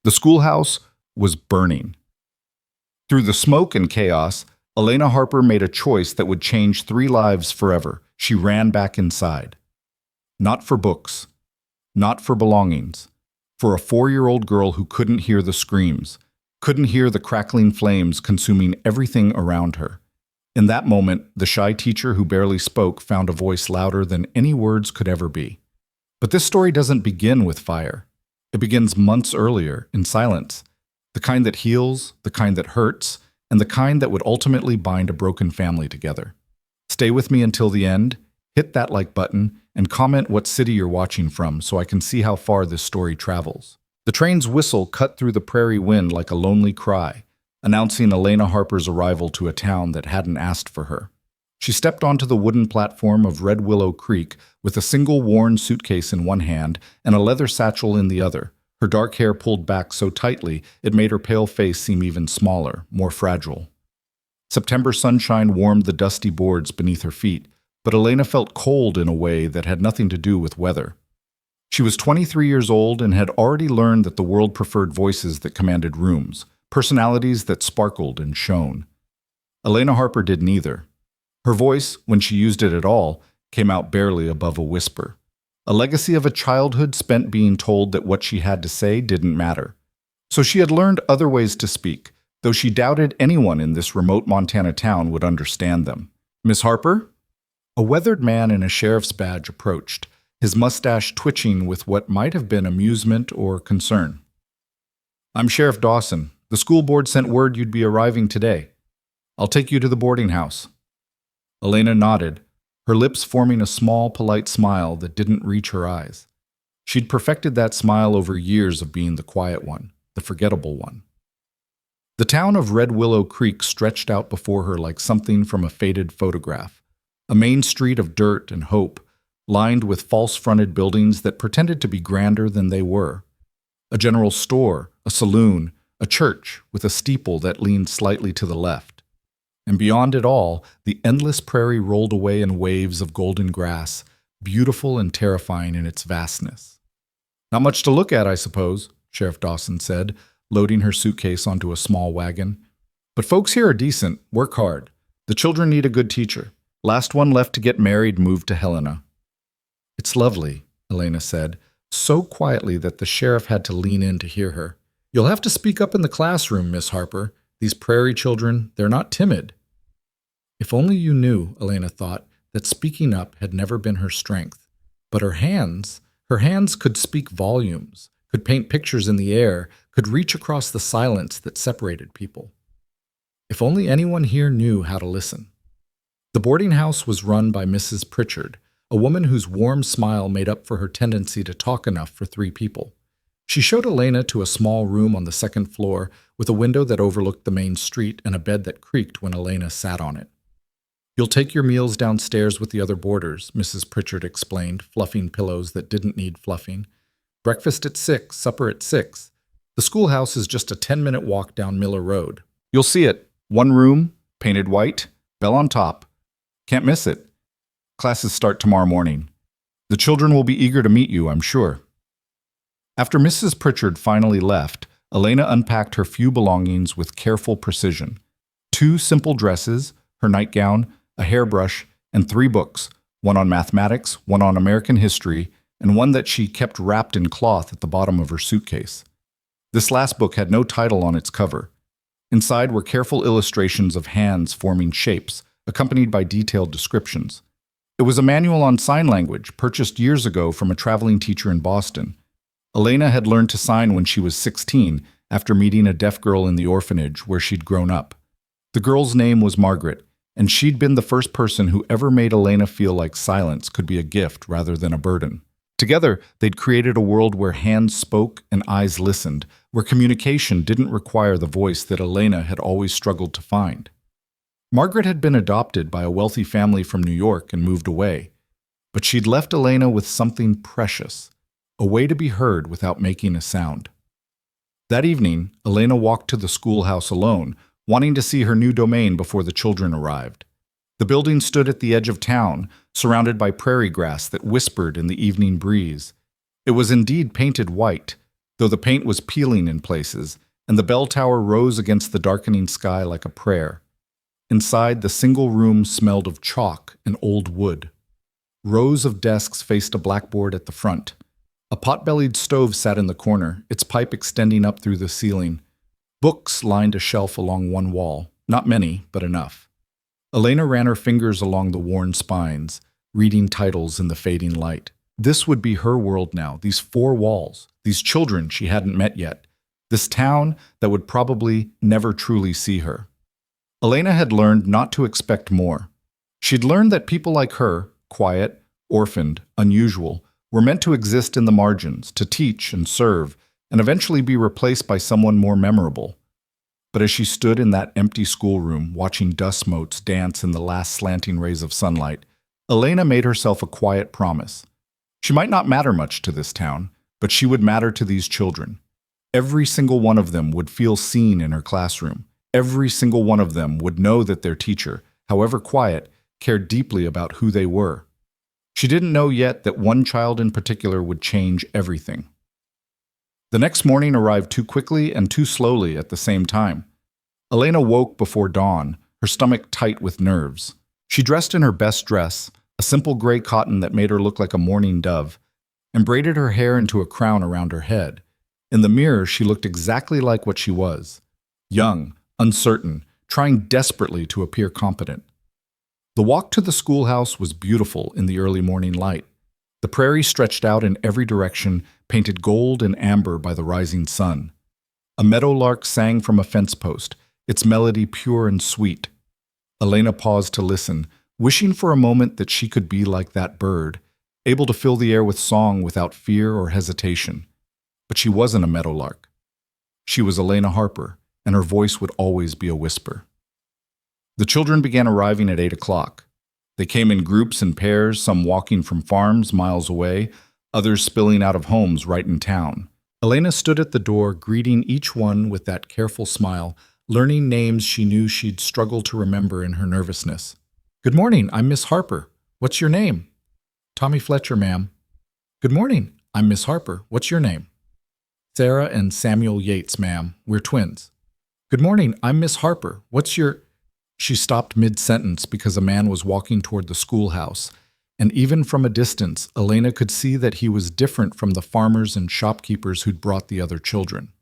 The schoolhouse was burning. Through the smoke and chaos, Elena Harper made a choice that would change 3 lives forever. She ran back inside. Not for books, not for belongings, for a 4-year-old girl who couldn't hear the screams, couldn't hear the crackling flames consuming everything around her. In that moment, the shy teacher who barely spoke found a voice louder than any words could ever be. But this story doesn't begin with fire. It begins months earlier, in silence. The kind that heals, the kind that hurts, and the kind that would ultimately bind a broken family together. Stay with me until the end, hit that like button, and comment what city you're watching from so I can see how far this story travels. The train's whistle cut through the prairie wind like a lonely cry, announcing Elena Harper's arrival to a town that hadn't asked for her. She stepped onto the wooden platform of Red Willow Creek with a single worn suitcase in one hand and a leather satchel in the other, her dark hair pulled back so tightly it made her pale face seem even smaller, more fragile. September sunshine warmed the dusty boards beneath her feet, but Elena felt cold in a way that had nothing to do with weather. She was 23 years old and had already learned that the world preferred voices that commanded rooms, personalities that sparkled and shone. Elena Harper did neither. Her voice, when she used it at all, came out barely above a whisper. A legacy of a childhood spent being told that what she had to say didn't matter. So she had learned other ways to speak, though she doubted anyone in this remote Montana town would understand them. "Miss Harper?" A weathered man in a sheriff's badge approached, his mustache twitching with what might have been amusement or concern. "I'm Sheriff Dawson. The school board sent word you'd be arriving today. I'll take you to the boarding house." Elena nodded, her lips forming a small, polite smile that didn't reach her eyes. She'd perfected that smile over years of being the quiet one, the forgettable one. The town of Red Willow Creek stretched out before her like something from a faded photograph, a main street of dirt and hope, lined with false-fronted buildings that pretended to be grander than they were. A general store, a saloon, a church with a steeple that leaned slightly to the left. And beyond it all, the endless prairie rolled away in waves of golden grass, beautiful and terrifying in its vastness. "Not much to look at, I suppose," Sheriff Dawson said, loading her suitcase onto a small wagon. "But folks here are decent, work hard. The children need a good teacher. Last one left to get married moved to Helena." "It's lovely," Elena said, so quietly that the sheriff had to lean in to hear her. "You'll have to speak up in the classroom, Miss Harper. These prairie children, they're not timid." If only you knew, Elena thought, that speaking up had never been her strength. But her hands could speak volumes, could paint pictures in the air, could reach across the silence that separated people. If only anyone here knew how to listen. The boarding house was run by Mrs. Pritchard, a woman whose warm smile made up for her tendency to talk enough for 3 people. She showed Elena to a small room on the 2nd floor with a window that overlooked the main street and a bed that creaked when Elena sat on it. "You'll take your meals downstairs with the other boarders," Mrs. Pritchard explained, fluffing pillows that didn't need fluffing. "Breakfast at 6, supper at 6. The schoolhouse is just a 10-minute walk down Miller Road. You'll see it. 1 room, painted white, bell on top. Can't miss it. Classes start tomorrow morning. The children will be eager to meet you, I'm sure." After Mrs. Pritchard finally left, Elena unpacked her few belongings with careful precision. 2 simple dresses, her nightgown, a hairbrush, and 3 books, one on mathematics, one on American history, and one that she kept wrapped in cloth at the bottom of her suitcase. This last book had no title on its cover. Inside were careful illustrations of hands forming shapes, accompanied by detailed descriptions. It was a manual on sign language, purchased years ago from a traveling teacher in Boston. Elena had learned to sign when she was 16, after meeting a deaf girl in the orphanage where she'd grown up. The girl's name was Margaret, and she'd been the first person who ever made Elena feel like silence could be a gift rather than a burden. Together, they'd created a world where hands spoke and eyes listened, where communication didn't require the voice that Elena had always struggled to find. Margaret had been adopted by a wealthy family from New York and moved away, but she'd left Elena with something precious, a way to be heard without making a sound. That evening, Elena walked to the schoolhouse alone, wanting to see her new domain before the children arrived. The building stood at the edge of town, surrounded by prairie grass that whispered in the evening breeze. It was indeed painted white, though the paint was peeling in places, and the bell tower rose against the darkening sky like a prayer. Inside, the single room smelled of chalk and old wood. Rows of desks faced a blackboard at the front. A pot-bellied stove sat in the corner, its pipe extending up through the ceiling. Books lined a shelf along one wall, not many, but enough. Elena ran her fingers along the worn spines, reading titles in the fading light. This would be her world now, these four walls, these children she hadn't met yet, this town that would probably never truly see her. Elena had learned not to expect more. She'd learned that people like her, quiet, orphaned, unusual, were meant to exist in the margins, to teach and serve, and eventually be replaced by someone more memorable. But as she stood in that empty schoolroom, watching dust motes dance in the last slanting rays of sunlight, Elena made herself a quiet promise. She might not matter much to this town, but she would matter to these children. Every single one of them would feel seen in her classroom. Every single one of them would know that their teacher, however quiet, cared deeply about who they were. She didn't know yet that one child in particular would change everything. The next morning arrived too quickly and too slowly at the same time. Elena woke before dawn, her stomach tight with nerves. She dressed in her best dress, a simple gray cotton that made her look like a mourning dove, and braided her hair into a crown around her head. In the mirror, she looked exactly like what she was. Young, uncertain, trying desperately to appear competent. The walk to the schoolhouse was beautiful in the early morning light. The prairie stretched out in every direction, painted gold and amber by the rising sun. A meadowlark sang from a fence post, its melody pure and sweet. Elena paused to listen, wishing for a moment that she could be like that bird, able to fill the air with song without fear or hesitation. But she wasn't a meadowlark. She was Elena Harper, and her voice would always be a whisper. The children began arriving at 8 o'clock. They came in groups and pairs, some walking from farms miles away, others spilling out of homes right in town. Elena stood at the door, greeting each one with that careful smile, learning names she knew she'd struggle to remember in her nervousness. "Good morning, I'm Miss Harper. What's your name?" "Tommy Fletcher, ma'am." "Good morning, I'm Miss Harper. What's your name?" "Sarah and Samuel Yates, ma'am. We're twins." "Good morning, I'm Miss Harper. What's your—" She stopped mid-sentence because a man was walking toward the schoolhouse, and even from a distance, Elena could see that he was different from the farmers and shopkeepers who'd brought the other children.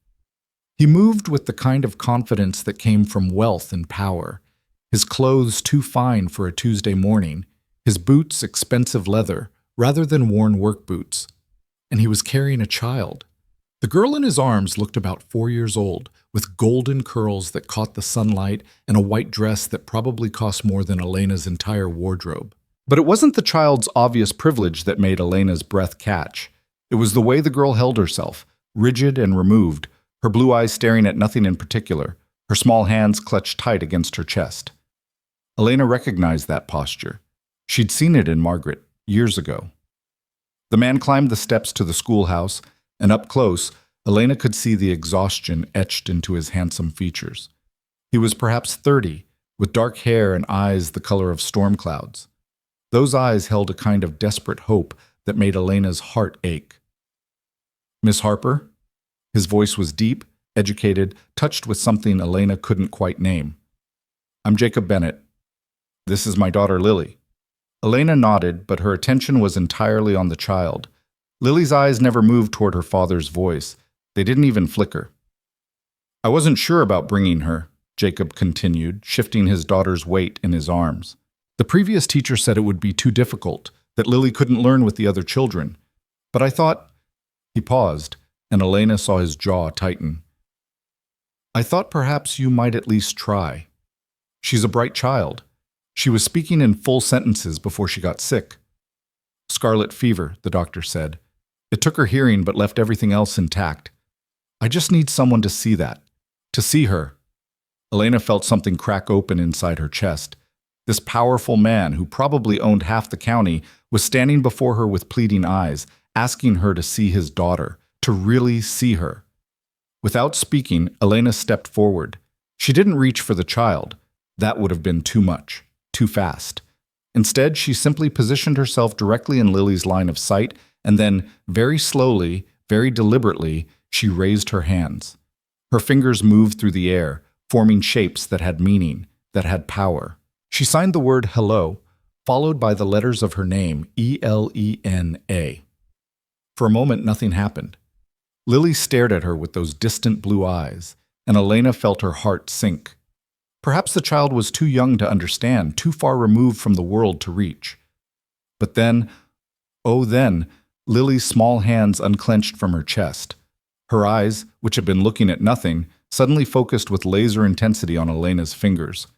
He moved with the kind of confidence that came from wealth and power, his clothes too fine for a Tuesday morning, his boots expensive leather rather than worn work boots, and he was carrying a child. The girl in his arms looked about 4 years old, with golden curls that caught the sunlight and a white dress that probably cost more than Elena's entire wardrobe. But it wasn't the child's obvious privilege that made Elena's breath catch. It was the way the girl held herself, rigid and removed, her blue eyes staring at nothing in particular, her small hands clutched tight against her chest. Elena recognized that posture. She'd seen it in Margaret years ago. The man climbed the steps to the schoolhouse, and up close, Elena could see the exhaustion etched into his handsome features. He was perhaps 30, with dark hair and eyes the color of storm clouds. Those eyes held a kind of desperate hope that made Elena's heart ache. "Miss Harper?" His voice was deep, educated, touched with something Elena couldn't quite name. "I'm Jacob Bennett. This is my daughter Lily." Elena nodded, but her attention was entirely on the child. Lily's eyes never moved toward her father's voice. They didn't even flicker. "I wasn't sure about bringing her," Jacob continued, shifting his daughter's weight in his arms. "The previous teacher said it would be too difficult, that Lily couldn't learn with the other children. But I thought—" He paused, and Elena saw his jaw tighten. "I thought perhaps you might at least try. She's a bright child." She was speaking in full sentences before she got sick. "Scarlet fever," the doctor said. "It took her hearing but left everything else intact. I just need someone to see that, to see her." Elena felt something crack open inside her chest. This powerful man, who probably owned half the county, was standing before her with pleading eyes, asking her to see his daughter, to really see her. Without speaking, Elena stepped forward. She didn't reach for the child. That would have been too much, too fast. Instead, she simply positioned herself directly in Lily's line of sight and then, very slowly, very deliberately, she raised her hands. Her fingers moved through the air, forming shapes that had meaning, that had power. She signed the word hello, followed by the letters of her name, Elena. For a moment, nothing happened. Lily stared at her with those distant blue eyes, and Elena felt her heart sink. Perhaps the child was too young to understand, too far removed from the world to reach. But then, oh then, Lily's small hands unclenched from her chest. Her eyes, which had been looking at nothing, suddenly focused with laser intensity on Elena's fingers,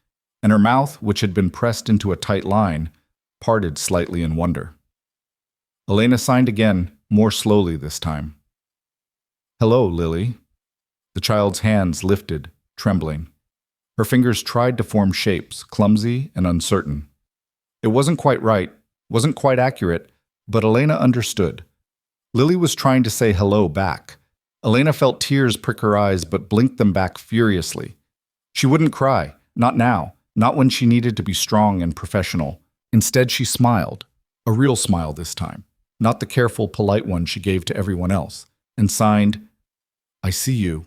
and her mouth, which had been pressed into a tight line, parted slightly in wonder. Elena signed again, more slowly this time. "Hello, Lily." The child's hands lifted, trembling. Her fingers tried to form shapes, clumsy and uncertain. It wasn't quite right, wasn't quite accurate, but Elena understood. Lily was trying to say hello back. Elena felt tears prick her eyes but blinked them back furiously. She wouldn't cry, not now, not when she needed to be strong and professional. Instead, she smiled, a real smile this time, not the careful, polite one she gave to everyone else, and signed, "I see you."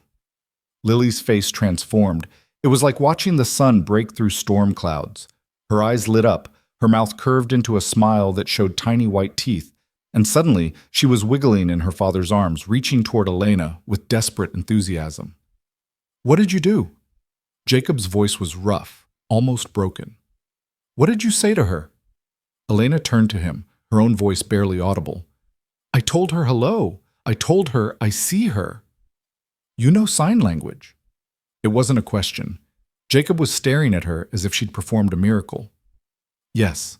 Lily's face transformed. It was like watching the sun break through storm clouds. Her eyes lit up, her mouth curved into a smile that showed tiny white teeth, and suddenly she was wiggling in her father's arms, reaching toward Elena with desperate enthusiasm. "What did you do?" Jacob's voice was rough, almost broken. "What did you say to her?" Elena turned to him, her own voice barely audible. "I told her hello. I told her I see her." "You know sign language." It wasn't a question. Jacob was staring at her as if she'd performed a miracle. "Yes."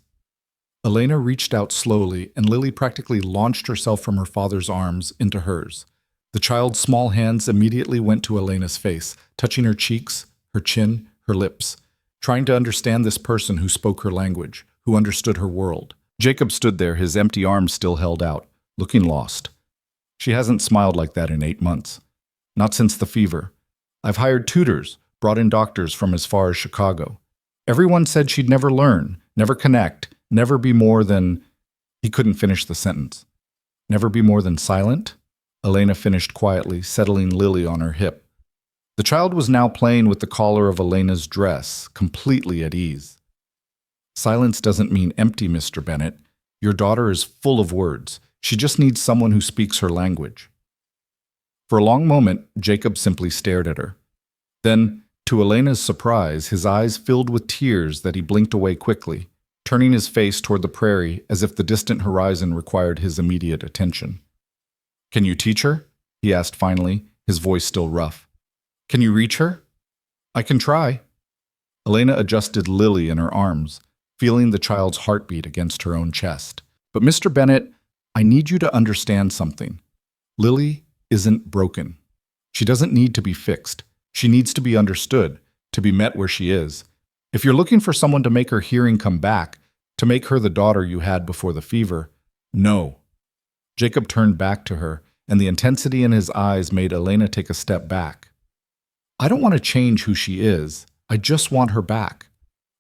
Elena reached out slowly, and Lily practically launched herself from her father's arms into hers. The child's small hands immediately went to Elena's face, touching her cheeks, her chin, her lips, trying to understand this person who spoke her language, who understood her world. Jacob stood there, his empty arms still held out, looking lost. "She hasn't smiled like that in 8 months. Not since the fever. I've hired tutors, brought in doctors from as far as Chicago. Everyone said she'd never learn, never connect, never be more than—" He couldn't finish the sentence. "Never be more than silent?" Elena finished quietly, settling Lily on her hip. The child was now playing with the collar of Elena's dress, completely at ease. "Silence doesn't mean empty, Mr. Bennett. Your daughter is full of words. She just needs someone who speaks her language." For a long moment, Jacob simply stared at her. Then, to Elena's surprise, his eyes filled with tears that he blinked away quickly, turning his face toward the prairie as if the distant horizon required his immediate attention. "Can you teach her?" he asked finally, his voice still rough. "Can you reach her?" "I can try." Elena adjusted Lily in her arms, feeling the child's heartbeat against her own chest. "But Mr. Bennett, I need you to understand something. Lily isn't broken. She doesn't need to be fixed. She needs to be understood, to be met where she is. If you're looking for someone to make her hearing come back, to make her the daughter you had before the fever, no." Jacob turned back to her, and the intensity in his eyes made Elena take a step back. "I don't want to change who she is. I just want her back.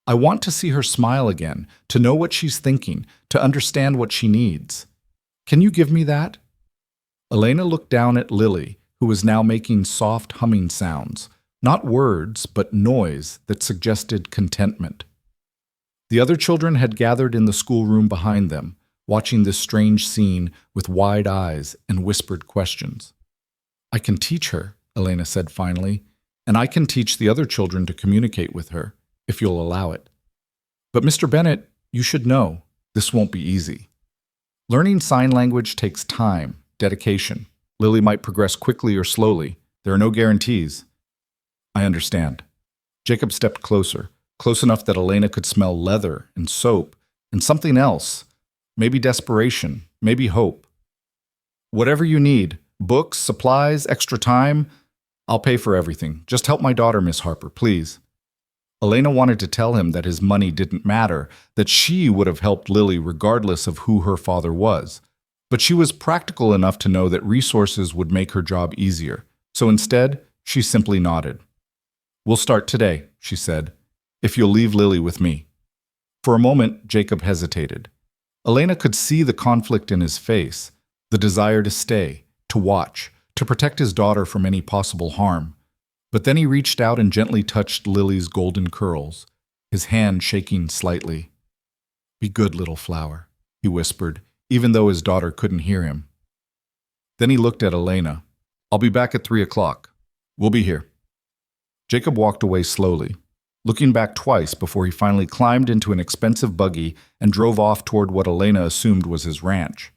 I want to see her smile again, to know what she's thinking, to understand what she needs. Can you give me that?" Elena looked down at Lily, who was now making soft humming sounds, not words, but noise that suggested contentment. The other children had gathered in the schoolroom behind them, watching this strange scene with wide eyes and whispered questions. "I can teach her," Elena said finally, "and I can teach the other children to communicate with her, if you'll allow it. But Mr. Bennett, you should know, this won't be easy. Learning sign language takes time, dedication. Lily might progress quickly or slowly. There are no guarantees." "I understand." Jacob stepped closer, close enough that Elena could smell leather and soap and something else, maybe desperation, maybe hope. "Whatever you need, books, supplies, extra time, I'll pay for everything. Just help my daughter, Miss Harper, please." Elena wanted to tell him that his money didn't matter, that she would have helped Lily regardless of who her father was. But she was practical enough to know that resources would make her job easier. So instead, she simply nodded. "We'll start today," she said, "if you'll leave Lily with me." For a moment, Jacob hesitated. Elena could see the conflict in his face, the desire to stay, to watch, to protect his daughter from any possible harm. But then he reached out and gently touched Lily's golden curls, his hand shaking slightly. "Be good, little flower," he whispered, even though his daughter couldn't hear him. Then he looked at Elena. "I'll be back at 3 o'clock. We'll be here." Jacob walked away slowly, looking back twice before he finally climbed into an expensive buggy and drove off toward what Elena assumed was his ranch.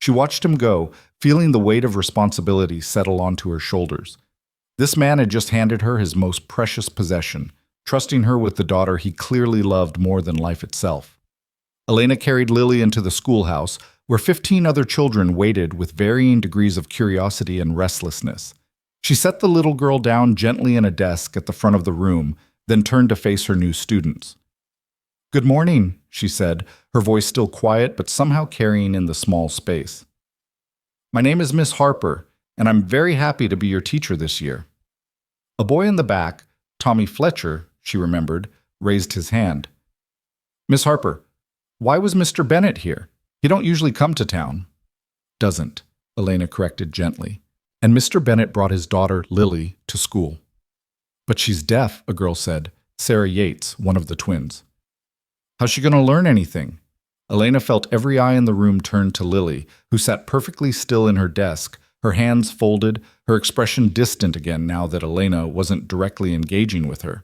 She watched him go, feeling the weight of responsibility settle onto her shoulders. This man had just handed her his most precious possession, trusting her with the daughter he clearly loved more than life itself. Elena carried Lily into the schoolhouse, where 15 other children waited with varying degrees of curiosity and restlessness. She set the little girl down gently in a desk at the front of the room, then turned to face her new students. "Good morning," she said, her voice still quiet but somehow carrying in the small space. "My name is Miss Harper, and I'm very happy to be your teacher this year." A boy in the back, Tommy Fletcher, she remembered, raised his hand. "Miss Harper, why was Mr. Bennett here? He don't usually come to town." "Doesn't," Elena corrected gently. "And Mr. Bennett brought his daughter, Lily, to school." "But she's deaf," a girl said, Sarah Yates, one of the twins. "How's she going to learn anything?" Elena felt every eye in the room turned to Lily, who sat perfectly still in her desk, her hands folded, her expression distant again now that Elena wasn't directly engaging with her.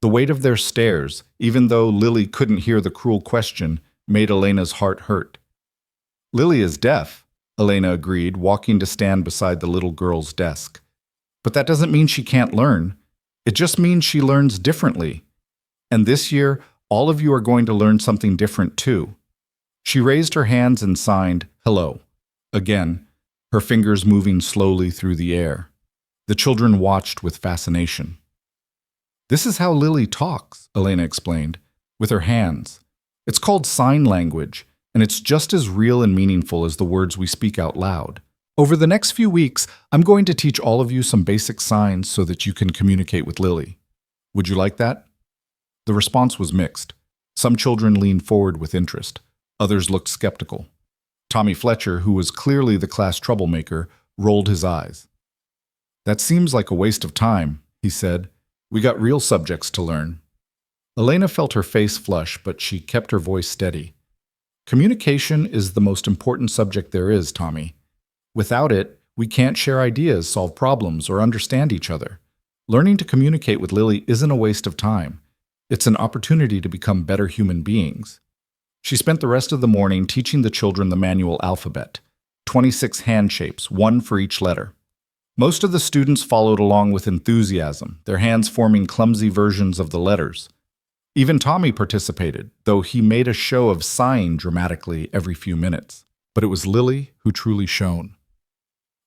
The weight of their stares, even though Lily couldn't hear the cruel question, made Elena's heart hurt. "Lily is deaf," Elena agreed, walking to stand beside the little girl's desk. "But that doesn't mean she can't learn. It just means she learns differently. And this year, all of you are going to learn something different too." She raised her hands and signed, "Hello," again, her fingers moving slowly through the air. The children watched with fascination. "This is how Lily talks," Elena explained, "with her hands. It's called sign language, and it's just as real and meaningful as the words we speak out loud. Over the next few weeks, I'm going to teach all of you some basic signs so that you can communicate with Lily. Would you like that?" The response was mixed. Some children leaned forward with interest. Others looked skeptical. Tommy Fletcher, who was clearly the class troublemaker, rolled his eyes. "That seems like a waste of time," he said. "We got real subjects to learn." Elena felt her face flush, but she kept her voice steady. "Communication is the most important subject there is, Tommy. Without it, we can't share ideas, solve problems, or understand each other. Learning to communicate with Lily isn't a waste of time. It's an opportunity to become better human beings." She spent the rest of the morning teaching the children the manual alphabet, 26 hand shapes, one for each letter. Most of the students followed along with enthusiasm, their hands forming clumsy versions of the letters. Even Tommy participated, though he made a show of sighing dramatically every few minutes. But it was Lily who truly shone.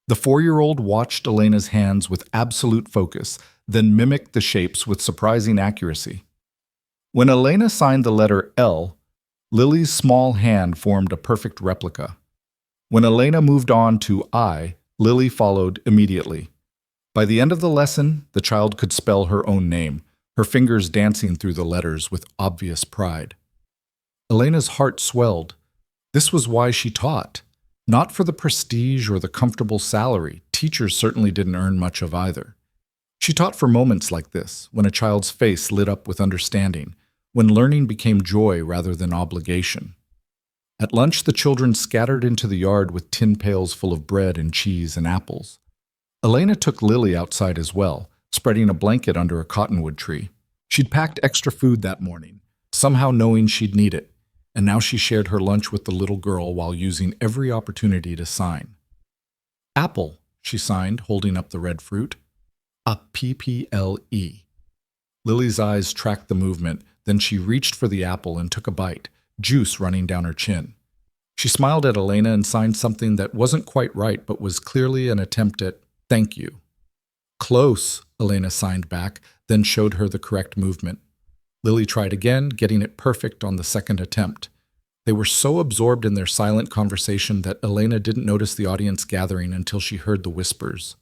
The 4-year-old watched Elena's hands with absolute focus, then mimicked the shapes with surprising accuracy. When Elena signed the letter L, Lily's small hand formed a perfect replica. When Elena moved on to I, Lily followed immediately. By the end of the lesson, the child could spell her own name, her fingers dancing through the letters with obvious pride. Elena's heart swelled. This was why she taught. Not for the prestige or the comfortable salary. Teachers certainly didn't earn much of either. She taught for moments like this, when a child's face lit up with understanding, when learning became joy rather than obligation. At lunch, the children scattered into the yard with tin pails full of bread and cheese and apples. Elena took Lily outside as well, spreading a blanket under a cottonwood tree. She'd packed extra food that morning, somehow knowing she'd need it, and now she shared her lunch with the little girl while using every opportunity to sign. "Apple," she signed, holding up the red fruit. "A-P-P-L-E." Lily's eyes tracked the movement, then she reached for the apple and took a bite, juice running down her chin. She smiled at Elena and signed something that wasn't quite right but was clearly an attempt at "thank you." "Close," Elena signed back, then showed her the correct movement. Lily tried again, getting it perfect on the second attempt. They were so absorbed in their silent conversation that Elena didn't notice the audience gathering until she heard the whispers.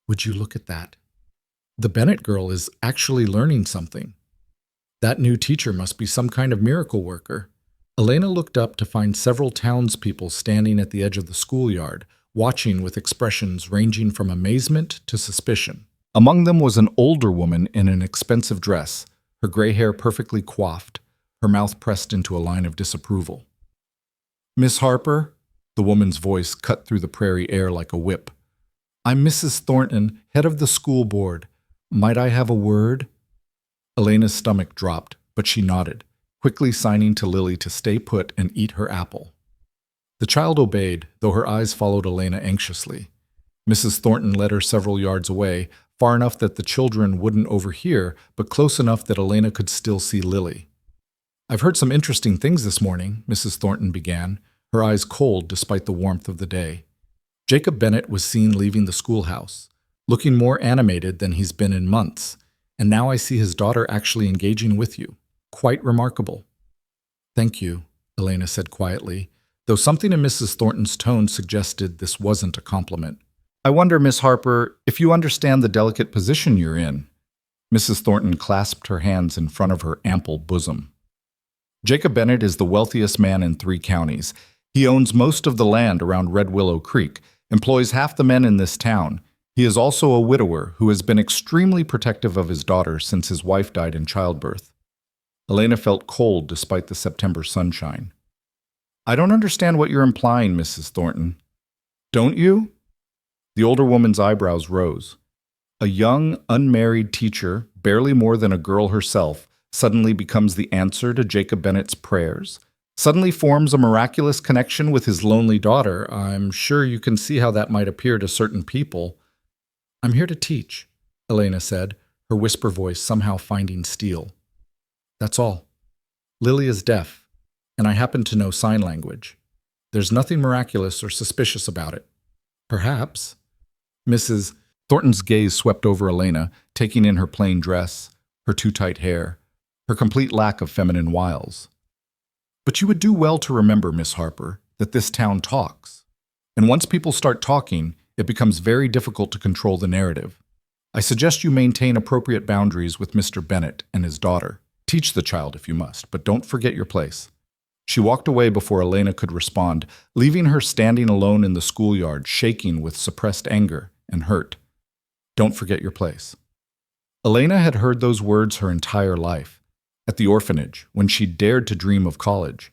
"Would you look at that? The Bennett girl is actually learning something. That new teacher must be some kind of miracle worker." Elena looked up to find several townspeople standing at the edge of the schoolyard, watching with expressions ranging from amazement to suspicion. Among them was an older woman in an expensive dress, her gray hair perfectly coiffed, her mouth pressed into a line of disapproval. "Miss Harper," the woman's voice cut through the prairie air like a whip. "I'm Mrs. Thornton, head of the school board. Might I have a word?" Elena's stomach dropped, but she nodded, quickly signing to Lily to stay put and eat her apple. The child obeyed, though her eyes followed Elena anxiously. Mrs. Thornton led her several yards away, far enough that the children wouldn't overhear, but close enough that Elena could still see Lily. "I've heard some interesting things this morning," Mrs. Thornton began, her eyes cold despite the warmth of the day. "Jacob Bennet was seen leaving the schoolhouse, looking more animated than he's been in months, and now I see his daughter actually engaging with you. Quite remarkable." "Thank you," Elena said quietly, though something in Mrs. Thornton's tone suggested this wasn't a compliment. "I wonder, Miss Harper, if you understand the delicate position you're in." Mrs. Thornton clasped her hands in front of her ample bosom. "Jacob Bennet is the wealthiest man in 3 counties. He owns most of the land around Red Willow Creek, employs half the men in this town. He is also a widower who has been extremely protective of his daughter since his wife died in childbirth." Elena felt cold despite the September sunshine. "I don't understand what you're implying, Mrs. Thornton." "Don't you?" The older woman's eyebrows rose. A young, unmarried teacher, barely more than a girl herself, suddenly becomes the answer to Jacob Bennet's prayers, suddenly forms a miraculous connection with his lonely daughter. I'm sure you can see how that might appear to certain people. "I'm here to teach," Elena said, her whisper voice somehow finding steel. "That's all. Lily is deaf, and I happen to know sign language. There's nothing miraculous or suspicious about it. Perhaps." Mrs. Thornton's gaze swept over Elena, taking in her plain dress, her too tight hair, her complete lack of feminine wiles. "But you would do well to remember, Miss Harper, that this town talks. And once people start talking, it becomes very difficult to control the narrative. I suggest you maintain appropriate boundaries with Mr. Bennet and his daughter. Teach the child if you must, but don't forget your place." She walked away before Elena could respond, leaving her standing alone in the schoolyard, shaking with suppressed anger and hurt. "Don't forget your place." Elena had heard those words her entire life. At the orphanage, when she dared to dream of college.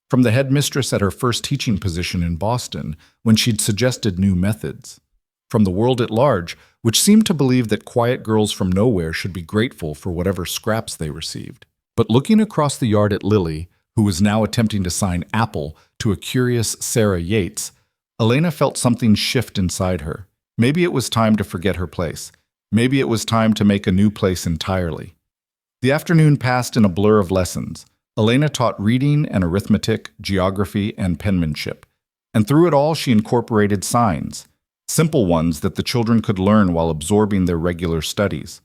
From the headmistress at her first teaching position in Boston, when she'd suggested new methods. From the world at large, which seemed to believe that quiet girls from nowhere should be grateful for whatever scraps they received. But looking across the yard at Lily, who was now attempting to sign Apple to a curious Sarah Yates, Elena felt something shift inside her. Maybe it was time to forget her place. Maybe it was time to make a new place entirely. The afternoon passed in a blur of lessons. Elena taught reading and arithmetic, geography, and penmanship. And through it all, she incorporated signs, simple ones that the children could learn while absorbing their regular studies.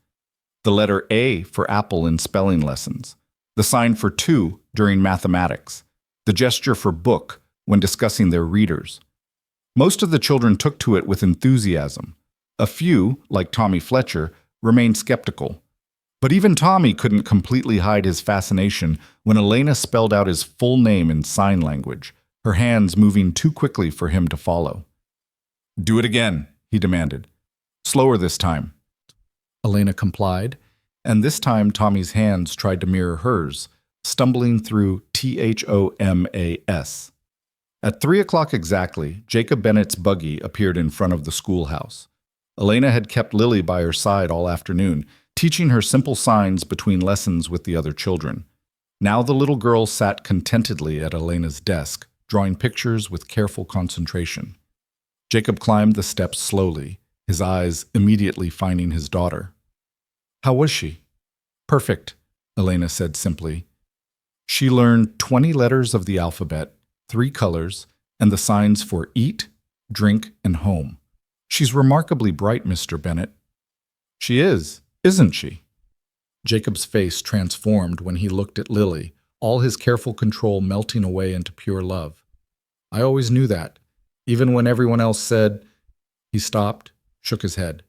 The letter A for apple in spelling lessons, the sign for 2 during mathematics, the gesture for book when discussing their readers. Most of the children took to it with enthusiasm. A few, like Tommy Fletcher, remained skeptical. But even Tommy couldn't completely hide his fascination when Elena spelled out his full name in sign language, her hands moving too quickly for him to follow. "Do it again," he demanded. "Slower this time." Elena complied, and this time Tommy's hands tried to mirror hers, stumbling through THOMAS. At 3 o'clock exactly, Jacob Bennet's buggy appeared in front of the schoolhouse. Elena had kept Lily by her side all afternoon, teaching her simple signs between lessons with the other children. Now the little girl sat contentedly at Elena's desk, drawing pictures with careful concentration. Jacob climbed the steps slowly, his eyes immediately finding his daughter. "How was she?" "Perfect," Elena said simply. "She learned 20 letters of the alphabet, 3 colors, and the signs for eat, drink, and home. She's remarkably bright, Mr. Bennet." "She is, isn't she?" Jacob's face transformed when he looked at Lily, all his careful control melting away into pure love. "I always knew that, even when everyone else said—" He stopped, shook his head.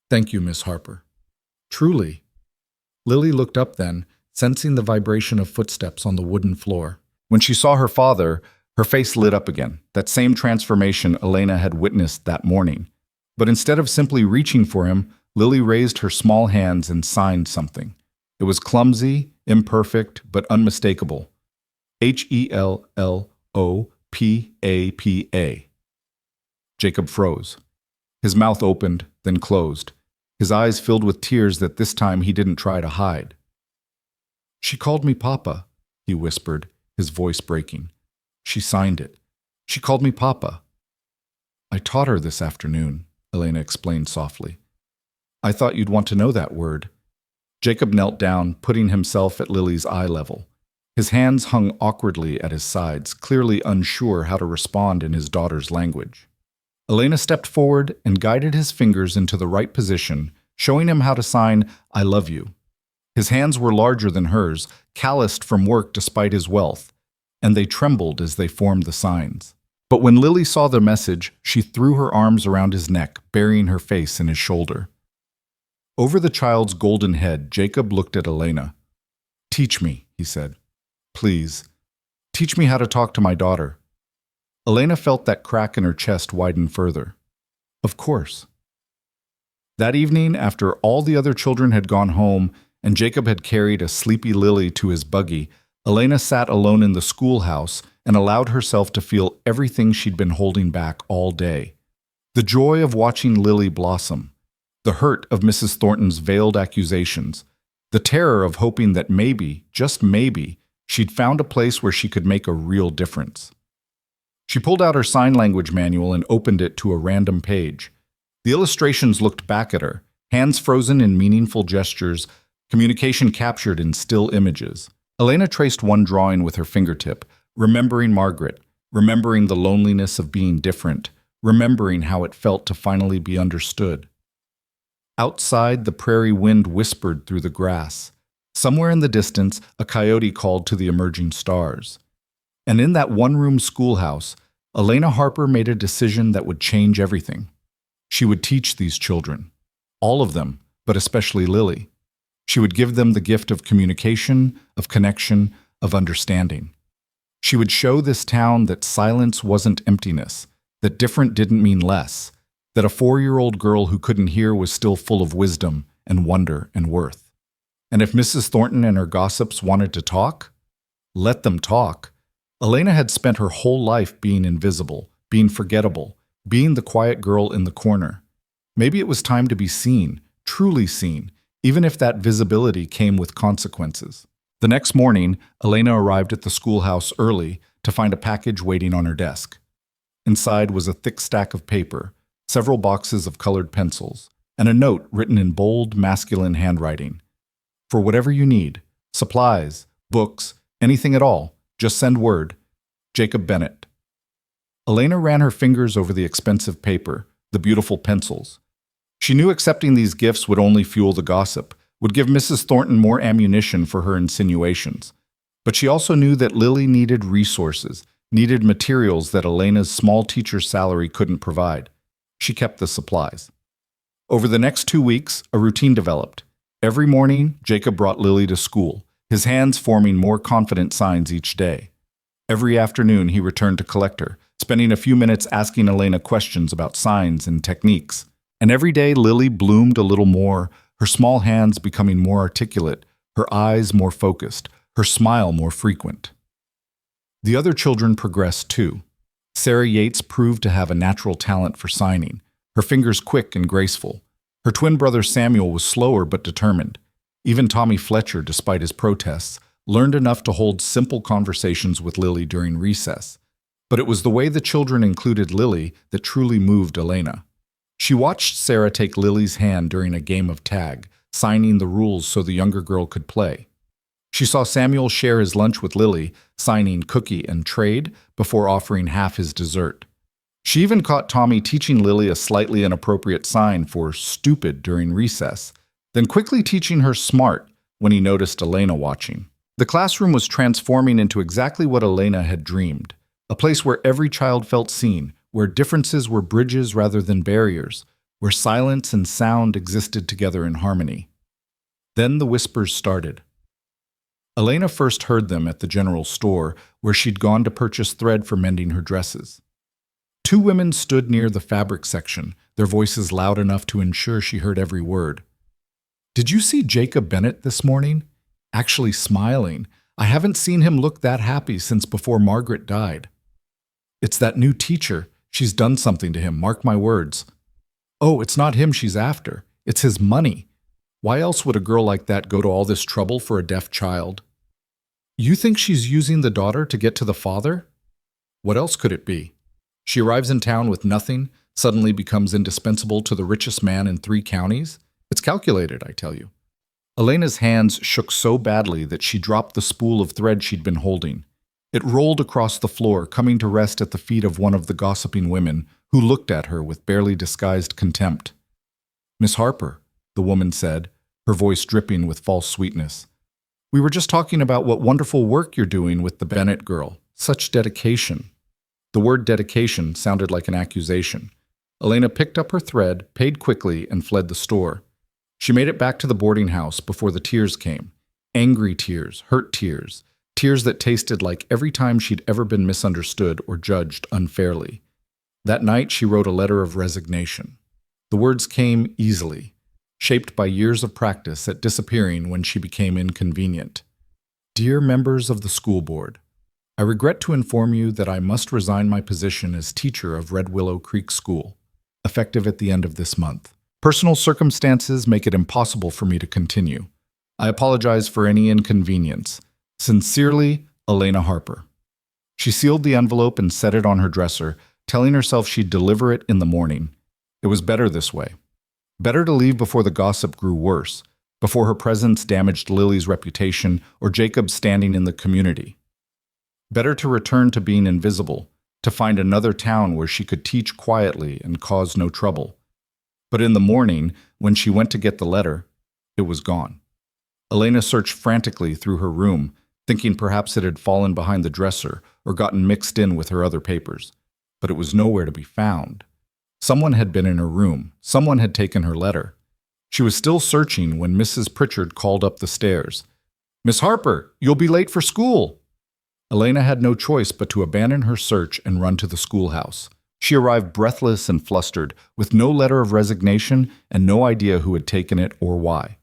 "Thank you, Miss Harper. Truly." Lily looked up then, sensing the vibration of footsteps on the wooden floor. When she saw her father, Her face lit up again, that same transformation Elena had witnessed that morning. But instead of simply reaching for him, Lily raised her small hands and signed something. It was clumsy, imperfect, but unmistakable. HELLOPAPA. Jacob froze. His mouth opened, then closed. His eyes filled with tears that this time he didn't try to hide. "She called me Papa," he whispered, his voice breaking. "She signed it. She called me Papa." "I taught her this afternoon," Elena explained softly. "I thought you'd want to know that word." Jacob knelt down, putting himself at Lily's eye level. His hands hung awkwardly at his sides, clearly unsure how to respond in his daughter's language. Elena stepped forward and guided his fingers into the right position, showing him how to sign "I love you." His hands were larger than hers, calloused from work despite his wealth, and they trembled as they formed the signs. But when Lily saw the message, she threw her arms around his neck, burying her face in his shoulder. Over the child's golden head, Jacob looked at Elena. "Teach me," he said. "Please, teach me how to talk to my daughter." Elena felt that crack in her chest widen further. "Of course." That evening, after all the other children had gone home and Jacob had carried a sleepy Lily to his buggy, Elena sat alone in the schoolhouse and allowed herself to feel everything she'd been holding back all day. The joy of watching Lily blossom, the hurt of Mrs. Thornton's veiled accusations, the terror of hoping that maybe, just maybe, she'd found a place where she could make a real difference. She pulled out her sign language manual and opened it to a random page. The illustrations looked back at her, hands frozen in meaningful gestures, communication captured in still images. Elena traced one drawing with her fingertip, remembering Margaret, remembering the loneliness of being different, remembering how it felt to finally be understood. Outside, the prairie wind whispered through the grass. Somewhere in the distance, a coyote called to the emerging stars. And in that one-room schoolhouse, Elena Harper made a decision that would change everything. She would teach these children. All of them, but especially Lily. She would give them the gift of communication, of connection, of understanding. She would show this town that silence wasn't emptiness, that different didn't mean less, that a 4-year-old girl who couldn't hear was still full of wisdom and wonder and worth. And if Mrs. Thornton and her gossips wanted to talk, let them talk. Elena had spent her whole life being invisible, being forgettable, being the quiet girl in the corner. Maybe it was time to be seen, truly seen, even if that visibility came with consequences. The next morning, Elena arrived at the schoolhouse early to find a package waiting on her desk. Inside was a thick stack of paper, several boxes of colored pencils, and a note written in bold, masculine handwriting. "For whatever you need, supplies, books, anything at all, just send word. Jacob Bennett." Elena ran her fingers over the expensive paper, the beautiful pencils. She knew accepting these gifts would only fuel the gossip, would give Mrs. Thornton more ammunition for her insinuations. But she also knew that Lily needed resources, needed materials that Elena's small teacher's salary couldn't provide. She kept the supplies. Over the next 2 weeks, a routine developed. Every morning, Jacob brought Lily to school, his hands forming more confident signs each day. Every afternoon, he returned to collect her, spending a few minutes asking Elena questions about signs and techniques. And every day, Lily bloomed a little more, her small hands becoming more articulate, her eyes more focused, her smile more frequent. The other children progressed too. Sarah Yates proved to have a natural talent for signing, her fingers quick and graceful. Her twin brother Samuel was slower but determined. Even Tommy Fletcher, despite his protests, learned enough to hold simple conversations with Lily during recess. But it was the way the children included Lily that truly moved Elena. She watched Sarah take Lily's hand during a game of tag, signing the rules so the younger girl could play. She saw Samuel share his lunch with Lily, signing cookie and trade before offering half his dessert. She even caught Tommy teaching Lily a slightly inappropriate sign for stupid during recess, then quickly teaching her smart when he noticed Elena watching. The classroom was transforming into exactly what Elena had dreamed, a place where every child felt seen, where differences were bridges rather than barriers, where silence and sound existed together in harmony. Then the whispers started. Elena first heard them at the general store, where she'd gone to purchase thread for mending her dresses. Two women stood near the fabric section, their voices loud enough to ensure she heard every word. "Did you see Jacob Bennett this morning? Actually smiling. I haven't seen him look that happy since before Margaret died. It's that new teacher. She's done something to him, mark my words. Oh, it's not him she's after. It's his money. Why else would a girl like that go to all this trouble for a deaf child? You think she's using the daughter to get to the father? What else could it be? She arrives in town with nothing, suddenly becomes indispensable to the richest man in 3 counties? It's calculated, I tell you." Elena's hands shook so badly that she dropped the spool of thread she'd been holding. It rolled across the floor, coming to rest at the feet of one of the gossiping women, who looked at her with barely disguised contempt. "Miss Harper," the woman said, her voice dripping with false sweetness, "we were just talking about what wonderful work you're doing with the Bennett girl. Such dedication." The word dedication sounded like an accusation. Elena picked up her thread, paid quickly, and fled the store. She made it back to the boarding house before the tears came. Angry tears, hurt tears, tears that tasted like every time she'd ever been misunderstood or judged unfairly. That night she wrote a letter of resignation. The words came easily, shaped by years of practice at disappearing when she became inconvenient. "Dear members of the school board, I regret to inform you that I must resign my position as teacher of Red Willow Creek School, effective at the end of this month. Personal circumstances make it impossible for me to continue. I apologize for any inconvenience. Sincerely, Elena Harper." She sealed the envelope and set it on her dresser, telling herself she'd deliver it in the morning. It was better this way. Better to leave before the gossip grew worse, before her presence damaged Lily's reputation or Jacob's standing in the community. Better to return to being invisible, to find another town where she could teach quietly and cause no trouble. But in the morning, when she went to get the letter, it was gone. Elena searched frantically through her room, thinking perhaps it had fallen behind the dresser or gotten mixed in with her other papers. But it was nowhere to be found. Someone had been in her room. Someone had taken her letter. She was still searching when Mrs. Pritchard called up the stairs. "Miss Harper, you'll be late for school." Elena had no choice but to abandon her search and run to the schoolhouse. She arrived breathless and flustered, with no letter of resignation and no idea who had taken it or why.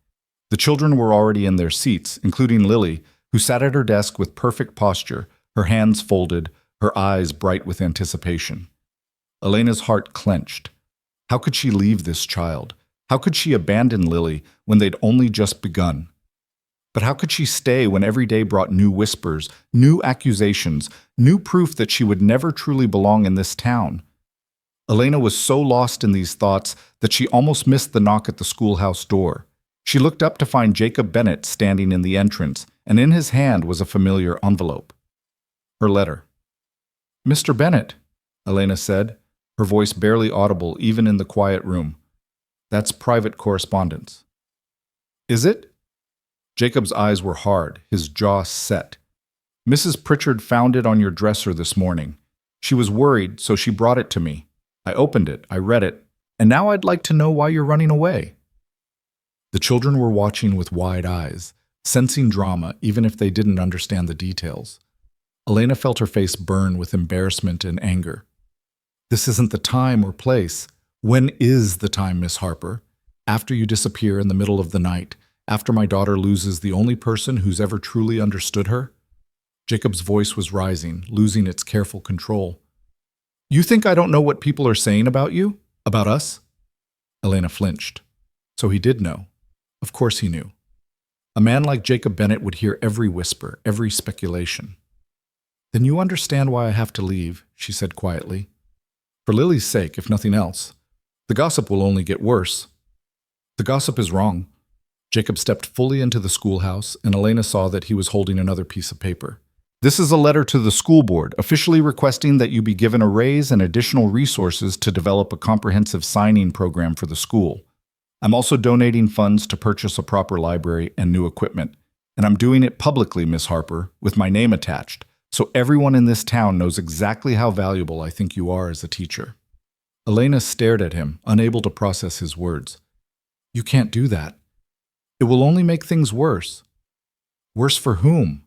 The children were already in their seats, including Lily, who sat at her desk with perfect posture, her hands folded, her eyes bright with anticipation. Elena's heart clenched. How could she leave this child? How could she abandon Lily when they'd only just begun? But how could she stay when every day brought new whispers, new accusations, new proof that she would never truly belong in this town? Elena was so lost in these thoughts that she almost missed the knock at the schoolhouse door. She looked up to find Jacob Bennett standing in the entrance, and in his hand was a familiar envelope. Her letter. "Mr. Bennett," Elena said, her voice barely audible even in the quiet room. "That's private correspondence." "Is it?" Jacob's eyes were hard, his jaw set. "Mrs. Pritchard found it on your dresser this morning. She was worried, so she brought it to me. I opened it, I read it, and now I'd like to know why you're running away." The children were watching with wide eyes, sensing drama even if they didn't understand the details. Elena felt her face burn with embarrassment and anger. "This isn't the time or place. When is the time, Miss Harper? After you disappear in the middle of the night, after my daughter loses the only person who's ever truly understood her?" Jacob's voice was rising, losing its careful control. "You think I don't know what people are saying about you? About us?" Elena flinched. So he did know. Of course he knew. A man like Jacob Bennett would hear every whisper, every speculation. "Then you understand why I have to leave," she said quietly. "For Lily's sake, if nothing else. The gossip will only get worse." "The gossip is wrong." Jacob stepped fully into the schoolhouse, and Elena saw that he was holding another piece of paper. "This is a letter to the school board, officially requesting that you be given a raise and additional resources to develop a comprehensive signing program for the school. I'm also donating funds to purchase a proper library and new equipment. And I'm doing it publicly, Miss Harper, with my name attached, so everyone in this town knows exactly how valuable I think you are as a teacher." Elena stared at him, unable to process his words. "You can't do that. It will only make things worse." Worse for whom?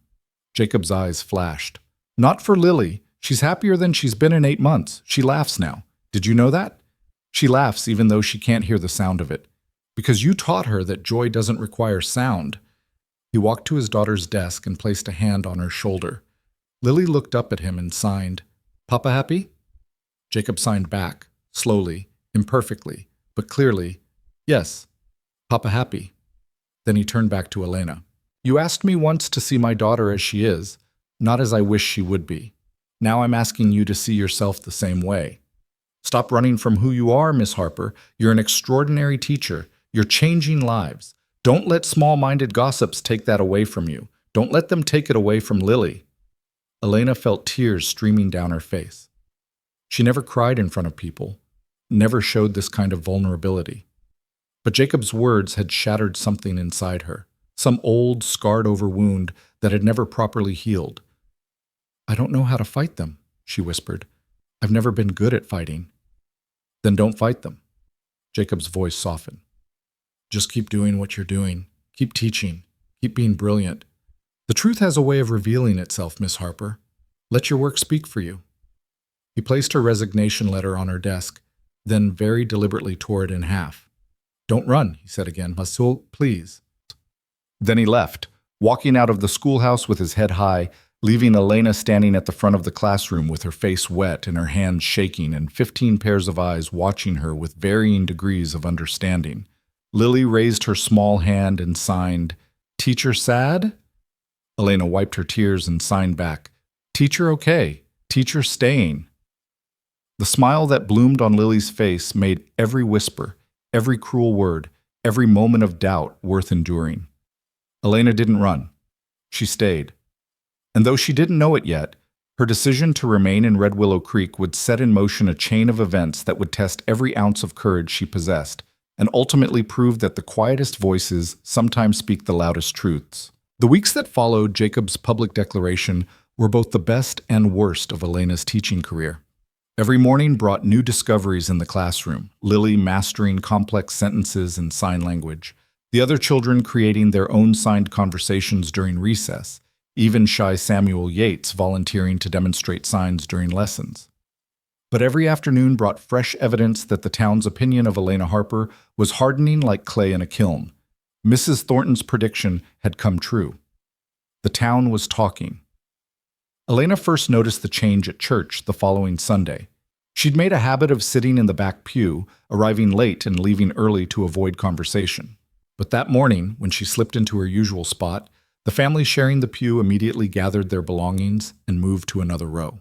Jacob's eyes flashed. Not for Lily. She's happier than she's been in 8 months. She laughs now. Did you know that? She laughs even though she can't hear the sound of it. Because you taught her that joy doesn't require sound. He walked to his daughter's desk and placed a hand on her shoulder. Lily looked up at him and signed, "Papa happy?" Jacob signed back, slowly, imperfectly, but clearly, "Yes, Papa happy." Then he turned back to Elena. "You asked me once to see my daughter as she is, not as I wish she would be. Now I'm asking you to see yourself the same way. Stop running from who you are, Miss Harper. You're an extraordinary teacher. You're changing lives. Don't let small-minded gossips take that away from you. Don't let them take it away from Lily." Elena felt tears streaming down her face. She never cried in front of people, never showed this kind of vulnerability. But Jacob's words had shattered something inside her, some old, scarred-over wound that had never properly healed. "I don't know how to fight them," she whispered. "I've never been good at fighting." "Then don't fight them." Jacob's voice softened. "Just keep doing what you're doing. Keep teaching. Keep being brilliant. The truth has a way of revealing itself, Miss Harper. Let your work speak for you." He placed her resignation letter on her desk, then very deliberately tore it in half. "Don't run," he said again. "Masul, please." Then he left, walking out of the schoolhouse with his head high, leaving Elena standing at the front of the classroom with her face wet and her hands shaking and 15 pairs of eyes watching her with varying degrees of understanding. Lily raised her small hand and signed, "Teacher sad?" Elena wiped her tears and signed back, "Teacher okay. Teacher staying." The smile that bloomed on Lily's face made every whisper, every cruel word, every moment of doubt worth enduring. Elena didn't run. She stayed. And though she didn't know it yet, her decision to remain in Red Willow Creek would set in motion a chain of events that would test every ounce of courage she possessed, and ultimately prove that the quietest voices sometimes speak the loudest truths. The weeks that followed Jacob's public declaration were both the best and worst of Elena's teaching career. Every morning brought new discoveries in the classroom, Lily mastering complex sentences and sign language, the other children creating their own signed conversations during recess, even shy Samuel Yates volunteering to demonstrate signs during lessons. But every afternoon brought fresh evidence that the town's opinion of Elena Harper was hardening like clay in a kiln. Mrs. Thornton's prediction had come true. The town was talking. Elena first noticed the change at church the following Sunday. She'd made a habit of sitting in the back pew, arriving late and leaving early to avoid conversation. But that morning, when she slipped into her usual spot, the family sharing the pew immediately gathered their belongings and moved to another row.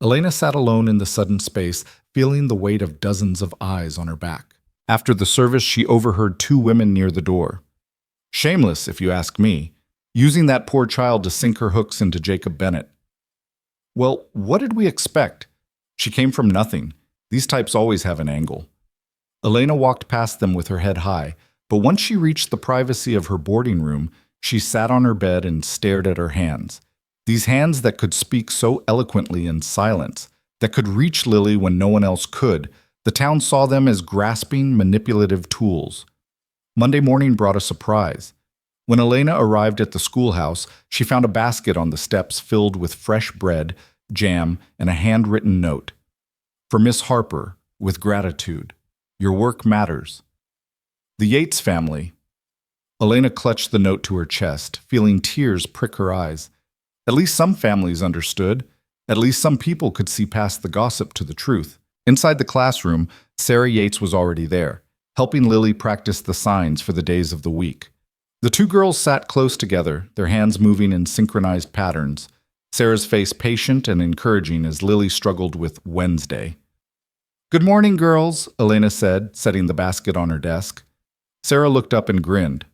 Elena sat alone in the sudden space, feeling the weight of dozens of eyes on her back. After the service, she overheard 2 women near the door. Shameless, if you ask me, using that poor child to sink her hooks into Jacob Bennett. Well, what did we expect? She came from nothing. These types always have an angle. Elena walked past them with her head high, but once she reached the privacy of her boarding room, she sat on her bed and stared at her hands. These hands that could speak so eloquently in silence, that could reach Lily when no one else could. The town saw them as grasping, manipulative tools. Monday morning brought a surprise. When Elena arrived at the schoolhouse, she found a basket on the steps filled with fresh bread, jam, and a handwritten note. For Miss Harper, with gratitude. Your work matters. The Yates family. Elena clutched the note to her chest, feeling tears prick her eyes. At least some families understood. At least some people could see past the gossip to the truth. Inside the classroom, Sarah Yates was already there, helping Lily practice the signs for the days of the week. The 2 girls sat close together, their hands moving in synchronized patterns, Sarah's face patient and encouraging as Lily struggled with Wednesday. Good morning, girls, Elena said, setting the basket on her desk. Sarah looked up and grinned.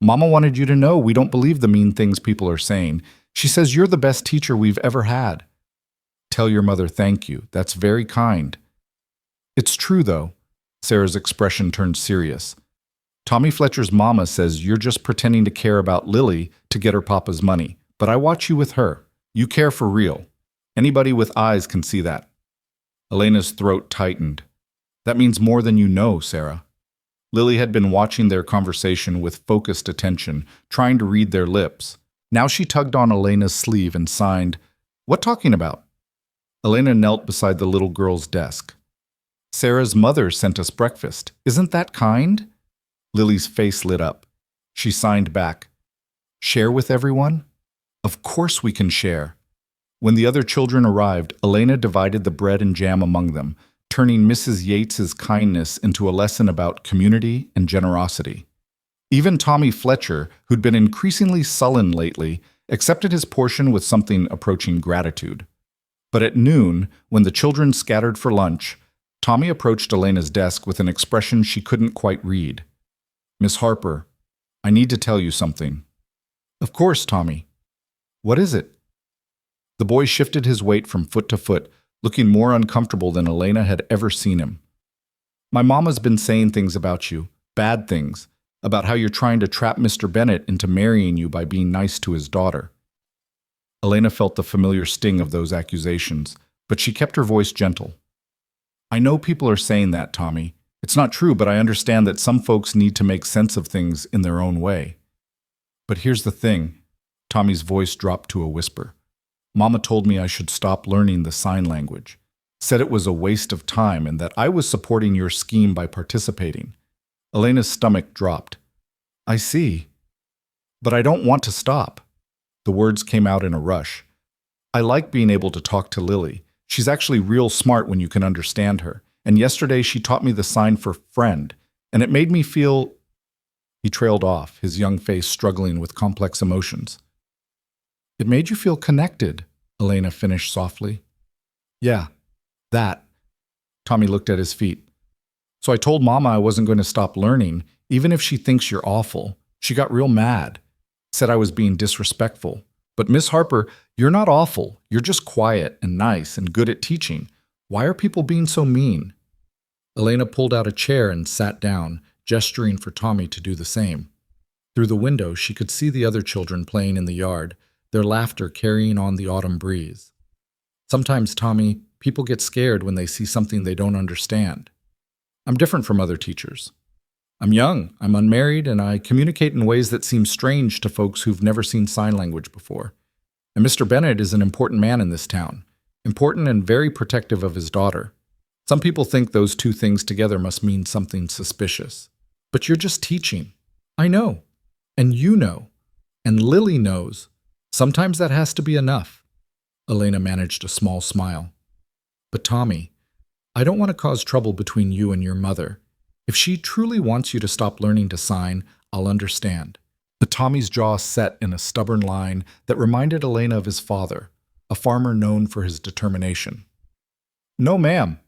Mama wanted you to know we don't believe the mean things people are saying. She says you're the best teacher we've ever had. Tell your mother thank you. That's very kind. It's true, though. Sarah's expression turned serious. Tommy Fletcher's mama says you're just pretending to care about Lily to get her papa's money. But I watch you with her. You care for real. Anybody with eyes can see that. Elena's throat tightened. That means more than you know, Sarah. Lily had been watching their conversation with focused attention, trying to read their lips. Now she tugged on Elena's sleeve and signed, "What talking about?" Elena knelt beside the little girl's desk. "Sarah's mother sent us breakfast. Isn't that kind?" Lily's face lit up. She signed back, "Share with everyone?" "Of course we can share." When the other children arrived, Elena divided the bread and jam among them, turning Mrs. Yates's kindness into a lesson about community and generosity. Even Tommy Fletcher, who'd been increasingly sullen lately, accepted his portion with something approaching gratitude. But at noon, when the children scattered for lunch, Tommy approached Elena's desk with an expression she couldn't quite read. "Miss Harper, I need to tell you something." "Of course, Tommy." "What is it?" The boy shifted his weight from foot to foot, looking more uncomfortable than Elena had ever seen him. "My mama's been saying things about you, bad things, about how you're trying to trap Mr. Bennett into marrying you by being nice to his daughter." Elena felt the familiar sting of those accusations, but she kept her voice gentle. "I know people are saying that, Tommy. It's not true, but I understand that some folks need to make sense of things in their own way. But here's the thing." Tommy's voice dropped to a whisper. "Mama told me I should stop learning the sign language. Said it was a waste of time and that I was supporting your scheme by participating." Elena's stomach dropped. "I see. But I don't want to stop." The words came out in a rush. "I like being able to talk to Lily. She's actually real smart when you can understand her. And yesterday she taught me the sign for friend, and it made me feel—" He trailed off, his young face struggling with complex emotions. "It made you feel connected," Elena finished softly. "Yeah, that." Tommy looked at his feet. "So I told Mama I wasn't going to stop learning, even if she thinks you're awful. She got real mad. Said I was being disrespectful. But Miss Harper, you're not awful. You're just quiet and nice and good at teaching. Why are people being so mean?" Elena pulled out a chair and sat down, gesturing for Tommy to do the same. Through the window, she could see the other children playing in the yard, their laughter carrying on the autumn breeze. "Sometimes, Tommy, people get scared when they see something they don't understand. I'm different from other teachers. I'm young, I'm unmarried, and I communicate in ways that seem strange to folks who've never seen sign language before. And Mr. Bennett is an important man in this town, important and very protective of his daughter. Some people think those two things together must mean something suspicious. But you're just teaching. I know. And you know. And Lily knows. Sometimes that has to be enough." Elena managed a small smile. "But Tommy, I don't want to cause trouble between you and your mother. If she truly wants you to stop learning to sign, I'll understand." The Tommy's jaw set in a stubborn line that reminded Elena of his father, a farmer known for his determination. "No, ma'am.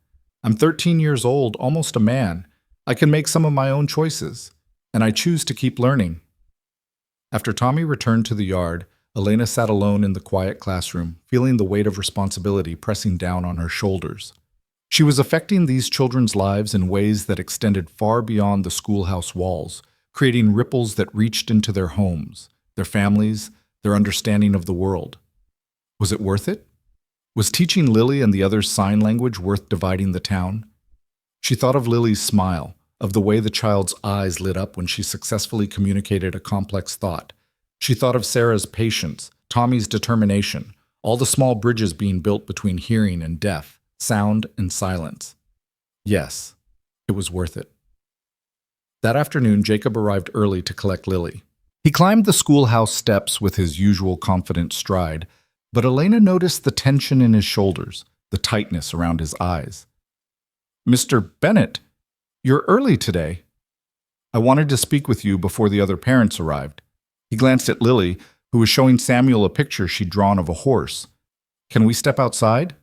I'm 13 years old, almost a man. I can make some of my own choices, and I choose to keep learning." After Tommy returned to the yard, Elena sat alone in the quiet classroom, feeling the weight of responsibility pressing down on her shoulders. She was affecting these children's lives in ways that extended far beyond the schoolhouse walls, creating ripples that reached into their homes, their families, their understanding of the world. Was it worth it? Was teaching Lily and the others sign language worth dividing the town? She thought of Lily's smile, of the way the child's eyes lit up when she successfully communicated a complex thought. She thought of Sarah's patience, Tommy's determination, all the small bridges being built between hearing and deaf, sound and silence. Yes, it was worth it. That afternoon, Jacob arrived early to collect Lily. He climbed the schoolhouse steps with his usual confident stride, but Elena noticed the tension in his shoulders, the tightness around his eyes. "Mr. Bennett, you're early today. I wanted to speak with you before the other parents arrived." He glanced at Lily, who was showing Samuel a picture she'd drawn of a horse. "Can we step outside?"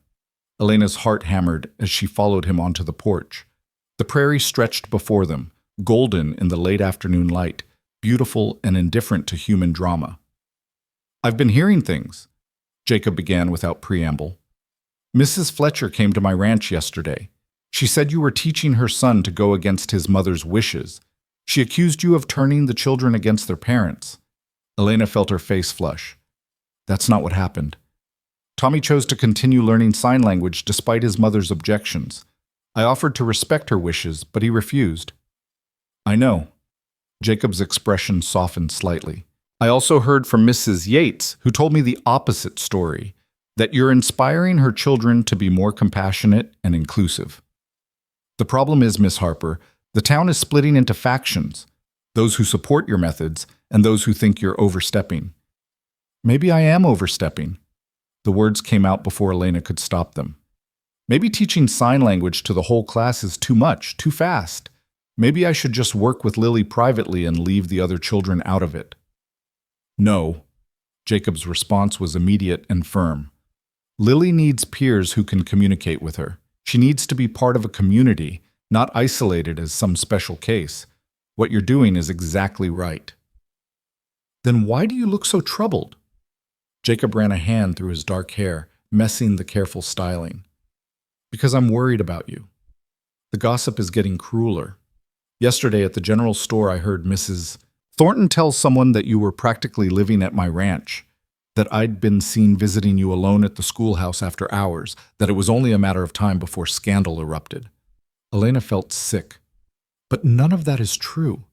Elena's heart hammered as she followed him onto the porch. The prairie stretched before them, golden in the late afternoon light, beautiful and indifferent to human drama. "I've been hearing things," Jacob began without preamble. "Mrs. Fletcher came to my ranch yesterday. She said you were teaching her son to go against his mother's wishes. She accused you of turning the children against their parents." Elena felt her face flush. "That's not what happened. Tommy chose to continue learning sign language despite his mother's objections. I offered to respect her wishes, but he refused." I know. Jacob's expression softened slightly. I also heard from Mrs. Yates, who told me the opposite story, that you're inspiring her children to be more compassionate and inclusive. The problem is, Miss Harper, the town is splitting into factions, those who support your methods and those who think you're overstepping. Maybe I am overstepping. The words came out before Elena could stop them. Maybe teaching sign language to the whole class is too much, too fast. Maybe I should just work with Lily privately and leave the other children out of it. No. Jacob's response was immediate and firm. Lily needs peers who can communicate with her. She needs to be part of a community, not isolated as some special case. What you're doing is exactly right. Then why do you look so troubled? Jacob ran a hand through his dark hair, messing the careful styling. Because I'm worried about you. The gossip is getting crueler. Yesterday at the general store I heard Mrs. Thornton tell someone that you were practically living at my ranch, that I'd been seen visiting you alone at the schoolhouse after hours, that it was only a matter of time before scandal erupted. Elena felt sick. But none of that is true.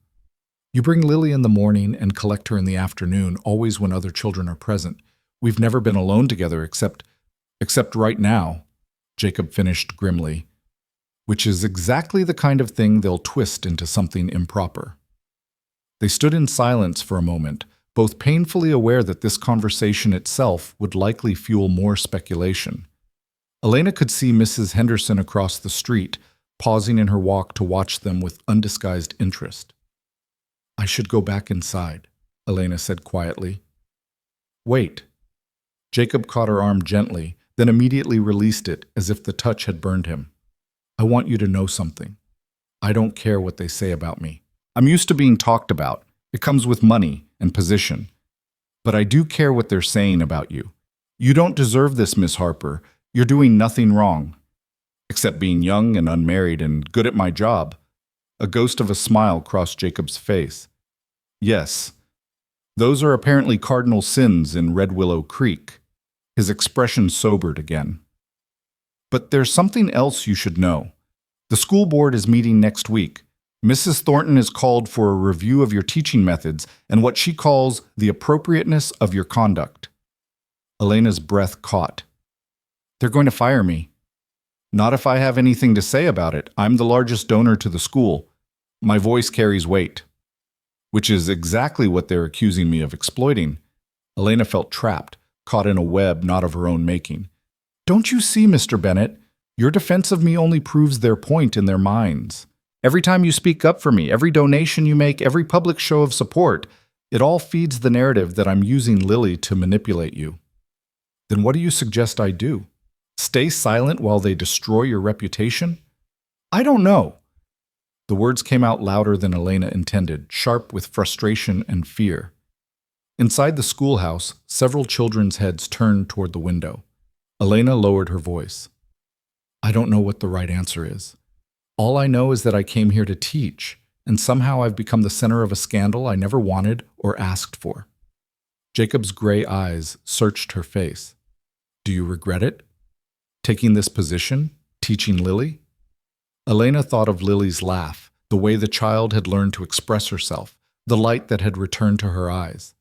You bring Lily in the morning and collect her in the afternoon, always when other children are present. We've never been alone together except right now, Jacob finished grimly, which is exactly the kind of thing they'll twist into something improper. They stood in silence for a moment, both painfully aware that this conversation itself would likely fuel more speculation. Elena could see Mrs. Henderson across the street, pausing in her walk to watch them with undisguised interest. I should go back inside, Elena said quietly. Wait. Jacob caught her arm gently, then immediately released it as if the touch had burned him. I want you to know something. I don't care what they say about me. I'm used to being talked about. It comes with money and position. But I do care what they're saying about you. You don't deserve this, Miss Harper. You're doing nothing wrong. Except being young and unmarried and good at my job. A ghost of a smile crossed Jacob's face. Yes, those are apparently cardinal sins in Red Willow Creek. His expression sobered again. But there's something else you should know. The school board is meeting next week. Mrs. Thornton is called for a review of your teaching methods and what she calls the appropriateness of your conduct. Elena's breath caught. They're going to fire me. Not if I have anything to say about it. I'm the largest donor to the school. My voice carries weight. Which is exactly what they're accusing me of exploiting. Elena felt trapped, caught in a web not of her own making. Don't you see, Mr. Bennett? Your defense of me only proves their point in their minds. Every time you speak up for me, every donation you make, every public show of support, it all feeds the narrative that I'm using Lily to manipulate you. Then what do you suggest I do? Stay silent while they destroy your reputation? I don't know. The words came out louder than Elena intended, sharp with frustration and fear. Inside the schoolhouse, several children's heads turned toward the window. Elena lowered her voice. I don't know what the right answer is. All I know is that I came here to teach, and somehow I've become the center of a scandal I never wanted or asked for. Jacob's gray eyes searched her face. Do you regret it? Taking this position? Teaching Lily? Elena thought of Lily's laugh, the way the child had learned to express herself, the light that had returned to her eyes.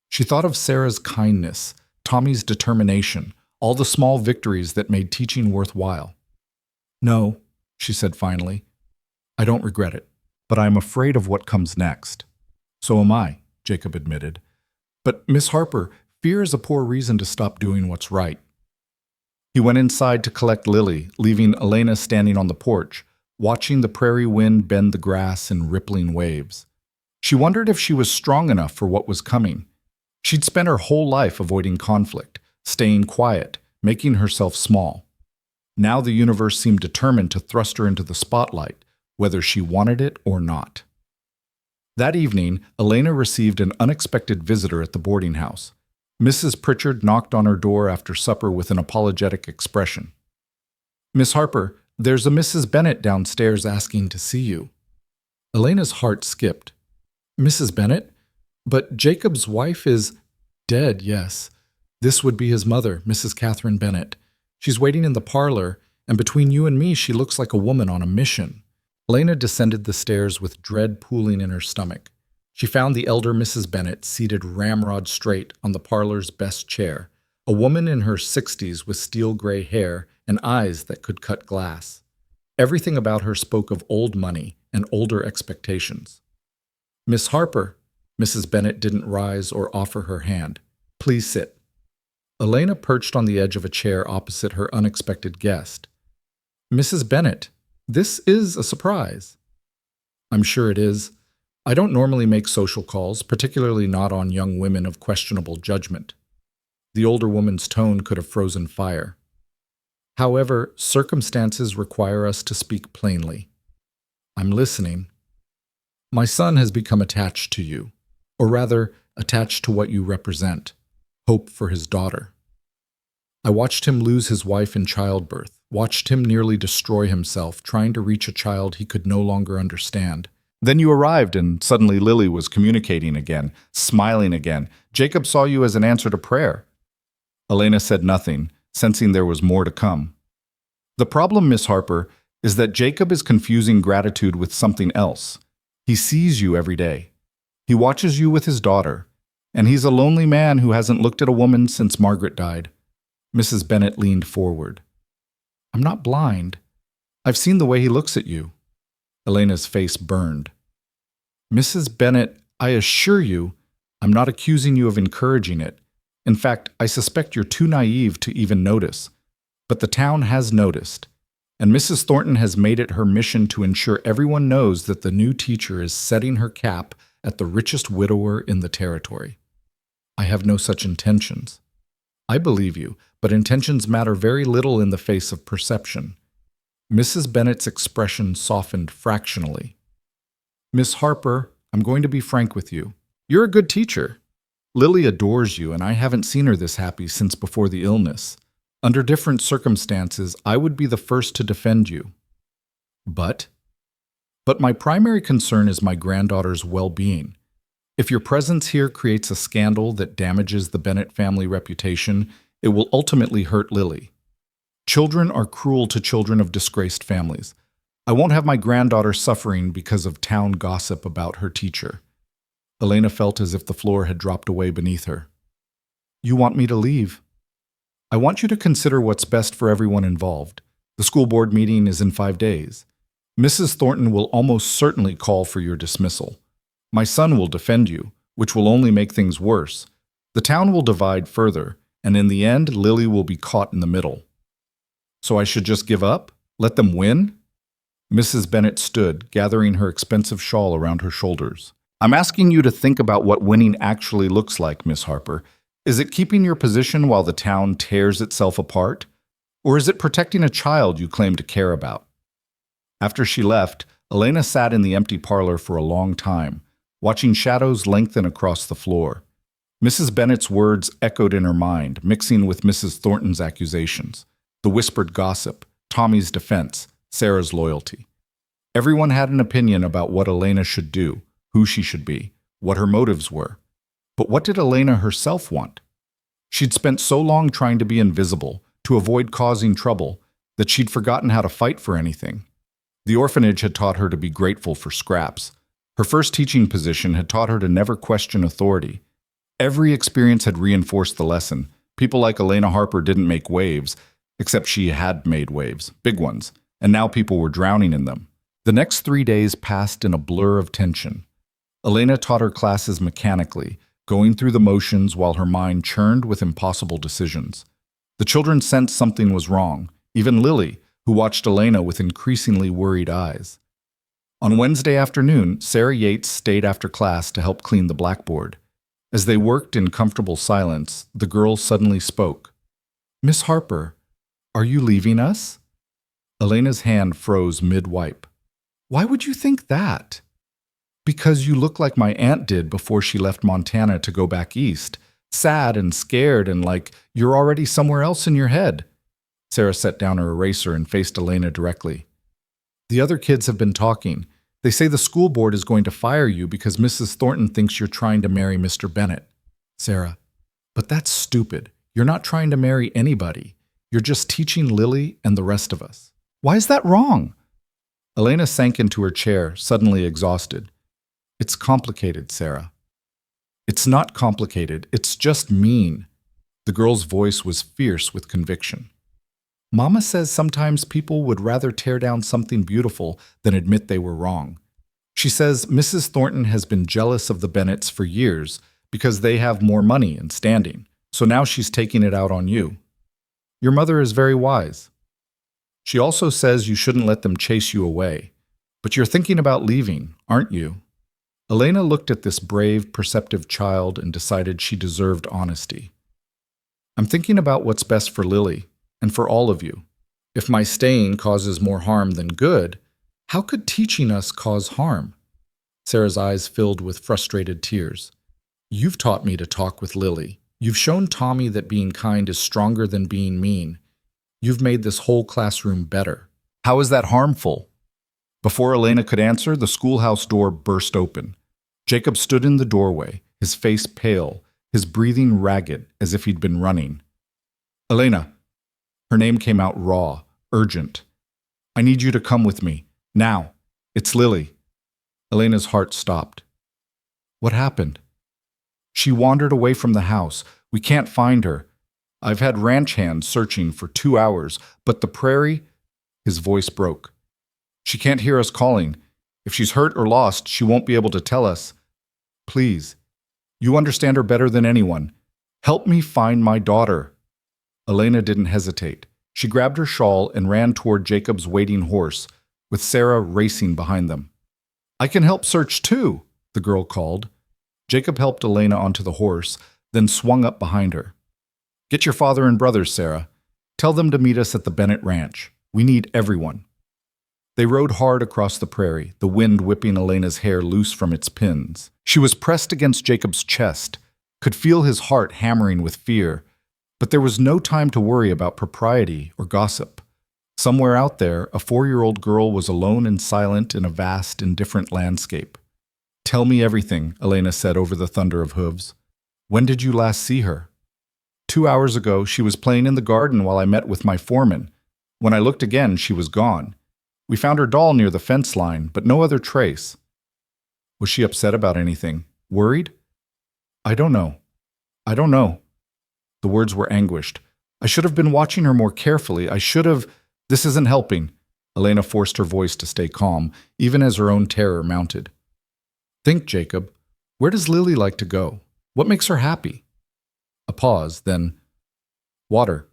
She thought of Sarah's kindness, Tommy's determination, all the small victories that made teaching worthwhile. No, she said finally. I don't regret it, but I'm afraid of what comes next. So am I, Jacob admitted. But, Miss Harper, fear is a poor reason to stop doing what's right. He went inside to collect Lily, leaving Elena standing on the porch, watching the prairie wind bend the grass in rippling waves. She wondered if she was strong enough for what was coming. She'd spent her whole life avoiding conflict, staying quiet, making herself small. Now the universe seemed determined to thrust her into the spotlight, whether she wanted it or not. That evening, Elena received an unexpected visitor at the boarding house. Mrs. Pritchard knocked on her door after supper with an apologetic expression. Miss Harper, there's a Mrs. Bennett downstairs asking to see you. Elena's heart skipped. Mrs. Bennett? But Jacob's wife is dead, yes. This would be his mother, Mrs. Catherine Bennett. She's waiting in the parlor, and between you and me, she looks like a woman on a mission. Elena descended the stairs with dread pooling in her stomach. She found the elder Mrs. Bennet seated ramrod straight on the parlor's best chair, a woman in her 60s with steel-gray hair and eyes that could cut glass. Everything about her spoke of old money and older expectations. "Miss Harper," Mrs. Bennet didn't rise or offer her hand. "Please sit." Elena perched on the edge of a chair opposite her unexpected guest. "Mrs. Bennet, this is a surprise." "I'm sure it is. I don't normally make social calls, particularly not on young women of questionable judgment." The older woman's tone could have frozen fire. "However, circumstances require us to speak plainly." "I'm listening." "My son has become attached to you, or rather, attached to what you represent, hope for his daughter. I watched him lose his wife in childbirth, watched him nearly destroy himself, trying to reach a child he could no longer understand. Then you arrived, and suddenly Lily was communicating again, smiling again. Jacob saw you as an answer to prayer." Elena said nothing, sensing there was more to come. "The problem, Miss Harper, is that Jacob is confusing gratitude with something else. He sees you every day. He watches you with his daughter, and he's a lonely man who hasn't looked at a woman since Margaret died." Mrs. Bennet leaned forward. "I'm not blind. I've seen the way he looks at you." Elena's face burned. "Mrs. Bennet, I assure you, I'm not accusing you of encouraging it. In fact, I suspect you're too naive to even notice. But the town has noticed, and Mrs. Thornton has made it her mission to ensure everyone knows that the new teacher is setting her cap at the richest widower in the territory." "I have no such intentions." "I believe you, but intentions matter very little in the face of perception." Mrs. Bennet's expression softened fractionally. "Miss Harper, I'm going to be frank with you. You're a good teacher. Lily adores you, and I haven't seen her this happy since before the illness. Under different circumstances, I would be the first to defend you. But my primary concern is my granddaughter's well-being. If your presence here creates a scandal that damages the Bennet family reputation, it will ultimately hurt Lily. Children are cruel to children of disgraced families. I won't have my granddaughter suffering because of town gossip about her teacher." Elena felt as if the floor had dropped away beneath her. "You want me to leave?" "I want you to consider what's best for everyone involved. The school board meeting is in 5 days. Mrs. Thornton will almost certainly call for your dismissal. My son will defend you, which will only make things worse. The town will divide further, and in the end, Lily will be caught in the middle." "So I should just give up? Let them win?" Mrs. Bennet stood, gathering her expensive shawl around her shoulders. "I'm asking you to think about what winning actually looks like, Miss Harper. Is it keeping your position while the town tears itself apart? Or is it protecting a child you claim to care about?" After she left, Elena sat in the empty parlor for a long time, watching shadows lengthen across the floor. Mrs. Bennet's words echoed in her mind, mixing with Mrs. Thornton's accusations, the whispered gossip, Tommy's defense, Sarah's loyalty. Everyone had an opinion about what Elena should do, who she should be, what her motives were. But what did Elena herself want? She'd spent so long trying to be invisible, to avoid causing trouble, that she'd forgotten how to fight for anything. The orphanage had taught her to be grateful for scraps. Her first teaching position had taught her to never question authority. Every experience had reinforced the lesson. People like Elena Harper didn't make waves, except she had made waves, big ones, and now people were drowning in them. The next 3 days passed in a blur of tension. Elena taught her classes mechanically, going through the motions while her mind churned with impossible decisions. The children sensed something was wrong, even Lily, who watched Elena with increasingly worried eyes. On Wednesday afternoon, Sarah Yates stayed after class to help clean the blackboard. As they worked in comfortable silence, the girl suddenly spoke. "Miss Harper, are you leaving us?" Elena's hand froze mid-wipe. "Why would you think that?" "Because you look like my aunt did before she left Montana to go back east. Sad and scared and like you're already somewhere else in your head." Sarah set down her eraser and faced Elena directly. "The other kids have been talking. They say the school board is going to fire you because Mrs. Thornton thinks you're trying to marry Mr. Bennet." "Sarah, but that's stupid. You're not trying to marry anybody. You're just teaching Lily and the rest of us." "Why is that wrong?" Elena sank into her chair, suddenly exhausted. It's complicated, Sarah. It's not complicated, it's just mean. The girl's voice was fierce with conviction. Mama says sometimes people would rather tear down something beautiful than admit they were wrong. She says Mrs. Thornton has been jealous of the Bennets for years because they have more money and standing, so now she's taking it out on you. Your mother is very wise. She also says you shouldn't let them chase you away. But you're thinking about leaving, aren't you? Elena looked at this brave, perceptive child and decided she deserved honesty. I'm thinking about what's best for Lily and for all of you. If my staying causes more harm than good, how could teaching us cause harm? Sarah's eyes filled with frustrated tears. You've taught me to talk with Lily. You've shown Tommy that being kind is stronger than being mean. You've made this whole classroom better. How is that harmful? Before Elena could answer, the schoolhouse door burst open. Jacob stood in the doorway, his face pale, his breathing ragged as if he'd been running. Elena. Her name came out raw, urgent. I need you to come with me. Now. It's Lily. Elena's heart stopped. What happened? She wandered away from the house. We can't find her. I've had ranch hands searching for 2 hours, but the prairie... His voice broke. She can't hear us calling. If she's hurt or lost, she won't be able to tell us. Please. You understand her better than anyone. Help me find my daughter. Elena didn't hesitate. She grabbed her shawl and ran toward Jacob's waiting horse, with Sarah racing behind them. I can help search too, the girl called. Jacob helped Elena onto the horse, then swung up behind her. Get your father and brothers, Sarah. Tell them to meet us at the Bennett Ranch. We need everyone. They rode hard across the prairie, the wind whipping Elena's hair loose from its pins. She was pressed against Jacob's chest, could feel his heart hammering with fear, but there was no time to worry about propriety or gossip. Somewhere out there, a 4-year-old girl was alone and silent in a vast, indifferent landscape. Tell me everything, Elena said over the thunder of hooves. When did you last see her? 2 hours ago, she was playing in the garden while I met with my foreman. When I looked again, she was gone. We found her doll near the fence line, but no other trace. Was she upset about anything? Worried? I don't know. I don't know. The words were anguished. I should have been watching her more carefully. I should have... This isn't helping. Elena forced her voice to stay calm, even as her own terror mounted. Think, Jacob. Where does Lily like to go? What makes her happy? A pause, then... Water.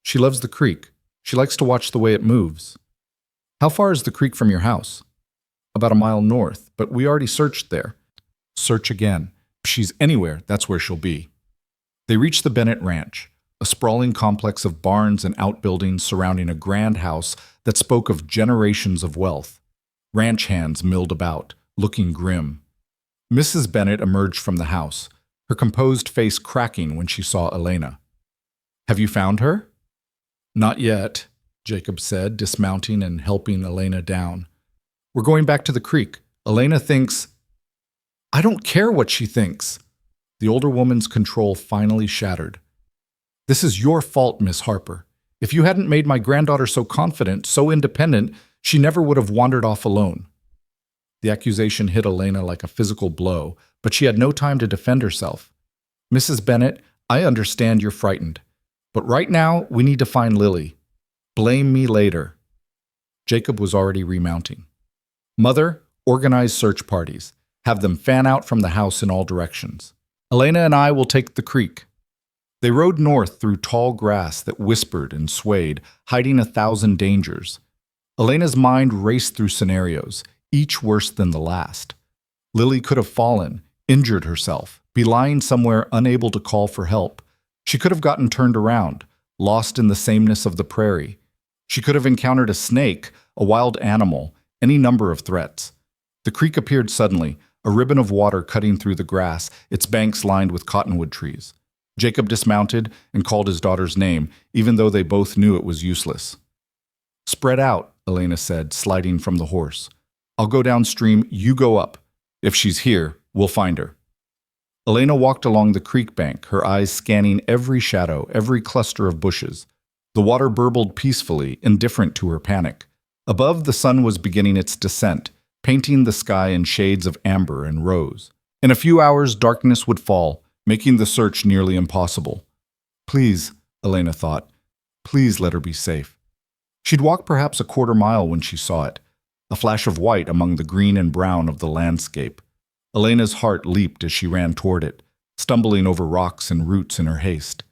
She loves the creek. She likes to watch the way it moves. How far is the creek from your house? About a mile north, but we already searched there. Search again. If she's anywhere, that's where she'll be. They reached the Bennett Ranch, a sprawling complex of barns and outbuildings surrounding a grand house that spoke of generations of wealth. Ranch hands milled about, looking grim. Mrs. Bennett emerged from the house, her composed face cracking when she saw Elena. Have you found her? Not yet, Jacob said, dismounting and helping Elena down. We're going back to the creek. Elena thinks... I don't care what she thinks. The older woman's control finally shattered. This is your fault, Miss Harper. If you hadn't made my granddaughter so confident, so independent, she never would have wandered off alone. The accusation hit Elena like a physical blow, but she had no time to defend herself. Mrs. Bennett, I understand you're frightened, but right now we need to find Lily. Blame me later. Jacob was already remounting. Mother, organize search parties. Have them fan out from the house in all directions. Elena and I will take the creek. They rode north through tall grass that whispered and swayed, hiding 1,000 dangers. Elena's mind raced through scenarios, each worse than the last. Lily could have fallen, injured herself, be lying somewhere unable to call for help. She could have gotten turned around, lost in the sameness of the prairie. She could have encountered a snake, a wild animal, any number of threats. The creek appeared suddenly, a ribbon of water cutting through the grass, its banks lined with cottonwood trees. Jacob dismounted and called his daughter's name, even though they both knew it was useless. Spread out, Elena said, sliding from the horse. I'll go downstream, you go up. If she's here, we'll find her. Elena walked along the creek bank, her eyes scanning every shadow, every cluster of bushes. The water burbled peacefully, indifferent to her panic. Above, the sun was beginning its descent, painting the sky in shades of amber and rose. In a few hours, darkness would fall, making the search nearly impossible. Please, Elena thought, please let her be safe. She'd walked perhaps a quarter mile when she saw it, a flash of white among the green and brown of the landscape. Elena's heart leaped as she ran toward it, stumbling over rocks and roots in her haste.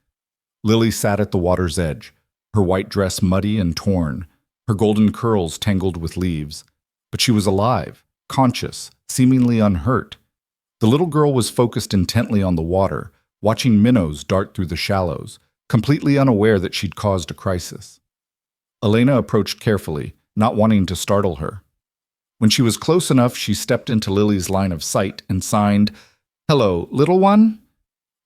Lily sat at the water's edge, her white dress muddy and torn, her golden curls tangled with leaves. But she was alive, conscious, seemingly unhurt. The little girl was focused intently on the water, watching minnows dart through the shallows, completely unaware that she'd caused a crisis. Elena approached carefully, not wanting to startle her. When she was close enough, she stepped into Lily's line of sight and signed, "Hello, little one?"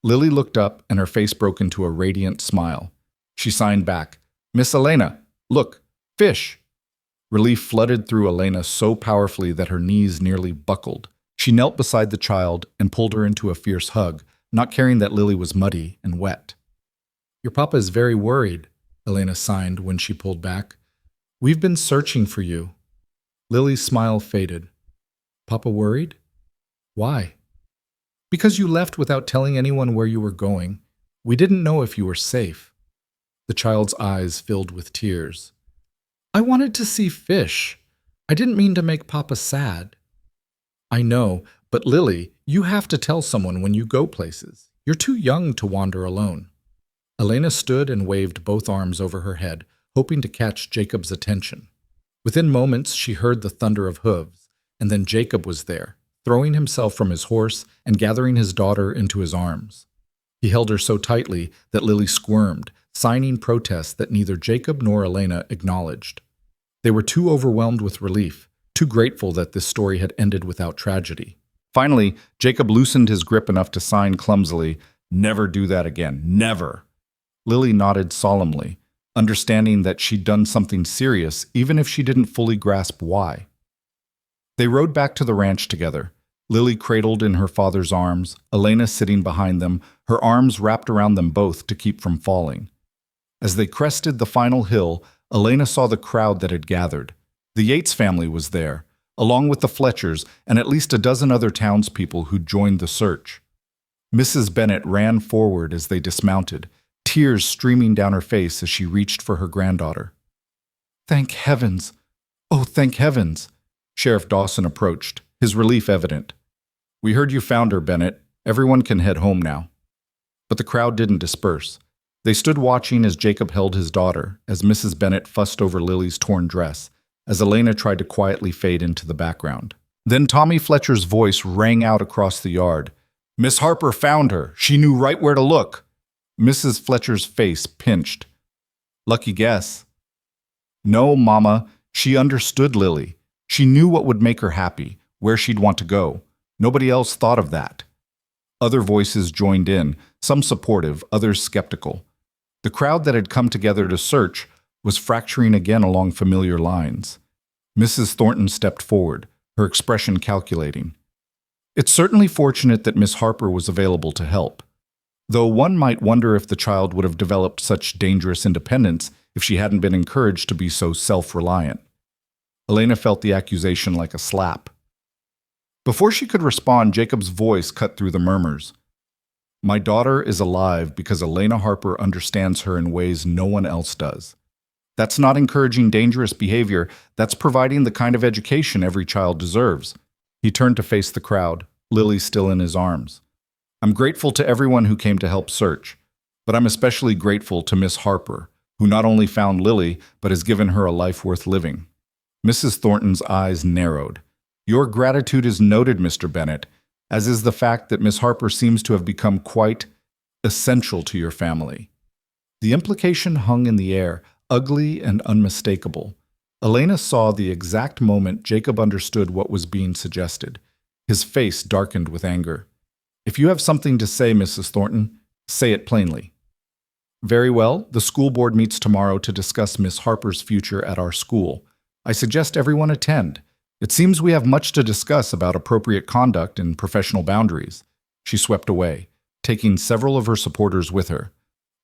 Lily looked up and her face broke into a radiant smile. She signed back, "Miss Elena, look, fish." Relief flooded through Elena so powerfully that her knees nearly buckled. She knelt beside the child and pulled her into a fierce hug, not caring that Lily was muddy and wet. "Your papa is very worried," Elena signed when she pulled back. "We've been searching for you." Lily's smile faded. "Papa worried? Why?" "Because you left without telling anyone where you were going. We didn't know if you were safe." The child's eyes filled with tears. "I wanted to see fish. I didn't mean to make Papa sad." "I know, but Lily, you have to tell someone when you go places. You're too young to wander alone." Elena stood and waved both arms over her head, hoping to catch Jacob's attention. Within moments, she heard the thunder of hooves, and then Jacob was there, throwing himself from his horse and gathering his daughter into his arms. He held her so tightly that Lily squirmed, signing protest that neither Jacob nor Elena acknowledged. They were too overwhelmed with relief, too grateful that this story had ended without tragedy. Finally, Jacob loosened his grip enough to sign clumsily, "Never do that again, never." Lily nodded solemnly, understanding that she'd done something serious even if she didn't fully grasp why. They rode back to the ranch together, Lily cradled in her father's arms, Elena sitting behind them, her arms wrapped around them both to keep from falling. As they crested the final hill, Elena saw the crowd that had gathered. The Yates family was there, along with the Fletchers and at least a dozen other townspeople who'd joined the search. Mrs. Bennet ran forward as they dismounted, tears streaming down her face as she reached for her granddaughter. "Thank heavens! Oh, thank heavens!" Sheriff Dawson approached, his relief evident. "We heard you found her, Bennet. Everyone can head home now." But the crowd didn't disperse. They stood watching as Jacob held his daughter, as Mrs. Bennet fussed over Lily's torn dress, as Elena tried to quietly fade into the background. Then Tommy Fletcher's voice rang out across the yard. "Miss Harper found her. She knew right where to look." Mrs. Fletcher's face pinched. "Lucky guess." "No, Mama. She understood Lily. She knew what would make her happy, where she'd want to go. Nobody else thought of that." Other voices joined in, some supportive, others skeptical. The crowd that had come together to search was fracturing again along familiar lines. Mrs. Thornton stepped forward, her expression calculating. "It's certainly fortunate that Miss Harper was available to help. Though one might wonder if the child would have developed such dangerous independence if she hadn't been encouraged to be so self-reliant." Elena felt the accusation like a slap. Before she could respond, Jacob's voice cut through the murmurs. "My daughter is alive because Elena Harper understands her in ways no one else does. That's not encouraging dangerous behavior, that's providing the kind of education every child deserves." He turned to face the crowd, Lily still in his arms. "I'm grateful to everyone who came to help search, but I'm especially grateful to Miss Harper, who not only found Lily, but has given her a life worth living." Mrs. Thornton's eyes narrowed. "Your gratitude is noted, Mr. Bennet, as is the fact that Miss Harper seems to have become quite essential to your family." The implication hung in the air, ugly and unmistakable. Elena saw the exact moment Jacob understood what was being suggested. His face darkened with anger. "If you have something to say, Mrs. Thornton, say it plainly." "Very well. The school board meets tomorrow to discuss Miss Harper's future at our school. I suggest everyone attend. It seems we have much to discuss about appropriate conduct and professional boundaries." She swept away, taking several of her supporters with her.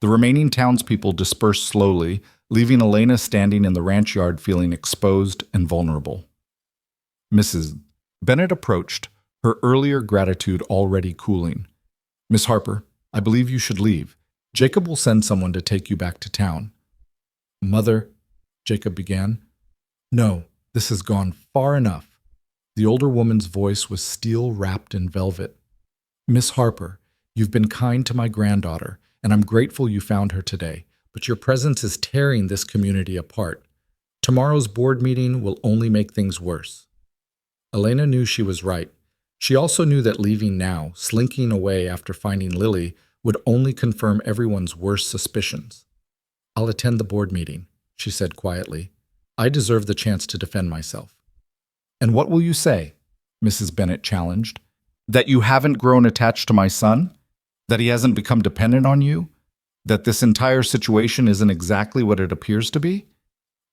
The remaining townspeople dispersed slowly, leaving Elena standing in the ranch yard feeling exposed and vulnerable. Mrs. Bennett approached, her earlier gratitude already cooling. Miss Harper, I believe you should leave. Jacob will send someone to take you back to town. Mother, Jacob began. No, this has gone far enough. The older woman's voice was steel wrapped in velvet. Miss Harper, you've been kind to my granddaughter, and I'm grateful you found her today, but your presence is tearing this community apart. Tomorrow's board meeting will only make things worse. Elena knew she was right. She also knew that leaving now, slinking away after finding Lily, would only confirm everyone's worst suspicions. I'll attend the board meeting, she said quietly. I deserve the chance to defend myself. And what will you say? Mrs. Bennett challenged. That you haven't grown attached to my son? That he hasn't become dependent on you? That this entire situation isn't exactly what it appears to be?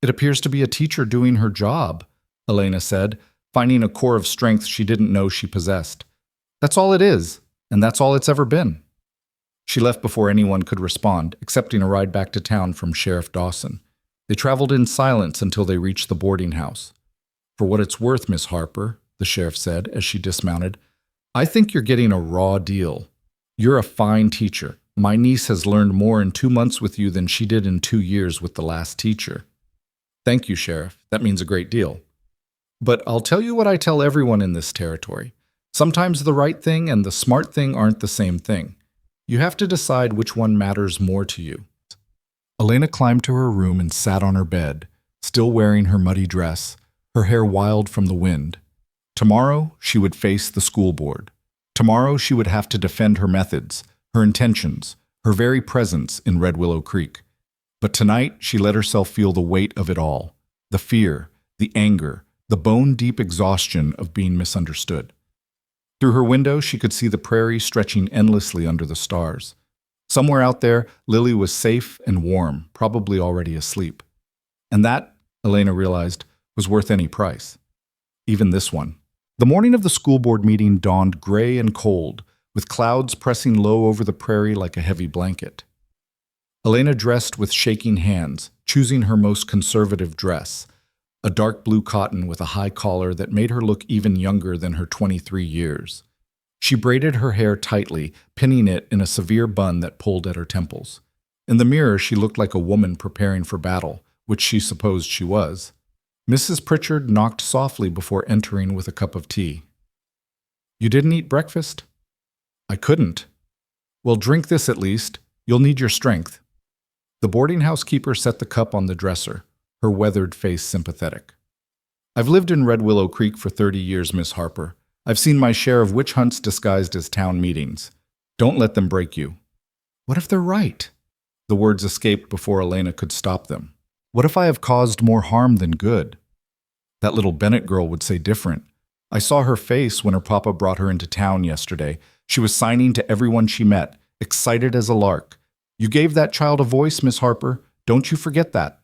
It appears to be a teacher doing her job, Elena said, finding a core of strength she didn't know she possessed. That's all it is, and that's all it's ever been. She left before anyone could respond, accepting a ride back to town from Sheriff Dawson. They traveled in silence until they reached the boarding house. For what it's worth, Miss Harper, the sheriff said as she dismounted, I think you're getting a raw deal. You're a fine teacher. My niece has learned more in 2 months with you than she did in 2 years with the last teacher. Thank you, Sheriff. That means a great deal. But I'll tell you what I tell everyone in this territory. Sometimes the right thing and the smart thing aren't the same thing. You have to decide which one matters more to you. Elena climbed to her room and sat on her bed, still wearing her muddy dress, her hair wild from the wind. Tomorrow, she would face the school board. Tomorrow, she would have to defend her methods, her intentions, her very presence in Red Willow Creek. But tonight, she let herself feel the weight of it all, the fear, the anger, the bone-deep exhaustion of being misunderstood. Through her window, she could see the prairie stretching endlessly under the stars. Somewhere out there, Lily was safe and warm, probably already asleep. And that, Elena realized, was worth any price. Even this one. The morning of the school board meeting dawned gray and cold, with clouds pressing low over the prairie like a heavy blanket. Elena dressed with shaking hands, choosing her most conservative dress, a dark blue cotton with a high collar that made her look even younger than her 23 years. She braided her hair tightly, pinning it in a severe bun that pulled at her temples. In the mirror, she looked like a woman preparing for battle, which she supposed she was. Mrs. Pritchard knocked softly before entering with a cup of tea. You didn't eat breakfast? I couldn't. Well, drink this at least. You'll need your strength. The boarding house keeper set the cup on the dresser, her weathered face sympathetic. I've lived in Red Willow Creek for 30 years, Miss Harper. I've seen my share of witch hunts disguised as town meetings. Don't let them break you. What if they're right? The words escaped before Elena could stop them. What if I have caused more harm than good? That little Bennett girl would say different. I saw her face when her papa brought her into town yesterday. She was signing to everyone she met, excited as a lark. You gave that child a voice, Miss Harper. Don't you forget that.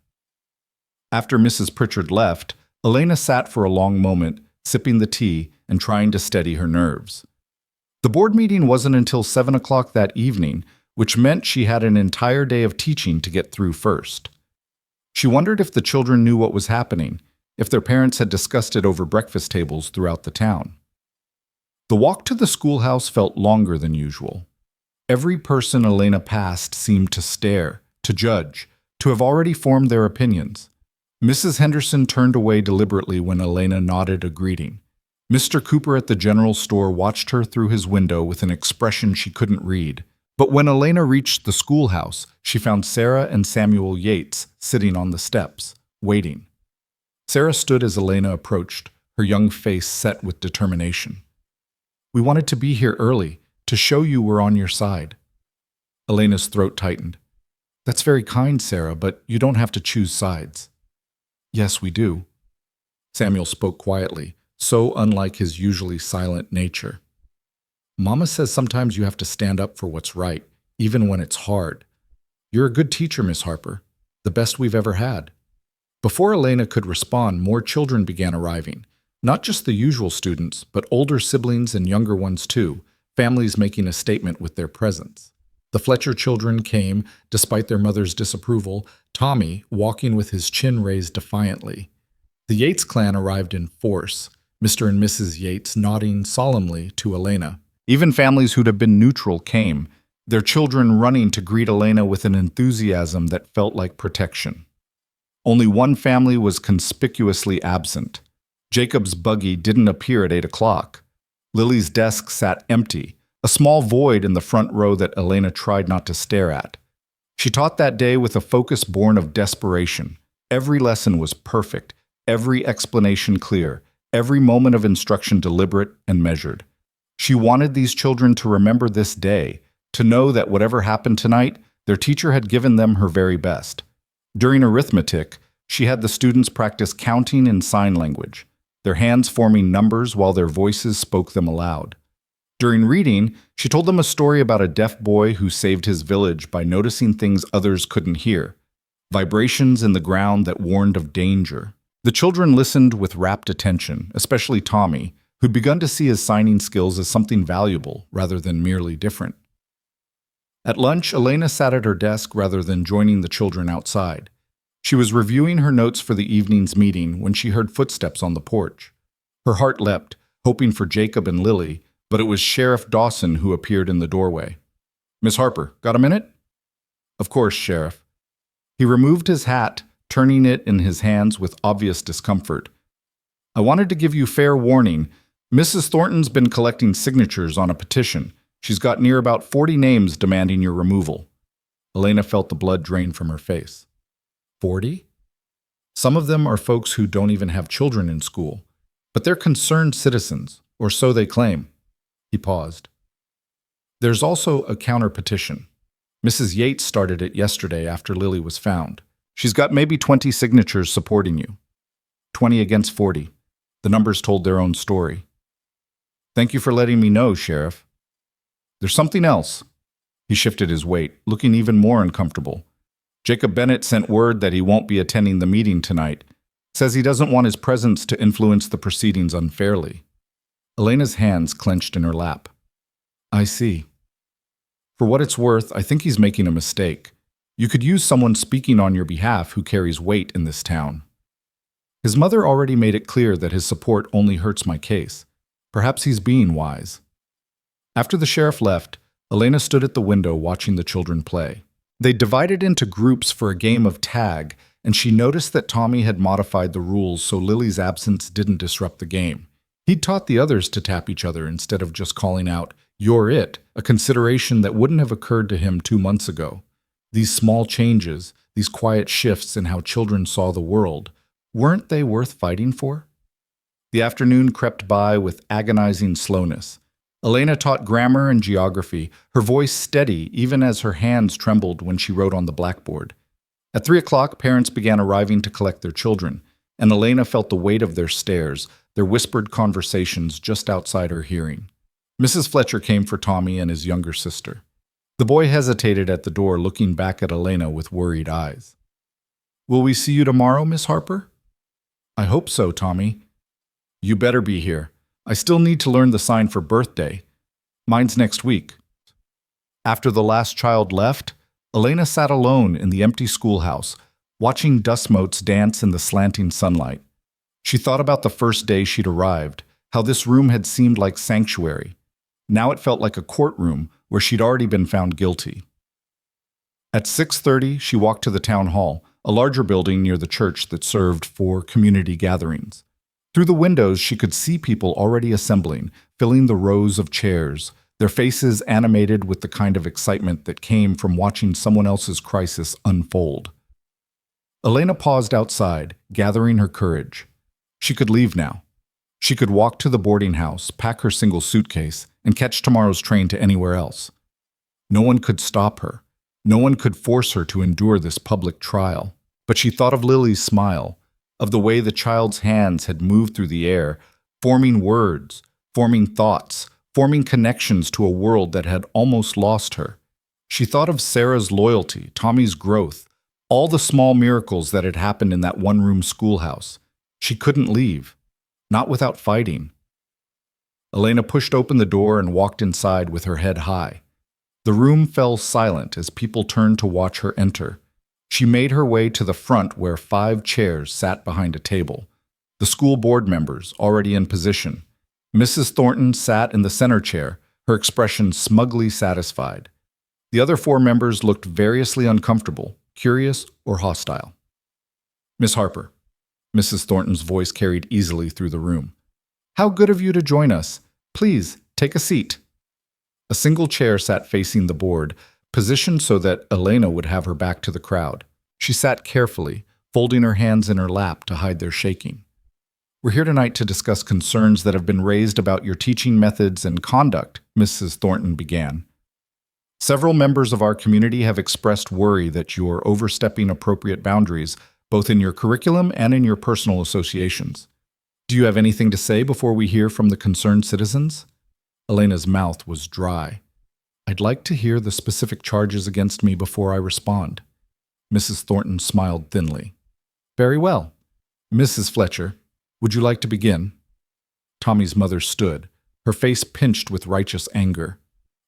After Mrs. Pritchard left, Elena sat for a long moment, sipping the tea and trying to steady her nerves. The board meeting wasn't until 7 o'clock that evening, which meant she had an entire day of teaching to get through first. She wondered if the children knew what was happening, if their parents had discussed it over breakfast tables throughout the town. The walk to the schoolhouse felt longer than usual. Every person Elena passed seemed to stare, to judge, to have already formed their opinions. Mrs. Henderson turned away deliberately when Elena nodded a greeting. Mr. Cooper at the general store watched her through his window with an expression she couldn't read. But when Elena reached the schoolhouse, she found Sarah and Samuel Yates sitting on the steps, waiting. Sarah stood as Elena approached, her young face set with determination. We wanted to be here early, to show you we're on your side. Elena's throat tightened. That's very kind, Sarah, but you don't have to choose sides. Yes, we do. Samuel spoke quietly, so unlike his usually silent nature. Mama says sometimes you have to stand up for what's right, even when it's hard. You're a good teacher, Miss Harper, the best we've ever had. Before Elena could respond, more children began arriving. Not just the usual students, but older siblings and younger ones too, families making a statement with their presence. The Fletcher children came, despite their mother's disapproval, Tommy walking with his chin raised defiantly. The Yates clan arrived in force, Mr. and Mrs. Yates nodding solemnly to Elena. Even families who'd have been neutral came, their children running to greet Elena with an enthusiasm that felt like protection. Only one family was conspicuously absent. Jacob's buggy didn't appear at 8 o'clock. Lily's desk sat empty, a small void in the front row that Elena tried not to stare at. She taught that day with a focus born of desperation. Every lesson was perfect, every explanation clear, every moment of instruction deliberate and measured. She wanted these children to remember this day, to know that whatever happened tonight, their teacher had given them her very best. During arithmetic, she had the students practice counting in sign language, their hands forming numbers while their voices spoke them aloud. During reading, she told them a story about a deaf boy who saved his village by noticing things others couldn't hear, vibrations in the ground that warned of danger. The children listened with rapt attention, especially Tommy, who'd begun to see his signing skills as something valuable rather than merely different. At lunch, Elena sat at her desk rather than joining the children outside. She was reviewing her notes for the evening's meeting when she heard footsteps on the porch. Her heart leapt, hoping for Jacob and Lily, but it was Sheriff Dawson who appeared in the doorway. "Miss Harper, got a minute?" "Of course, Sheriff." He removed his hat, turning it in his hands with obvious discomfort. "I wanted to give you fair warning. Mrs. Thornton's been collecting signatures on a petition. She's got near about 40 names demanding your removal." Elena felt the blood drain from her face. 40? Some of them are folks who don't even have children in school, but they're concerned citizens, or so they claim. He paused. "There's also a counter-petition. Mrs. Yates started it yesterday after Lily was found. She's got maybe 20 signatures supporting you. 20 against 40. The numbers told their own story." "Thank you for letting me know, Sheriff." "There's something else." He shifted his weight, looking even more uncomfortable. "Jacob Bennett sent word that he won't be attending the meeting tonight. Says he doesn't want his presence to influence the proceedings unfairly." Elena's hands clenched in her lap. "I see. For what it's worth, I think he's making a mistake. You could use someone speaking on your behalf who carries weight in this town." His mother already made it clear that his support only hurts my case. Perhaps he's being wise. After the sheriff left, Elena stood at the window watching the children play. They divided into groups for a game of tag, and she noticed that Tommy had modified the rules so Lily's absence didn't disrupt the game. He'd taught the others to tap each other instead of just calling out, "You're it," a consideration that wouldn't have occurred to him 2 months ago. These small changes, these quiet shifts in how children saw the world, weren't they worth fighting for? The afternoon crept by with agonizing slowness. Elena taught grammar and geography, her voice steady even as her hands trembled when she wrote on the blackboard. At 3 o'clock, parents began arriving to collect their children, and Elena felt the weight of their stares, their whispered conversations just outside her hearing. Mrs. Fletcher came for Tommy and his younger sister. The boy hesitated at the door, looking back at Elena with worried eyes. "Will we see you tomorrow, Miss Harper?" "I hope so, Tommy." "You better be here. I still need to learn the sign for birthday. Mine's next week." After the last child left, Elena sat alone in the empty schoolhouse, watching dust motes dance in the slanting sunlight. She thought about the first day she'd arrived, how this room had seemed like sanctuary. Now it felt like a courtroom where she'd already been found guilty. At 6:30, she walked to the town hall, a larger building near the church that served for community gatherings. Through the windows, she could see people already assembling, filling the rows of chairs, their faces animated with the kind of excitement that came from watching someone else's crisis unfold. Elena paused outside, gathering her courage. She could leave now. She could walk to the boarding house, pack her single suitcase, and catch tomorrow's train to anywhere else. No one could stop her. No one could force her to endure this public trial. But she thought of Lily's smile, of the way the child's hands had moved through the air, forming words, forming thoughts, forming connections to a world that had almost lost her. She thought of Sarah's loyalty, Tommy's growth, all the small miracles that had happened in that one-room schoolhouse. She couldn't leave, not without fighting. Elena pushed open the door and walked inside with her head high. The room fell silent as people turned to watch her enter. She made her way to the front where 5 chairs sat behind a table. The school board members, already in position. Mrs. Thornton sat in the center chair, her expression smugly satisfied. The other 4 members looked variously uncomfortable, curious, or hostile. Miss Harper. Mrs. Thornton's voice carried easily through the room. How good of you to join us. Please, take a seat. A single chair sat facing the board, positioned so that Elena would have her back to the crowd. She sat carefully, folding her hands in her lap to hide their shaking. We're here tonight to discuss concerns that have been raised about your teaching methods and conduct, Mrs. Thornton began. Several members of our community have expressed worry that you are overstepping appropriate boundaries, both in your curriculum and in your personal associations. Do you have anything to say before we hear from the concerned citizens? Elena's mouth was dry. I'd like to hear the specific charges against me before I respond. Mrs. Thornton smiled thinly. Very well. Mrs. Fletcher, would you like to begin? Tommy's mother stood, her face pinched with righteous anger.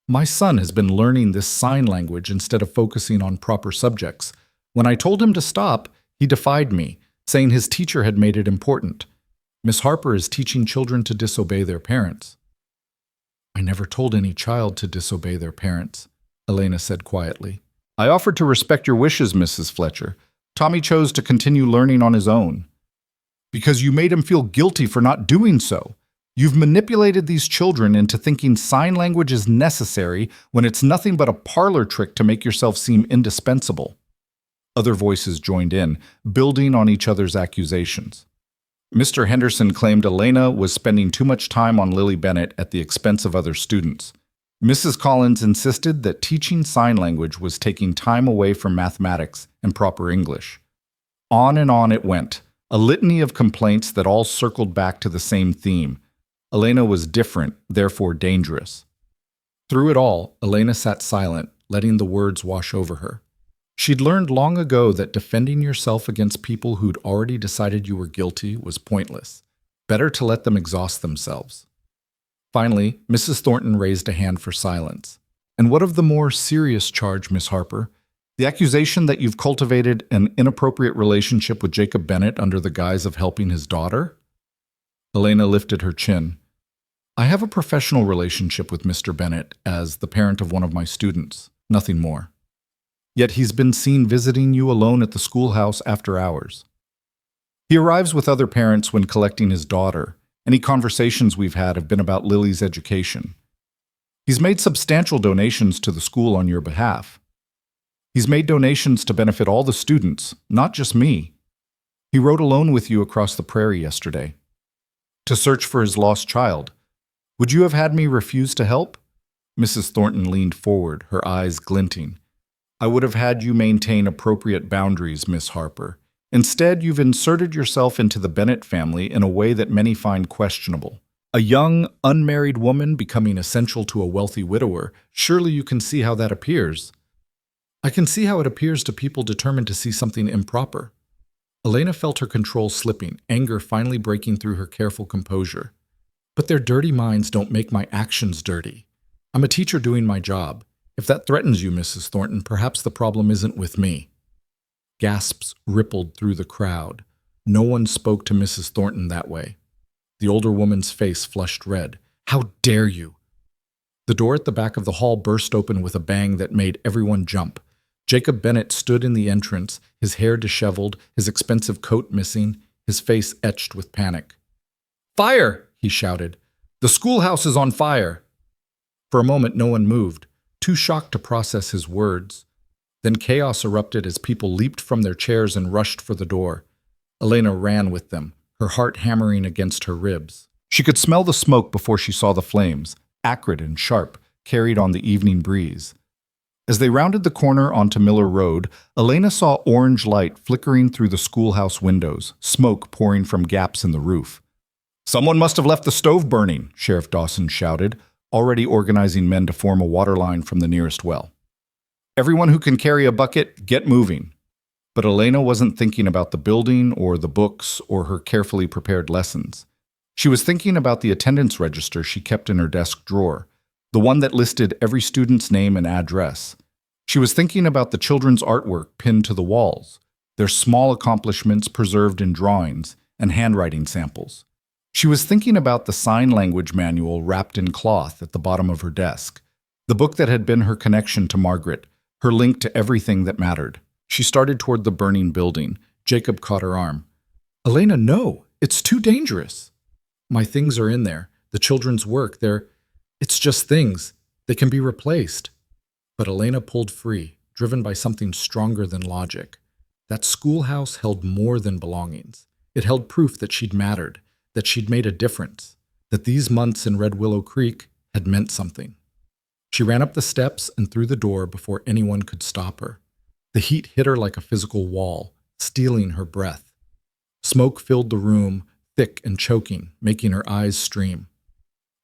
My son has been learning this sign language instead of focusing on proper subjects. When I told him to stop, he defied me, saying his teacher had made it important. Miss Harper is teaching children to disobey their parents. I never told any child to disobey their parents, Elena said quietly. I offered to respect your wishes, Mrs. Fletcher. Tommy chose to continue learning on his own. Because you made him feel guilty for not doing so. You've manipulated these children into thinking sign language is necessary when it's nothing but a parlor trick to make yourself seem indispensable. Other voices joined in, building on each other's accusations. Mr. Henderson claimed Elena was spending too much time on Lily Bennett at the expense of other students. Mrs. Collins insisted that teaching sign language was taking time away from mathematics and proper English. On and on it went, a litany of complaints that all circled back to the same theme. Elena was different, therefore dangerous. Through it all, Elena sat silent, letting the words wash over her. She'd learned long ago that defending yourself against people who'd already decided you were guilty was pointless. Better to let them exhaust themselves. Finally, Mrs. Thornton raised a hand for silence. And what of the more serious charge, Miss Harper? The accusation that you've cultivated an inappropriate relationship with Jacob Bennett under the guise of helping his daughter? Elena lifted her chin. I have a professional relationship with Mr. Bennett as the parent of one of my students, nothing more. Yet he's been seen visiting you alone at the schoolhouse after hours. He arrives with other parents when collecting his daughter. Any conversations we've had have been about Lily's education. He's made substantial donations to the school on your behalf. He's made donations to benefit all the students, not just me. He rode alone with you across the prairie yesterday to search for his lost child. Would you have had me refuse to help? Mrs. Thornton leaned forward, her eyes glinting. I would have had you maintain appropriate boundaries, Miss Harper. Instead, you've inserted yourself into the Bennett family in a way that many find questionable. A young, unmarried woman becoming essential to a wealthy widower, surely you can see how that appears. I can see how it appears to people determined to see something improper. Elena felt her control slipping, anger finally breaking through her careful composure. But their dirty minds don't make my actions dirty. I'm a teacher doing my job. If that threatens you, Mrs. Thornton, perhaps the problem isn't with me. Gasps rippled through the crowd. No one spoke to Mrs. Thornton that way. The older woman's face flushed red. How dare you? The door at the back of the hall burst open with a bang that made everyone jump. Jacob Bennett stood in the entrance, his hair disheveled, his expensive coat missing, his face etched with panic. Fire! He shouted. The schoolhouse is on fire! For a moment, no one moved, too shocked to process his words. Then chaos erupted as people leaped from their chairs and rushed for the door. Elena ran with them, her heart hammering against her ribs. She could smell the smoke before she saw the flames, acrid and sharp, carried on the evening breeze. As they rounded the corner onto Miller Road, Elena saw orange light flickering through the schoolhouse windows, smoke pouring from gaps in the roof. Someone must have left the stove burning, Sheriff Dawson shouted, already organizing men to form a water line from the nearest well. Everyone who can carry a bucket, get moving. But Elena wasn't thinking about the building or the books or her carefully prepared lessons. She was thinking about the attendance register she kept in her desk drawer. the one that listed every student's name and address. She was thinking about the children's artwork pinned to the walls, their small accomplishments preserved in drawings and handwriting samples. She was thinking about the sign language manual wrapped in cloth at the bottom of her desk, the book that had been her connection to Margaret, her link to everything that mattered. She started toward the burning building. Jacob caught her arm. "Elena, no, it's too dangerous." "My things are in there. The children's work, it's just things. They can be replaced." But Elena pulled free, driven by something stronger than logic. That schoolhouse held more than belongings. It held proof that she'd mattered, that she'd made a difference, that these months in Red Willow Creek had meant something. She ran up the steps and through the door before anyone could stop her. The heat hit her like a physical wall, stealing her breath. Smoke filled the room, thick and choking, making her eyes stream.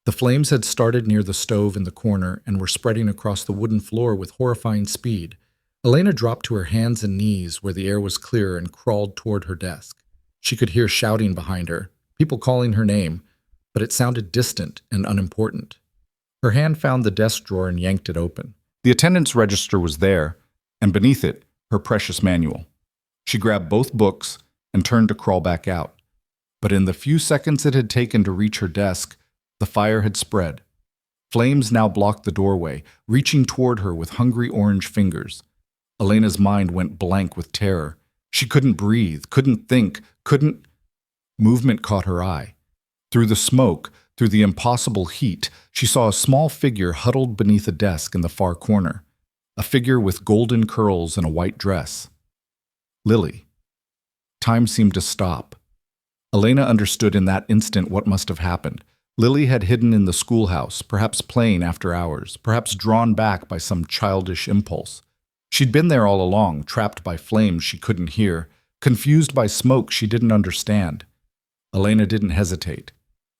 The flames had started near the stove in the corner and were spreading across the wooden floor with horrifying speed. Elena dropped to her hands and knees where the air was clear and crawled toward her desk. She could hear shouting behind her, people calling her name, but it sounded distant and unimportant. Her hand found the desk drawer and yanked it open. The attendance register was there, and beneath it, her precious manual. She grabbed both books and turned to crawl back out. But in the few seconds it had taken to reach her desk, the fire had spread. Flames now blocked the doorway, reaching toward her with hungry orange fingers. Elena's mind went blank with terror. She couldn't breathe, couldn't think, couldn't... Movement caught her eye. Through the smoke, through the impossible heat, she saw a small figure huddled beneath a desk in the far corner. A figure with golden curls and a white dress. Lily. Time seemed to stop. Elena understood in that instant what must have happened. Lily had hidden in the schoolhouse, perhaps playing after hours, perhaps drawn back by some childish impulse. She'd been there all along, trapped by flames she couldn't hear, confused by smoke she didn't understand. Elena didn't hesitate.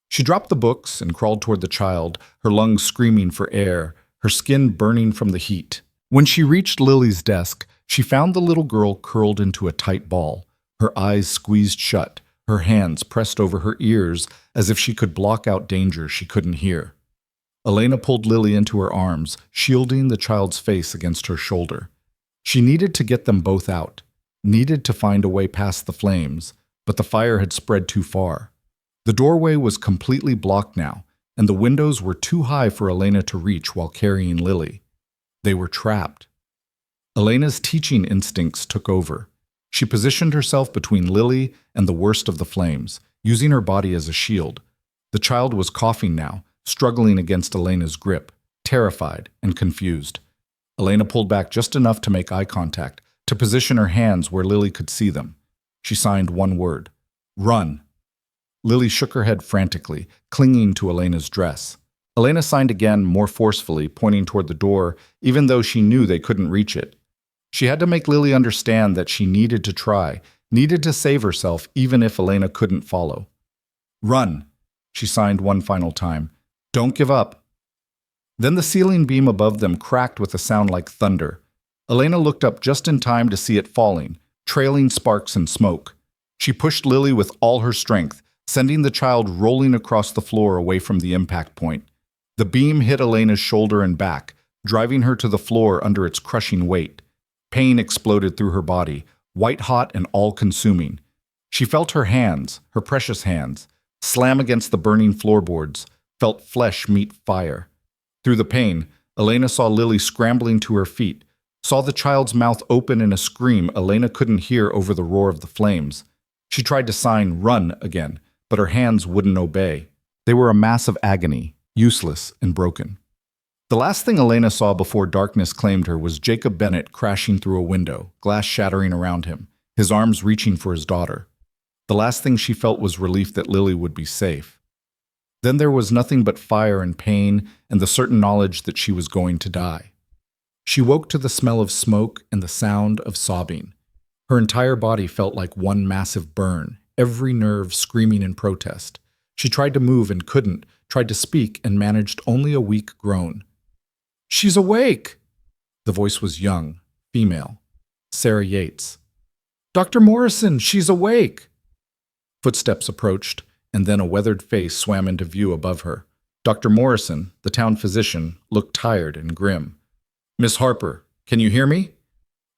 She dropped the books and crawled toward the child, her lungs screaming for air, her skin burning from the heat. When she reached Lily's desk, she found the little girl curled into a tight ball, her eyes squeezed shut, her hands pressed over her ears as if she could block out danger she couldn't hear. Elena pulled Lily into her arms, shielding the child's face against her shoulder. She needed to get them both out, needed to find a way past the flames, but the fire had spread too far. The doorway was completely blocked now, and the windows were too high for Elena to reach while carrying Lily. They were trapped. Elena's teaching instincts took over. She positioned herself between Lily and the worst of the flames, using her body as a shield. The child was coughing now, struggling against Elena's grip, terrified and confused. Elena pulled back just enough to make eye contact, to position her hands where Lily could see them. She signed one word: "Run." Lily shook her head frantically, clinging to Elena's dress. Elena signed again, more forcefully, pointing toward the door, even though she knew they couldn't reach it. She had to make Lily understand that she needed to try, needed to save herself even if Elena couldn't follow. "Run," she signed one final time. "Don't give up." Then the ceiling beam above them cracked with a sound like thunder. Elena looked up just in time to see it falling, trailing sparks and smoke. She pushed Lily with all her strength, sending the child rolling across the floor away from the impact point. The beam hit Elena's shoulder and back, driving her to the floor under its crushing weight. Pain exploded through her body, white-hot and all-consuming. She felt her hands, her precious hands, slam against the burning floorboards, felt flesh meet fire. Through the pain, Elena saw Lily scrambling to her feet, saw the child's mouth open in a scream Elena couldn't hear over the roar of the flames. She tried to sign "run" again, but her hands wouldn't obey. They were a mass of agony, useless and broken. The last thing Elena saw before darkness claimed her was Jacob Bennett crashing through a window, glass shattering around him, his arms reaching for his daughter. The last thing she felt was relief that Lily would be safe. Then there was nothing but fire and pain and the certain knowledge that she was going to die. She woke to the smell of smoke and the sound of sobbing. Her entire body felt like one massive burn, every nerve screaming in protest. She tried to move and couldn't, tried to speak and managed only a weak groan. "She's awake!" The voice was young, female, Sarah Yates. "Dr. Morrison, she's awake!" Footsteps approached, and then a weathered face swam into view above her. Dr. Morrison, the town physician, looked tired and grim. "Miss Harper, can you hear me?"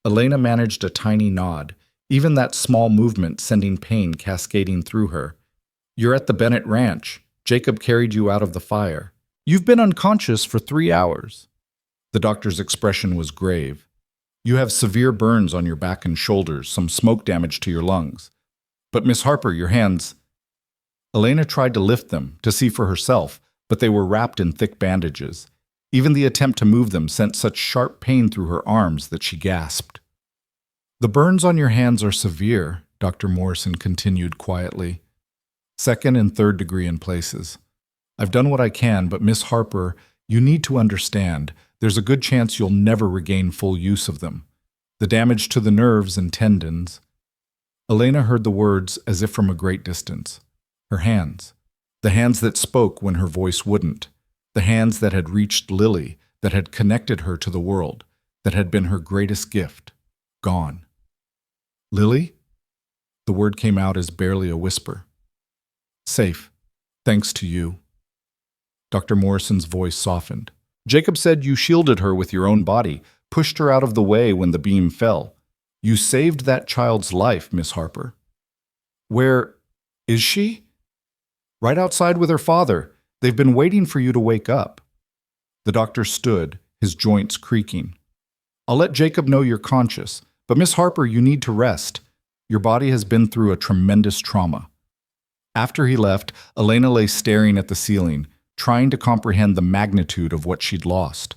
Elena managed a tiny nod, even that small movement sending pain cascading through her. "You're at the Bennett Ranch. Jacob carried you out of the fire. You've been unconscious for 3 hours." The doctor's expression was grave. "You have severe burns on your back and shoulders, some smoke damage to your lungs. But Miss Harper, your hands—" Elena tried to lift them, to see for herself, but they were wrapped in thick bandages. Even the attempt to move them sent such sharp pain through her arms that she gasped. "The burns on your hands are severe," Dr. Morrison continued quietly. "Second and third degree in places. I've done what I can, but Miss Harper, you need to understand, there's a good chance you'll never regain full use of them. The damage to the nerves and tendons—" Elena heard the words as if from a great distance. Her hands. The hands that spoke when her voice wouldn't. The hands that had reached Lily, that had connected her to the world, that had been her greatest gift. Gone. "Lily?" The word came out as barely a whisper. "Safe. Thanks to you." Dr. Morrison's voice softened. "Jacob said you shielded her with your own body, pushed her out of the way when the beam fell. You saved that child's life, Miss Harper." "Where is she?" "Right outside with her father. They've been waiting for you to wake up." The doctor stood, his joints creaking. "I'll let Jacob know you're conscious, but Miss Harper, you need to rest. Your body has been through a tremendous trauma." After he left, Elena lay staring at the ceiling, trying to comprehend the magnitude of what she'd lost.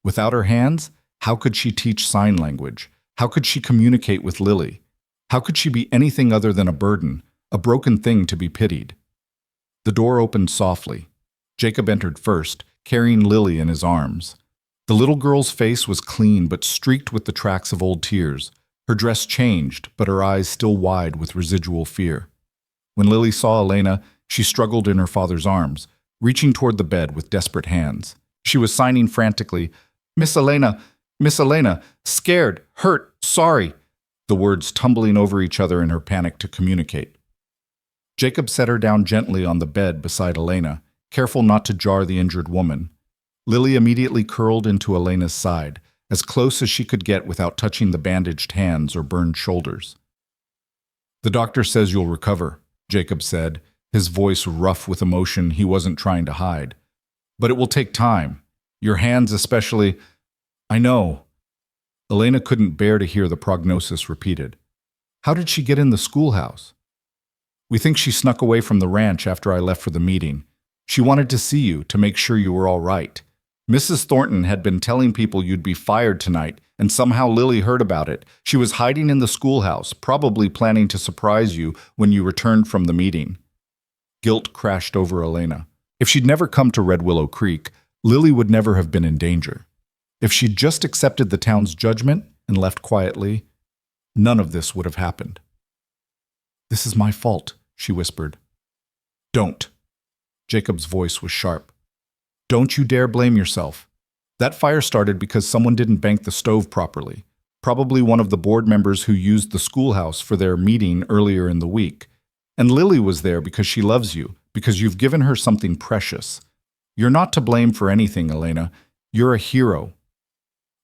Without her hands, how could she teach sign language? How could she communicate with Lily? How could she be anything other than a burden, a broken thing to be pitied? The door opened softly. Jacob entered first, carrying Lily in his arms. The little girl's face was clean but streaked with the tracks of old tears. Her dress changed, but her eyes still wide with residual fear. When Lily saw Elena, she struggled in her father's arms, reaching toward the bed with desperate hands. She was signing frantically, Miss Elena, scared, hurt, sorry," the words tumbling over each other in her panic to communicate. Jacob set her down gently on the bed beside Elena, careful not to jar the injured woman. Lily immediately curled into Elena's side, as close as she could get without touching the bandaged hands or burned shoulders. "The doctor says you'll recover," Jacob said, his voice rough with emotion he wasn't trying to hide. "But it will take time. Your hands especially—" "I know." Elena couldn't bear to hear the prognosis repeated. "How did she get in the schoolhouse?" "We think she snuck away from the ranch after I left for the meeting. She wanted to see you, to make sure you were all right. Mrs. Thornton had been telling people you'd be fired tonight, and somehow Lily heard about it. She was hiding in the schoolhouse, probably planning to surprise you when you returned from the meeting." Guilt crashed over Elena. If she'd never come to Red Willow Creek, Lily would never have been in danger. If she'd just accepted the town's judgment and left quietly, none of this would have happened. "This is my fault," she whispered. "Don't." Jacob's voice was sharp. "Don't you dare blame yourself. That fire started because someone didn't bank the stove properly. Probably one of the board members who used the schoolhouse for their meeting earlier in the week. And Lily was there because she loves you, because you've given her something precious. You're not to blame for anything, Elena. You're a hero."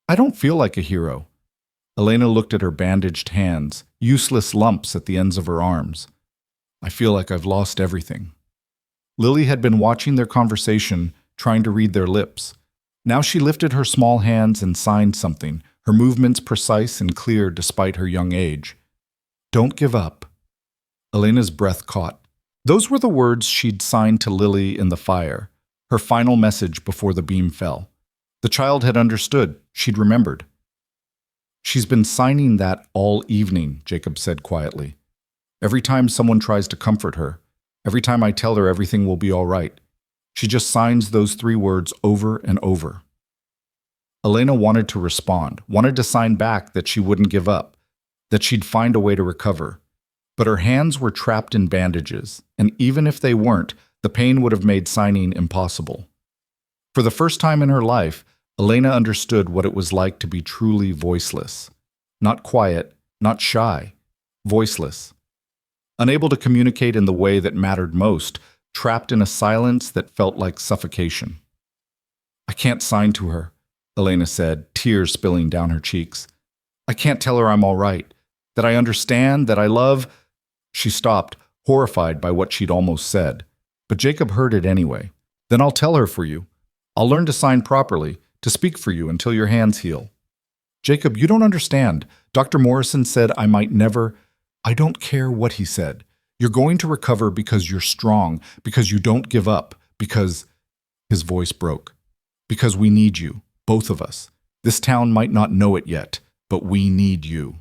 "I don't feel like a hero." Elena looked at her bandaged hands, useless lumps at the ends of her arms. "I feel like I've lost everything." Lily had been watching their conversation, trying to read their lips. Now she lifted her small hands and signed something, her movements precise and clear despite her young age. "Don't give up." Elena's breath caught. Those were the words she'd signed to Lily in the fire, her final message before the beam fell. The child had understood. She'd remembered. "She's been signing that all evening," Jacob said quietly. "Every time someone tries to comfort her, every time I tell her everything will be all right, she just signs those 3 words over and over." Elena wanted to respond, wanted to sign back that she wouldn't give up, that she'd find a way to recover. But her hands were trapped in bandages, and even if they weren't, the pain would have made signing impossible. For the first time in her life, Elena understood what it was like to be truly voiceless. Not quiet, not shy, voiceless. Unable to communicate in the way that mattered most, trapped in a silence that felt like suffocation. I can't sign to her, Elena said, tears spilling down her cheeks. I can't tell her I'm all right, that I understand, that I love. She stopped, horrified by what she'd almost said. But Jacob heard it anyway. Then I'll tell her for you. I'll learn to sign properly, to speak for you until your hands heal. Jacob, you don't understand. Dr. Morrison said I might never. I don't care what he said. You're going to recover because you're strong, because you don't give up, because. His voice broke. Because we need you, both of us. This town might not know it yet, but we need you.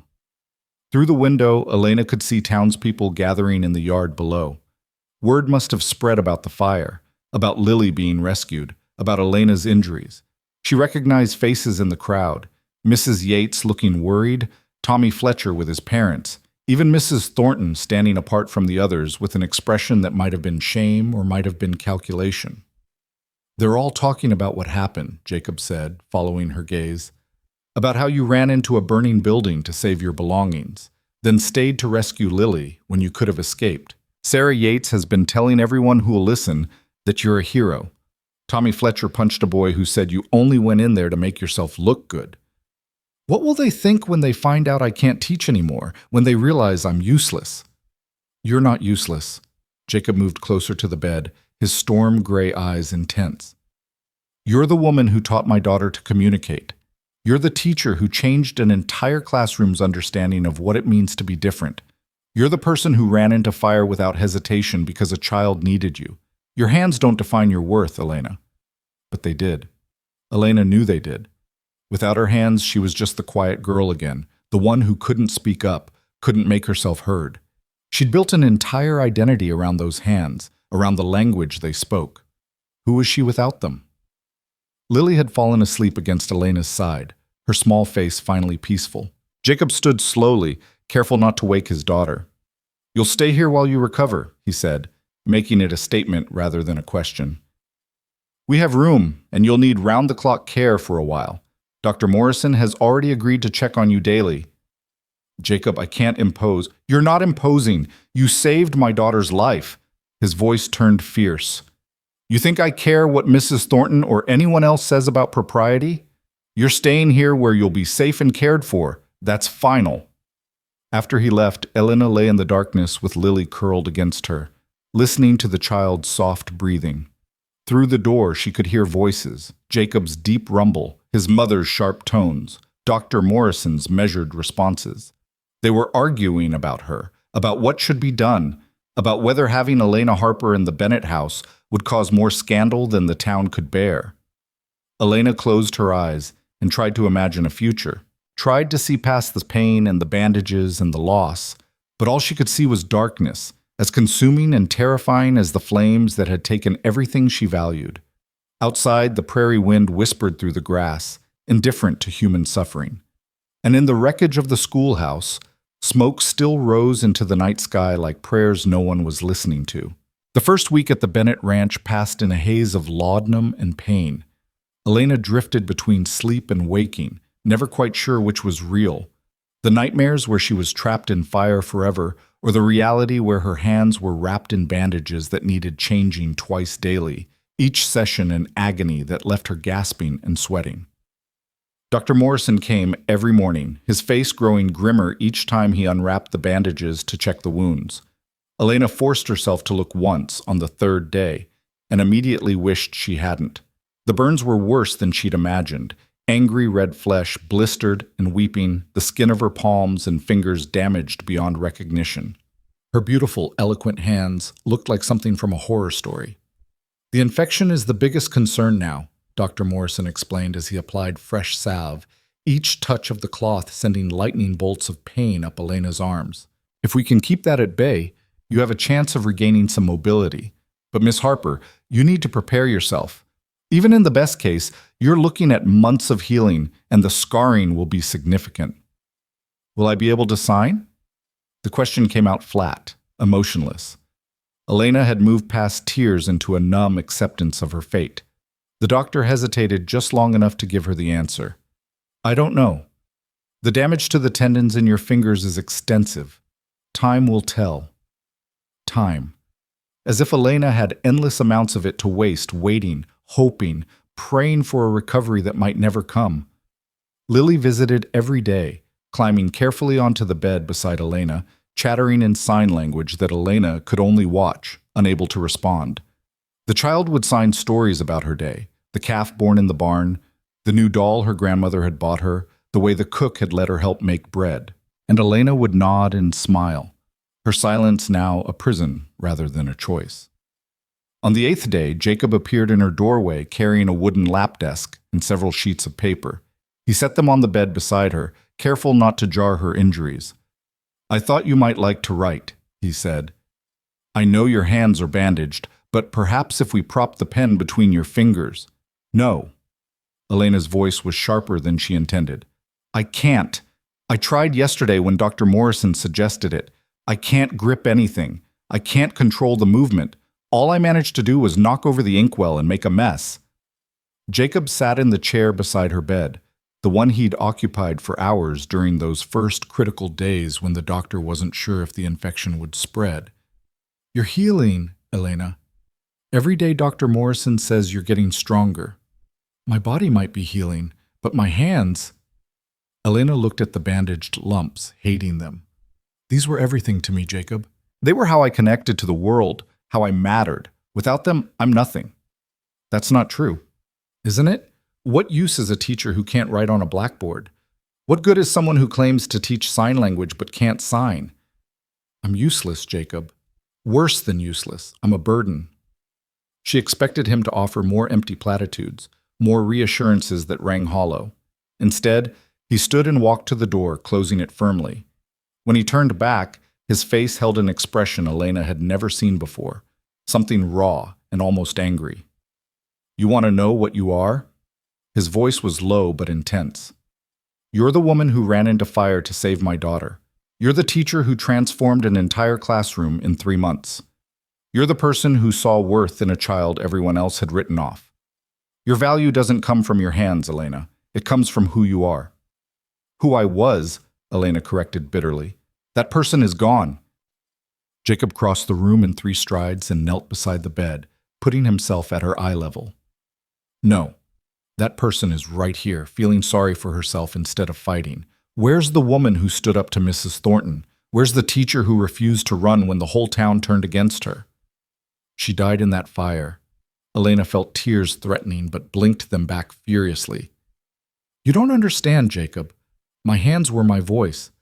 Through the window, Elena could see townspeople gathering in the yard below. Word must have spread about the fire, about Lily being rescued, about Elena's injuries. She recognized faces in the crowd. Mrs. Yates looking worried, Tommy Fletcher with his parents, even Mrs. Thornton standing apart from the others with an expression that might have been shame or might have been calculation. They're all talking about what happened, Jacob said, following her gaze. About how you ran into a burning building to save your belongings, then stayed to rescue Lily when you could have escaped. Sarah Yates has been telling everyone who will listen that you're a hero. Tommy Fletcher punched a boy who said you only went in there to make yourself look good. What will they think when they find out I can't teach anymore, when they realize I'm useless? You're not useless. Jacob moved closer to the bed, his storm gray eyes intense. You're the woman who taught my daughter to communicate. You're the teacher who changed an entire classroom's understanding of what it means to be different. You're the person who ran into fire without hesitation because a child needed you. Your hands don't define your worth, Elena. But they did. Elena knew they did. Without her hands, she was just the quiet girl again, the one who couldn't speak up, couldn't make herself heard. She'd built an entire identity around those hands, around the language they spoke. Who was she without them? Lily had fallen asleep against Elena's side, her small face finally peaceful. Jacob stood slowly, careful not to wake his daughter. You'll stay here while you recover, he said, making it a statement rather than a question. We have room, and you'll need round-the-clock care for a while. Dr. Morrison has already agreed to check on you daily. Jacob, I can't impose. You're not imposing. You saved my daughter's life. His voice turned fierce. You think I care what Mrs. Thornton or anyone else says about propriety? You're staying here where you'll be safe and cared for. That's final. After he left, Elena lay in the darkness with Lily curled against her, listening to the child's soft breathing. Through the door, she could hear voices, Jacob's deep rumble, his mother's sharp tones, Dr. Morrison's measured responses. They were arguing about her, about what should be done, about whether having Elena Harper in the Bennett house would cause more scandal than the town could bear. Elena closed her eyes and tried to imagine a future, tried to see past the pain and the bandages and the loss, but all she could see was darkness, as consuming and terrifying as the flames that had taken everything she valued. Outside, the prairie wind whispered through the grass, indifferent to human suffering. And in the wreckage of the schoolhouse, smoke still rose into the night sky like prayers no one was listening to. The first week at the Bennett Ranch passed in a haze of laudanum and pain. Elena drifted between sleep and waking, never quite sure which was real. The nightmares where she was trapped in fire forever, or the reality where her hands were wrapped in bandages that needed changing twice daily, each session an agony that left her gasping and sweating. Dr. Morrison came every morning, his face growing grimmer each time he unwrapped the bandages to check the wounds. Elena forced herself to look once on the third day, and immediately wished she hadn't. The burns were worse than she'd imagined. Angry red flesh, blistered and weeping, the skin of her palms and fingers damaged beyond recognition. Her beautiful, eloquent hands looked like something from a horror story. The infection is the biggest concern now, Dr. Morrison explained as he applied fresh salve, each touch of the cloth sending lightning bolts of pain up Elena's arms. If we can keep that at bay, you have a chance of regaining some mobility. But Miss Harper, you need to prepare yourself. Even in the best case, you're looking at months of healing, and the scarring will be significant. Will I be able to sign? The question came out flat, emotionless. Elena had moved past tears into a numb acceptance of her fate. The doctor hesitated just long enough to give her the answer. I don't know. The damage to the tendons in your fingers is extensive. Time will tell. Time. as if Elena had endless amounts of it to waste, waiting, hoping, praying for a recovery that might never come. Lily visited every day, climbing carefully onto the bed beside Elena, chattering in sign language that Elena could only watch, unable to respond. The child would sign stories about her day, the calf born in the barn, the new doll her grandmother had bought her, the way the cook had let her help make bread. And Elena would nod and smile, her silence now a prison rather than a choice. On the 8th day, Jacob appeared in her doorway carrying a wooden lap desk and several sheets of paper. He set them on the bed beside her, careful not to jar her injuries. "I thought you might like to write," he said. "I know your hands are bandaged, but perhaps if we prop the pen between your fingers—" "No." Elena's voice was sharper than she intended. "I can't. I tried yesterday when Dr. Morrison suggested it. I can't grip anything. I can't control the movement. All I managed to do was knock over the inkwell and make a mess." Jacob sat in the chair beside her bed, the one he'd occupied for hours during those first critical days when the doctor wasn't sure if the infection would spread. "You're healing, Elena. Every day Dr. Morrison says you're getting stronger. My body might be healing, but my hands—" Elena looked at the bandaged lumps, hating them. "These were everything to me, Jacob. They were how I connected to the world, how I mattered. Without them, I'm nothing." "That's not true, isn't it? What use is a teacher who can't write on a blackboard? What good is someone who claims to teach sign language but can't sign?" "I'm useless, Jacob. Worse than useless. I'm a burden." She expected him to offer more empty platitudes, more reassurances that rang hollow. Instead, he stood and walked to the door, closing it firmly. When he turned back, his face held an expression Elena had never seen before, something raw and almost angry. "You want to know what you are?" His voice was low but intense. "You're the woman who ran into fire to save my daughter. You're the teacher who transformed an entire classroom in 3 months. You're the person who saw worth in a child everyone else had written off. Your value doesn't come from your hands, Elena. It comes from who you are." "Who I was," Elena corrected bitterly. "That person is gone." Jacob crossed the room in 3 strides and knelt beside the bed, putting himself at her eye level. "No. That person is right here, feeling sorry for herself instead of fighting. Where's the woman who stood up to Mrs. Thornton? Where's the teacher who refused to run when the whole town turned against her?" "She died in that fire." Elena felt tears threatening but blinked them back furiously. "You don't understand, Jacob. My hands were my voice.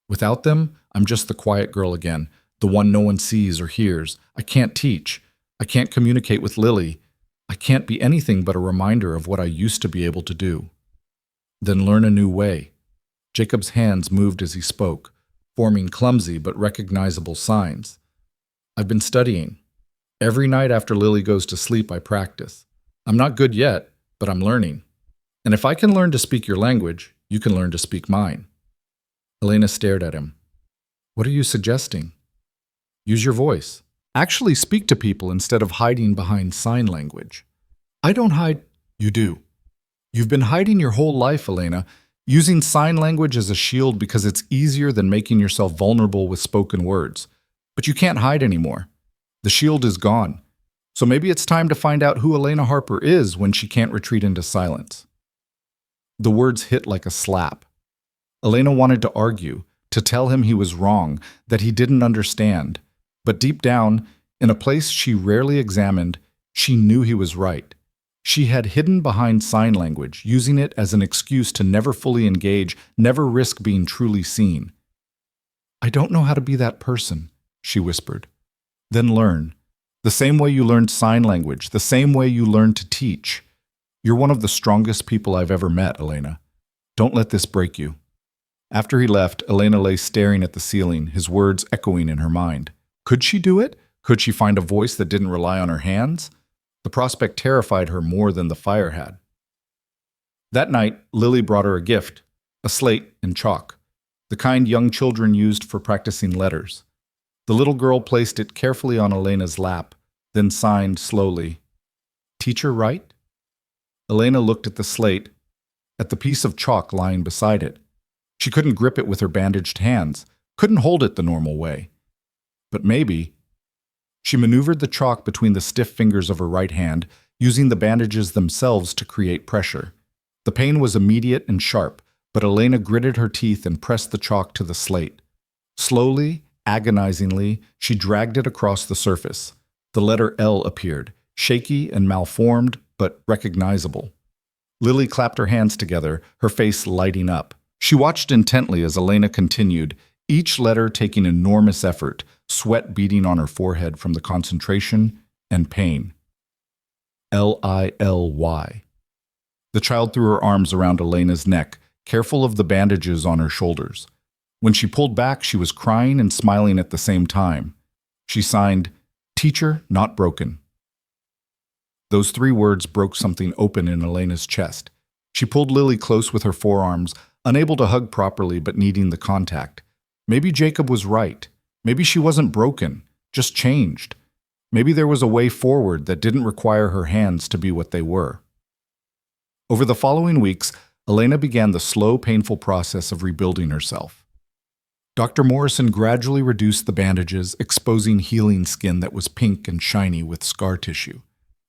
Without them, I'm just the quiet girl again, the one no one sees or hears. I can't teach. I can't communicate with Lily. I can't be anything but a reminder of what I used to be able to do." "Then learn a new way." Jacob's hands moved as he spoke, forming clumsy but recognizable signs. "I've been studying. Every night after Lily goes to sleep, I practice. I'm not good yet, but I'm learning. And if I can learn to speak your language, you can learn to speak mine." Elena stared at him. "What are you suggesting?" "Use your voice. Actually speak to people instead of hiding behind sign language." "I don't hide." "You do. You've been hiding your whole life, Elena, using sign language as a shield because it's easier than making yourself vulnerable with spoken words. But you can't hide anymore. The shield is gone. So maybe it's time to find out who Elena Harper is when she can't retreat into silence." The words hit like a slap. Elena wanted to argue, to tell him he was wrong, that he didn't understand. But deep down, in a place she rarely examined, she knew he was right. She had hidden behind sign language, using it as an excuse to never fully engage, never risk being truly seen. "I don't know how to be that person," she whispered. "Then learn. The same way you learned sign language, the same way you learned to teach. You're one of the strongest people I've ever met, Elena. Don't let this break you." After he left, Elena lay staring at the ceiling, his words echoing in her mind. Could she do it? Could she find a voice that didn't rely on her hands? The prospect terrified her more than the fire had. That night, Lily brought her a gift, a slate and chalk, the kind young children used for practicing letters. The little girl placed it carefully on Elena's lap, then signed slowly, "Teacher, write?" Elena looked at the slate, at the piece of chalk lying beside it. She couldn't grip it with her bandaged hands, couldn't hold it the normal way. But maybe She maneuvered the chalk between the stiff fingers of her right hand, using the bandages themselves to create pressure. The pain was immediate and sharp, but Elena gritted her teeth and pressed the chalk to the slate. Slowly, agonizingly, she dragged it across the surface. The letter L appeared, shaky and malformed, but recognizable. Lily clapped her hands together, her face lighting up. She watched intently as Elena continued, each letter taking enormous effort, sweat beading on her forehead from the concentration and pain. Lily. The child threw her arms around Elena's neck, careful of the bandages on her shoulders. When she pulled back, she was crying and smiling at the same time. She signed, "Teacher, not broken." Those 3 words broke something open in Elena's chest. She pulled Lily close with her forearms, unable to hug properly but needing the contact. Maybe Jacob was right. Maybe she wasn't broken, just changed. Maybe there was a way forward that didn't require her hands to be what they were. Over the following weeks, Elena began the slow, painful process of rebuilding herself. Dr. Morrison gradually reduced the bandages, exposing healing skin that was pink and shiny with scar tissue.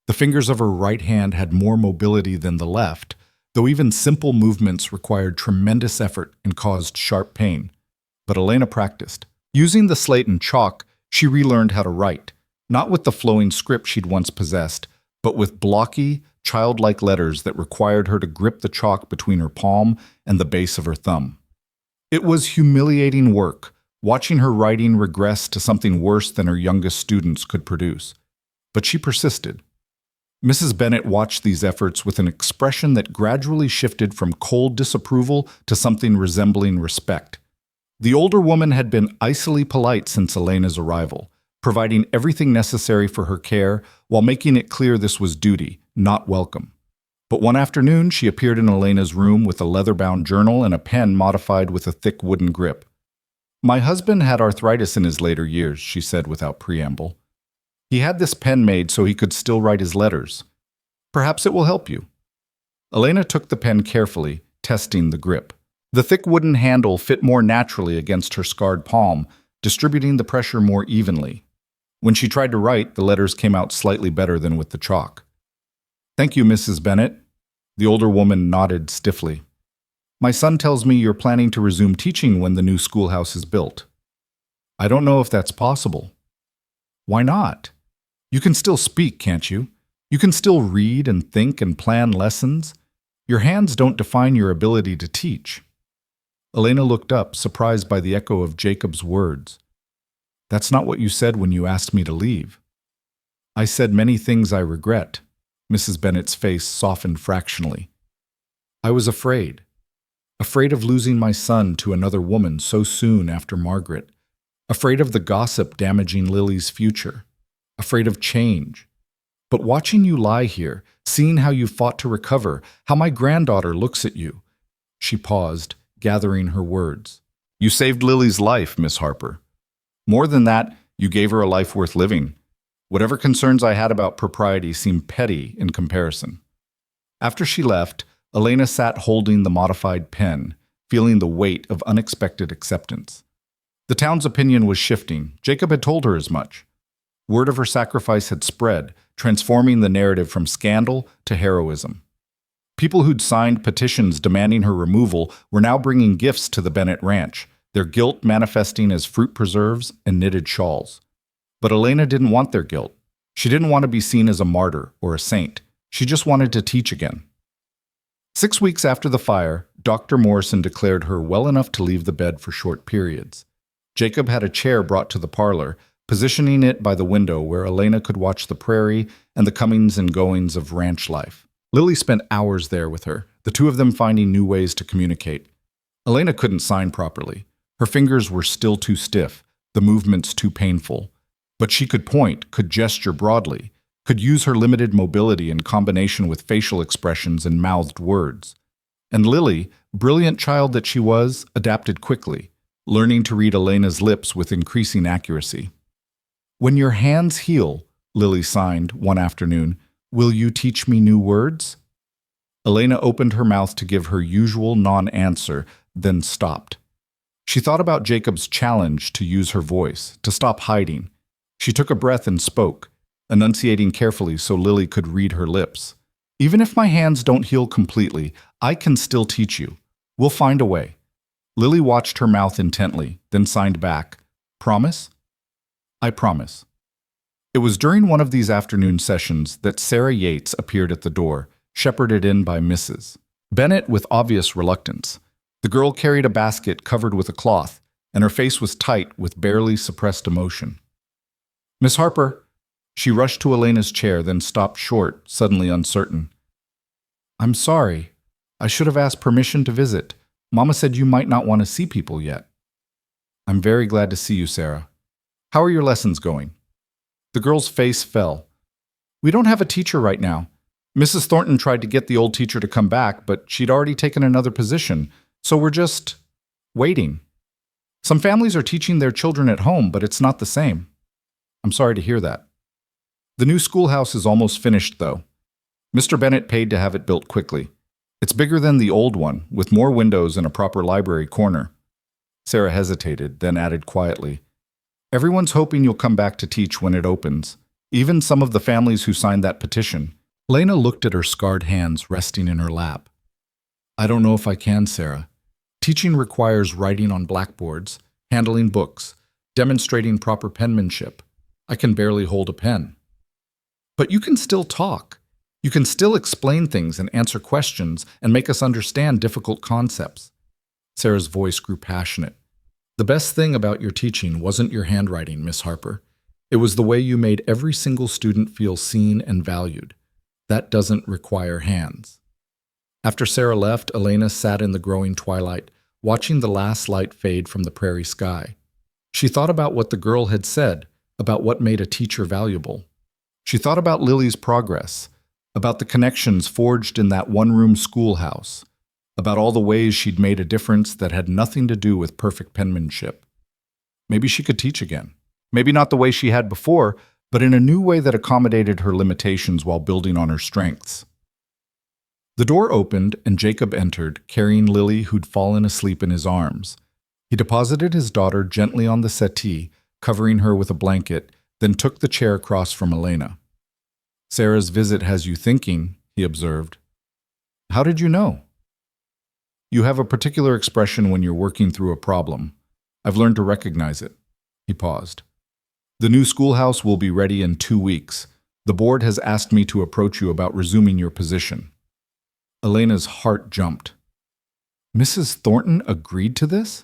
The fingers of her right hand had more mobility than the left, though even simple movements required tremendous effort and caused sharp pain. But Elena practiced. Using the slate and chalk, she relearned how to write, not with the flowing script she'd once possessed, but with blocky, childlike letters that required her to grip the chalk between her palm and the base of her thumb. It was humiliating work, watching her writing regress to something worse than her youngest students could produce. But she persisted. Mrs. Bennet watched these efforts with an expression that gradually shifted from cold disapproval to something resembling respect. The older woman had been icily polite since Elena's arrival, providing everything necessary for her care while making it clear this was duty, not welcome. But one afternoon, she appeared in Elena's room with a leather-bound journal and a pen modified with a thick wooden grip. "My husband had arthritis in his later years," she said without preamble. "He had this pen made so he could still write his letters. Perhaps it will help you." Elena took the pen carefully, testing the grip. The thick wooden handle fit more naturally against her scarred palm, distributing the pressure more evenly. When she tried to write, the letters came out slightly better than with the chalk. "Thank you, Mrs. Bennet." The older woman nodded stiffly. "My son tells me you're planning to resume teaching when the new schoolhouse is built." "I don't know if that's possible." "Why not? You can still speak, can't you? You can still read and think and plan lessons. Your hands don't define your ability to teach." Elena looked up, surprised by the echo of Jacob's words. "That's not what you said when you asked me to leave." "I said many things I regret." Mrs. Bennet's face softened fractionally. "I was afraid of losing my son to another woman so soon after Margaret, afraid of the gossip damaging Lily's future, afraid of change. But watching you lie here, seeing how you fought to recover, how my granddaughter looks at you." She paused, gathering her words. "You saved Lily's life, Miss Harper. More than that, you gave her a life worth living. Whatever concerns I had about propriety seemed petty in comparison." After she left, Elena sat holding the modified pen, feeling the weight of unexpected acceptance. The town's opinion was shifting. Jacob had told her as much. Word of her sacrifice had spread, transforming the narrative from scandal to heroism. People who'd signed petitions demanding her removal were now bringing gifts to the Bennet ranch, their guilt manifesting as fruit preserves and knitted shawls. But Elena didn't want their guilt. She didn't want to be seen as a martyr or a saint. She just wanted to teach again. 6 weeks after the fire, Dr. Morrison declared her well enough to leave the bed for short periods. Jacob had a chair brought to the parlor, positioning it by the window where Elena could watch the prairie and the comings and goings of ranch life. Lily spent hours there with her, the two of them finding new ways to communicate. Elena couldn't sign properly. Her fingers were still too stiff, the movements too painful. But she could point, could gesture broadly, could use her limited mobility in combination with facial expressions and mouthed words. And Lily, brilliant child that she was, adapted quickly, learning to read Elena's lips with increasing accuracy. "When your hands heal," Lily signed one afternoon, "will you teach me new words?" Elena opened her mouth to give her usual non-answer, then stopped. She thought about Jacob's challenge to use her voice, to stop hiding. She took a breath and spoke, enunciating carefully so Lily could read her lips. Even if my hands don't heal completely, I can still teach you. We'll find a way. Lily watched her mouth intently, then signed back. Promise? I promise. It was during one of these afternoon sessions that Sarah Yates appeared at the door, shepherded in by Mrs. Bennett with obvious reluctance. The girl carried a basket covered with a cloth, and her face was tight with barely suppressed emotion. Miss Harper. She rushed to Elena's chair, then stopped short, suddenly uncertain. I'm sorry. I should have asked permission to visit. Mama said you might not want to see people yet. I'm very glad to see you, Sarah. How are your lessons going? The girl's face fell. We don't have a teacher right now. Mrs. Thornton tried to get the old teacher to come back, but she'd already taken another position, so we're just waiting. Some families are teaching their children at home, but it's not the same. I'm sorry to hear that. The new schoolhouse is almost finished, though. Mr. Bennett paid to have it built quickly. It's bigger than the old one, with more windows and a proper library corner. Sarah hesitated, then added quietly, Everyone's hoping you'll come back to teach when it opens, even some of the families who signed that petition. Lena looked at her scarred hands resting in her lap. I don't know if I can, Sarah. Teaching requires writing on blackboards, handling books, demonstrating proper penmanship. I can barely hold a pen. But you can still talk. You can still explain things and answer questions and make us understand difficult concepts. Sarah's voice grew passionate. The best thing about your teaching wasn't your handwriting, Miss Harper. It was the way you made every single student feel seen and valued. That doesn't require hands. After Sarah left, Elena sat in the growing twilight, watching the last light fade from the prairie sky. She thought about what the girl had said, about what made a teacher valuable. She thought about Lily's progress, about the connections forged in that one-room schoolhouse, about all the ways she'd made a difference that had nothing to do with perfect penmanship. Maybe she could teach again. Maybe not the way she had before, but in a new way that accommodated her limitations while building on her strengths. The door opened and Jacob entered, carrying Lily, who'd fallen asleep in his arms. He deposited his daughter gently on the settee, covering her with a blanket, then took the chair across from Elena. Sarah's visit has you thinking, he observed. How did you know? You have a particular expression when you're working through a problem. I've learned to recognize it. He paused. The new schoolhouse will be ready in 2 weeks. The board has asked me to approach you about resuming your position. Elena's heart jumped. Mrs. Thornton agreed to this?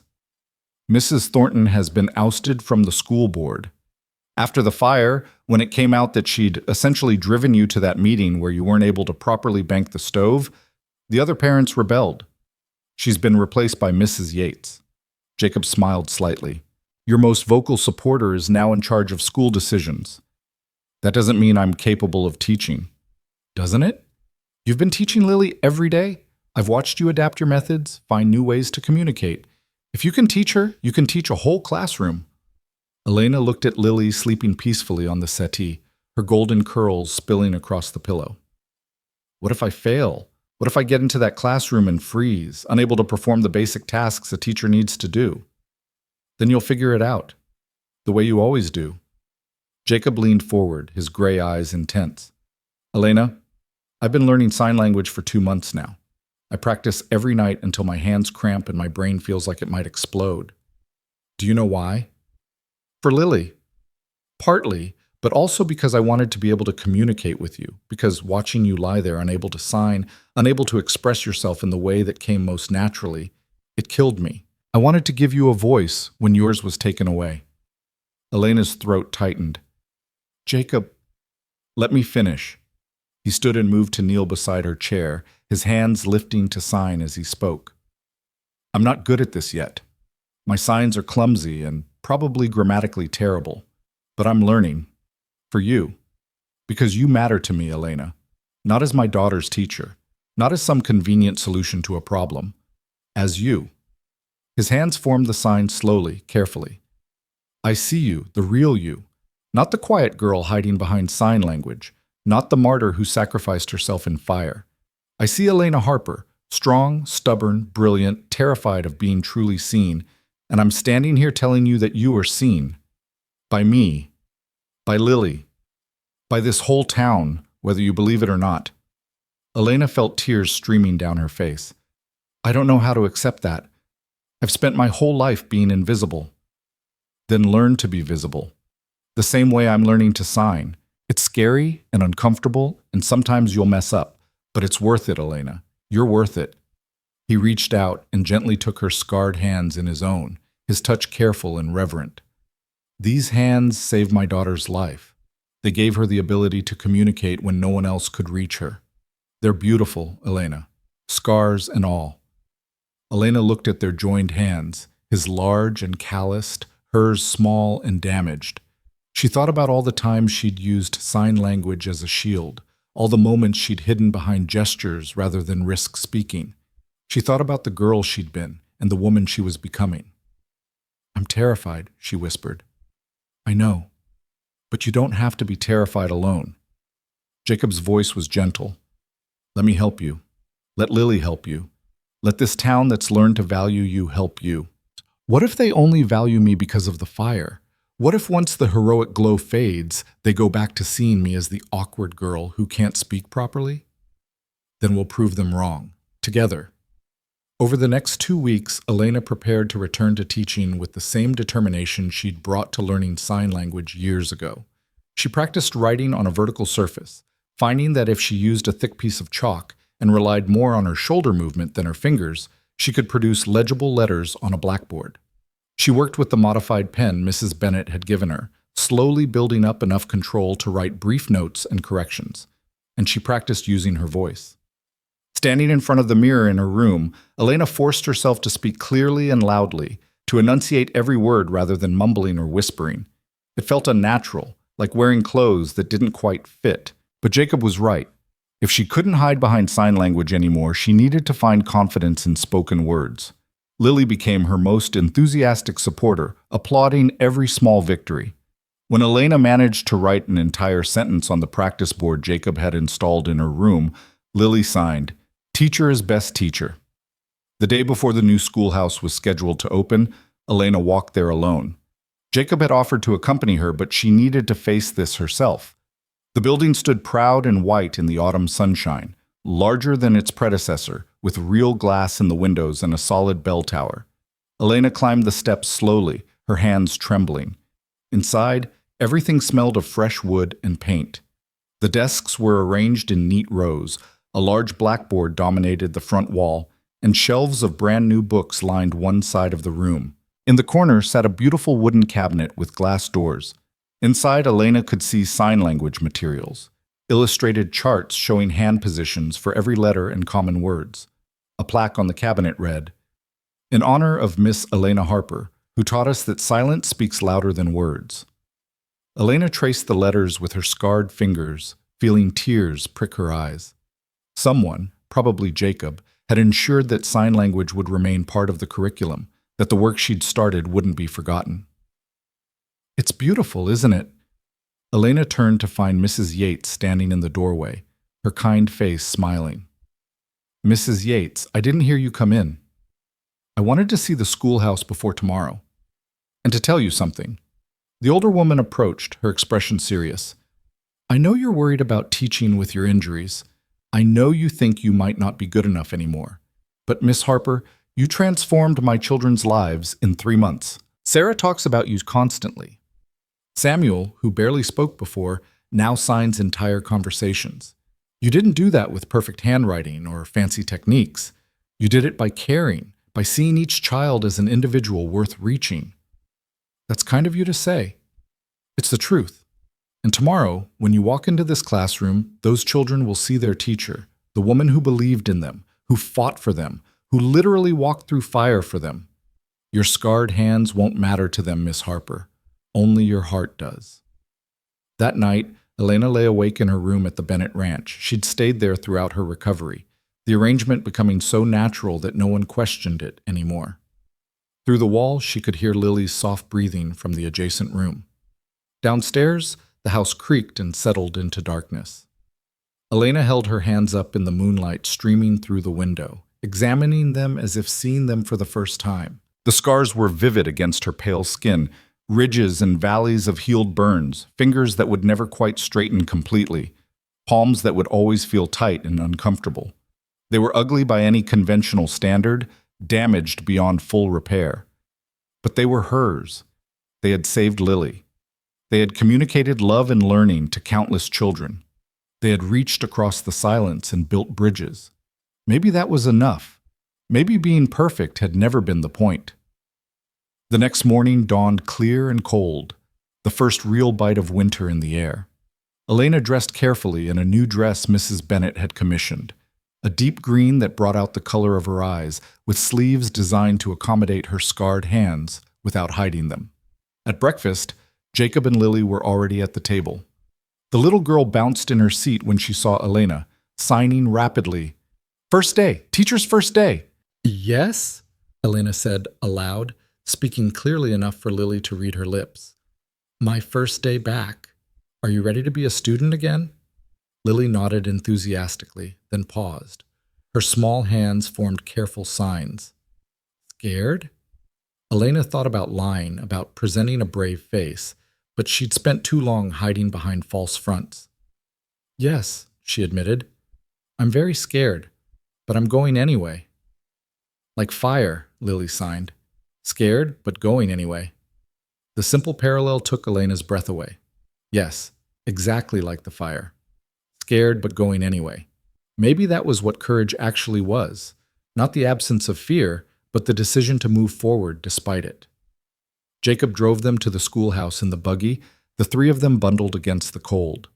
Mrs. Thornton has been ousted from the school board. After the fire, when it came out that she'd essentially driven you to that meeting where you weren't able to properly bank the stove, the other parents rebelled. She's been replaced by Mrs. Yates. Jacob smiled slightly. Your most vocal supporter is now in charge of school decisions. That doesn't mean I'm capable of teaching. Doesn't it? You've been teaching Lily every day. I've watched you adapt your methods, find new ways to communicate. If you can teach her, you can teach a whole classroom. Elena looked at Lily sleeping peacefully on the settee, her golden curls spilling across the pillow. What if I fail? What if I get into that classroom and freeze, unable to perform the basic tasks a teacher needs to do? Then you'll figure it out, the way you always do. Jacob leaned forward, his gray eyes intense. Elena, I've been learning sign language for 2 months now. I practice every night until my hands cramp and my brain feels like it might explode. Do you know why? For Lily. Partly, but also because I wanted to be able to communicate with you, because watching you lie there unable to sign, unable to express yourself in the way that came most naturally, it killed me. I wanted to give you a voice when yours was taken away. Elena's throat tightened. Jacob, let me finish. He stood and moved to kneel beside her chair, his hands lifting to sign as he spoke. I'm not good at this yet. My signs are clumsy and probably grammatically terrible, but I'm learning. For you. Because you matter to me, Elena. Not as my daughter's teacher. Not as some convenient solution to a problem. As you. His hands formed the sign slowly, carefully. I see you, the real you. Not the quiet girl hiding behind sign language. Not the martyr who sacrificed herself in fire. I see Elena Harper, strong, stubborn, brilliant, terrified of being truly seen, and I'm standing here telling you that you are seen. By me. by Lily, by this whole town, whether you believe it or not. Elena felt tears streaming down her face. I don't know how to accept that. I've spent my whole life being invisible. Then learn to be visible. The same way I'm learning to sign. It's scary and uncomfortable, and sometimes you'll mess up, but it's worth it, Elena. You're worth it. He reached out and gently took her scarred hands in his own, his touch careful and reverent. These hands saved my daughter's life. They gave her the ability to communicate when no one else could reach her. They're beautiful, Elena, scars and all. Elena looked at their joined hands, his large and calloused, hers small and damaged. She thought about all the times she'd used sign language as a shield, all the moments she'd hidden behind gestures rather than risk speaking. She thought about the girl she'd been and the woman she was becoming. I'm terrified, she whispered. I know, but you don't have to be terrified alone. Jacob's voice was gentle. Let me help you. Let Lily help you. Let this town that's learned to value you help you. What if they only value me because of the fire? What if once the heroic glow fades, they go back to seeing me as the awkward girl who can't speak properly? Then we'll prove them wrong, together. Over the next 2 weeks, Elena prepared to return to teaching with the same determination she'd brought to learning sign language years ago. She practiced writing on a vertical surface, finding that if she used a thick piece of chalk and relied more on her shoulder movement than her fingers, she could produce legible letters on a blackboard. She worked with the modified pen Mrs. Bennett had given her, slowly building up enough control to write brief notes and corrections, and she practiced using her voice. Standing in front of the mirror in her room, Elena forced herself to speak clearly and loudly, to enunciate every word rather than mumbling or whispering. It felt unnatural, like wearing clothes that didn't quite fit. But Jacob was right. If she couldn't hide behind sign language anymore, she needed to find confidence in spoken words. Lily became her most enthusiastic supporter, applauding every small victory. When Elena managed to write an entire sentence on the practice board Jacob had installed in her room, Lily signed, "Teacher is best teacher." The day before the new schoolhouse was scheduled to open, Elena walked there alone. Jacob had offered to accompany her, but she needed to face this herself. The building stood proud and white in the autumn sunshine, larger than its predecessor, with real glass in the windows and a solid bell tower. Elena climbed the steps slowly, her hands trembling. Inside, everything smelled of fresh wood and paint. The desks were arranged in neat rows, a large blackboard dominated the front wall, and shelves of brand-new books lined one side of the room. In the corner sat a beautiful wooden cabinet with glass doors. Inside, Elena could see sign language materials, illustrated charts showing hand positions for every letter and common words. A plaque on the cabinet read, "In honor of Miss Elena Harper, who taught us that silence speaks louder than words." Elena traced the letters with her scarred fingers, feeling tears prick her eyes. Someone, probably Jacob, had ensured that sign language would remain part of the curriculum, that the work she'd started wouldn't be forgotten. It's beautiful, isn't it? Elena turned to find Mrs. Yates standing in the doorway, her kind face smiling. Mrs. Yates, I didn't hear you come in. I wanted to see the schoolhouse before tomorrow. And to tell you something. The older woman approached, her expression serious. I know you're worried about teaching with your injuries. I know you think you might not be good enough anymore. But Miss Harper, you transformed my children's lives in 3 months. Sarah talks about you constantly. Samuel, who barely spoke before, now signs entire conversations. You didn't do that with perfect handwriting or fancy techniques. You did it by caring, by seeing each child as an individual worth reaching. That's kind of you to say. It's the truth. And tomorrow, when you walk into this classroom, those children will see their teacher, the woman who believed in them, who fought for them, who literally walked through fire for them. Your scarred hands won't matter to them, Miss Harper. Only your heart does. That night, Elena lay awake in her room at the Bennett Ranch. She'd stayed there throughout her recovery, the arrangement becoming so natural that no one questioned it anymore. Through the wall, she could hear Lily's soft breathing from the adjacent room. Downstairs, the house creaked and settled into darkness. Elena held her hands up in the moonlight streaming through the window, examining them as if seeing them for the first time. The scars were vivid against her pale skin, Ridges and valleys of healed burns, fingers that would never quite straighten completely, palms that would always feel tight and uncomfortable. They were ugly by any conventional standard, damaged beyond full repair. But they were hers. They had saved Lily. They had communicated love and learning to countless children. They had reached across the silence and built bridges. Maybe that was enough. Maybe being perfect had never been the point. The next morning dawned clear and cold, the first real bite of winter in the air. Elena dressed carefully in a new dress Mrs. Bennet had commissioned, a deep green that brought out the color of her eyes, with sleeves designed to accommodate her scarred hands without hiding them. At breakfast, Jacob and Lily were already at the table. The little girl bounced in her seat when she saw Elena, signing rapidly. "First day! Teacher's first day!" "Yes?" Elena said aloud, speaking clearly enough for Lily to read her lips. "My first day back. Are you ready to be a student again?" Lily nodded enthusiastically, then paused. Her small hands formed careful signs. "Scared?" Elena thought about lying, about presenting a brave face, but she'd spent too long hiding behind false fronts. "Yes," she admitted. "I'm very scared, but I'm going anyway." "Like fire," Lily signed. "Scared, but going anyway." The simple parallel took Elena's breath away. Yes, exactly like the fire. Scared, but going anyway. Maybe that was what courage actually was. Not the absence of fear, but the decision to move forward despite it. Jacob drove them to the schoolhouse in the buggy, the three of them bundled against the cold.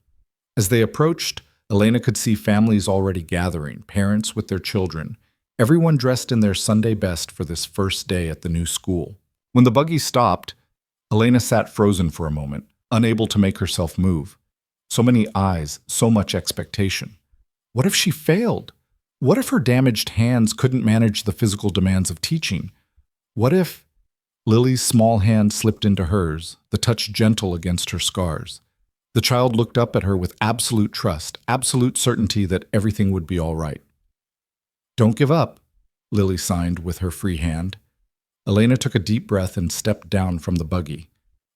As they approached, Elena could see families already gathering, parents with their children, everyone dressed in their Sunday best for this first day at the new school. When the buggy stopped, Elena sat frozen for a moment, unable to make herself move. So many eyes, so much expectation. What if she failed? What if her damaged hands couldn't manage the physical demands of teaching? What if... Lily's small hand slipped into hers, the touch gentle against her scars. The child looked up at her with absolute trust, absolute certainty that everything would be all right. "Don't give up," Lily signed with her free hand. Elena took a deep breath and stepped down from the buggy.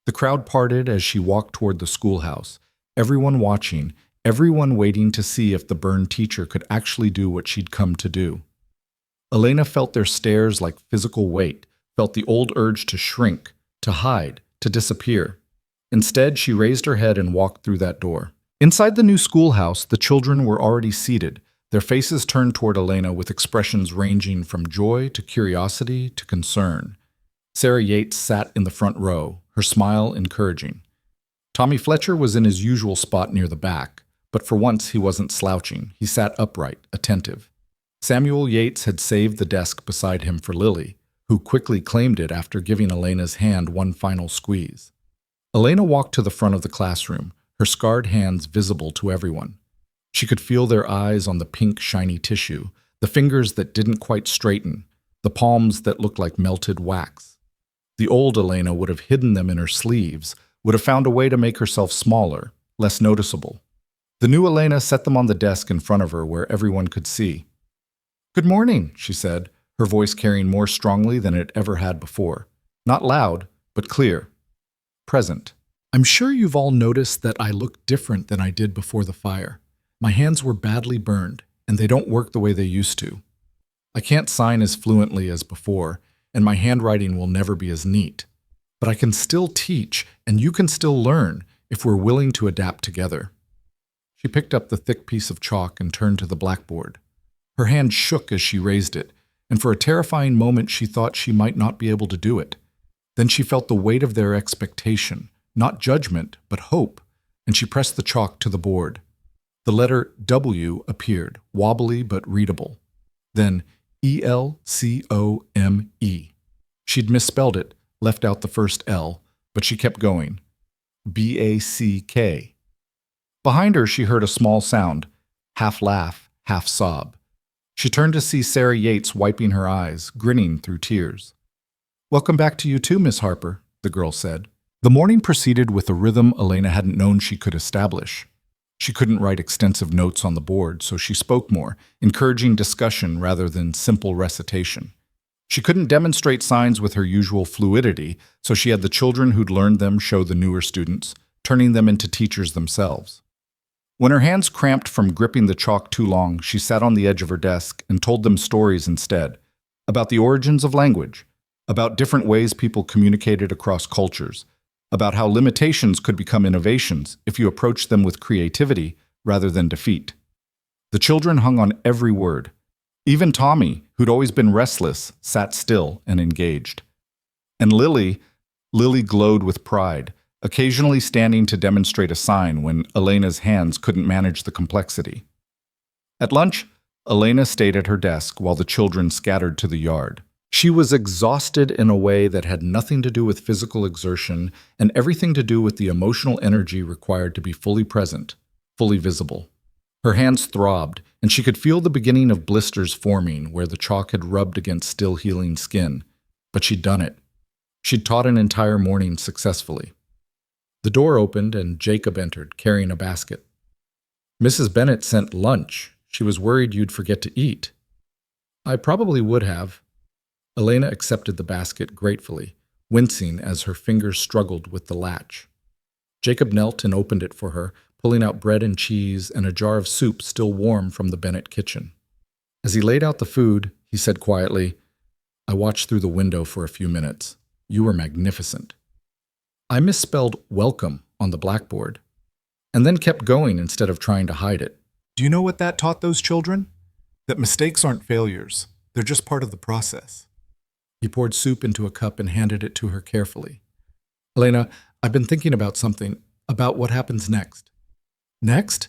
The crowd parted as she walked toward the schoolhouse, everyone watching, everyone waiting to see if the burned teacher could actually do what she'd come to do. Elena felt their stares like physical weight, felt the old urge to shrink, to hide, to disappear. Instead, she raised her head and walked through that door. Inside the new schoolhouse, the children were already seated, their faces turned toward Elena with expressions ranging from joy to curiosity to concern. Sarah Yates sat in the front row, her smile encouraging. Tommy Fletcher was in his usual spot near the back, but for once he wasn't slouching. He sat upright, attentive. Samuel Yates had saved the desk beside him for Lily, who quickly claimed it after giving Elena's hand one final squeeze. Elena walked to the front of the classroom, her scarred hands visible to everyone. She could feel their eyes on the pink, shiny tissue, the fingers that didn't quite straighten, the palms that looked like melted wax. The old Elena would have hidden them in her sleeves, would have found a way to make herself smaller, less noticeable. The new Elena set them on the desk in front of her where everyone could see. "Good morning," she said, her voice carrying more strongly than it ever had before. Not loud, but clear. Present. "I'm sure you've all noticed that I look different than I did before the fire. My hands were badly burned, and they don't work the way they used to. I can't sign as fluently as before, and my handwriting will never be as neat. But I can still teach, and you can still learn if we're willing to adapt together." She picked up the thick piece of chalk and turned to the blackboard. Her hand shook as she raised it, and for a terrifying moment she thought she might not be able to do it. Then she felt the weight of their expectation, not judgment, but hope, and she pressed the chalk to the board. The letter W appeared, wobbly but readable. Then ELCOME. She'd misspelled it, left out the first L, but she kept going. BACK. Behind her she heard a small sound, half laugh, half sob. She turned to see Sarah Yates wiping her eyes, grinning through tears. "Welcome back to you too, Miss Harper," the girl said. The morning proceeded with a rhythm Elena hadn't known she could establish. She couldn't write extensive notes on the board, so she spoke more, encouraging discussion rather than simple recitation. She couldn't demonstrate signs with her usual fluidity, so she had the children who'd learned them show the newer students, turning them into teachers themselves. When her hands cramped from gripping the chalk too long, she sat on the edge of her desk and told them stories instead, about the origins of language, about different ways people communicated across cultures, about how limitations could become innovations if you approached them with creativity rather than defeat. The children hung on every word. Even Tommy, who'd always been restless, sat still and engaged. And Lily glowed with pride, occasionally standing to demonstrate a sign when Elena's hands couldn't manage the complexity. At lunch, Elena stayed at her desk while the children scattered to the yard. She was exhausted in a way that had nothing to do with physical exertion and everything to do with the emotional energy required to be fully present, fully visible. Her hands throbbed, and she could feel the beginning of blisters forming where the chalk had rubbed against still healing skin. But she'd done it. She'd taught an entire morning successfully. The door opened and Jacob entered, carrying a basket. "Mrs. Bennet sent lunch. She was worried you'd forget to eat." "I probably would have." Elena accepted the basket gratefully, wincing as her fingers struggled with the latch. Jacob knelt and opened it for her, pulling out bread and cheese and a jar of soup still warm from the Bennet kitchen. As he laid out the food, he said quietly, "I watched through the window for a few minutes. You were magnificent." I misspelled welcome on the blackboard, and then kept going instead of trying to hide it. Do you know what that taught those children? That mistakes aren't failures. They're just part of the process. He poured soup into a cup and handed it to her carefully. "Elena, I've been thinking about something, about what happens next." "Next?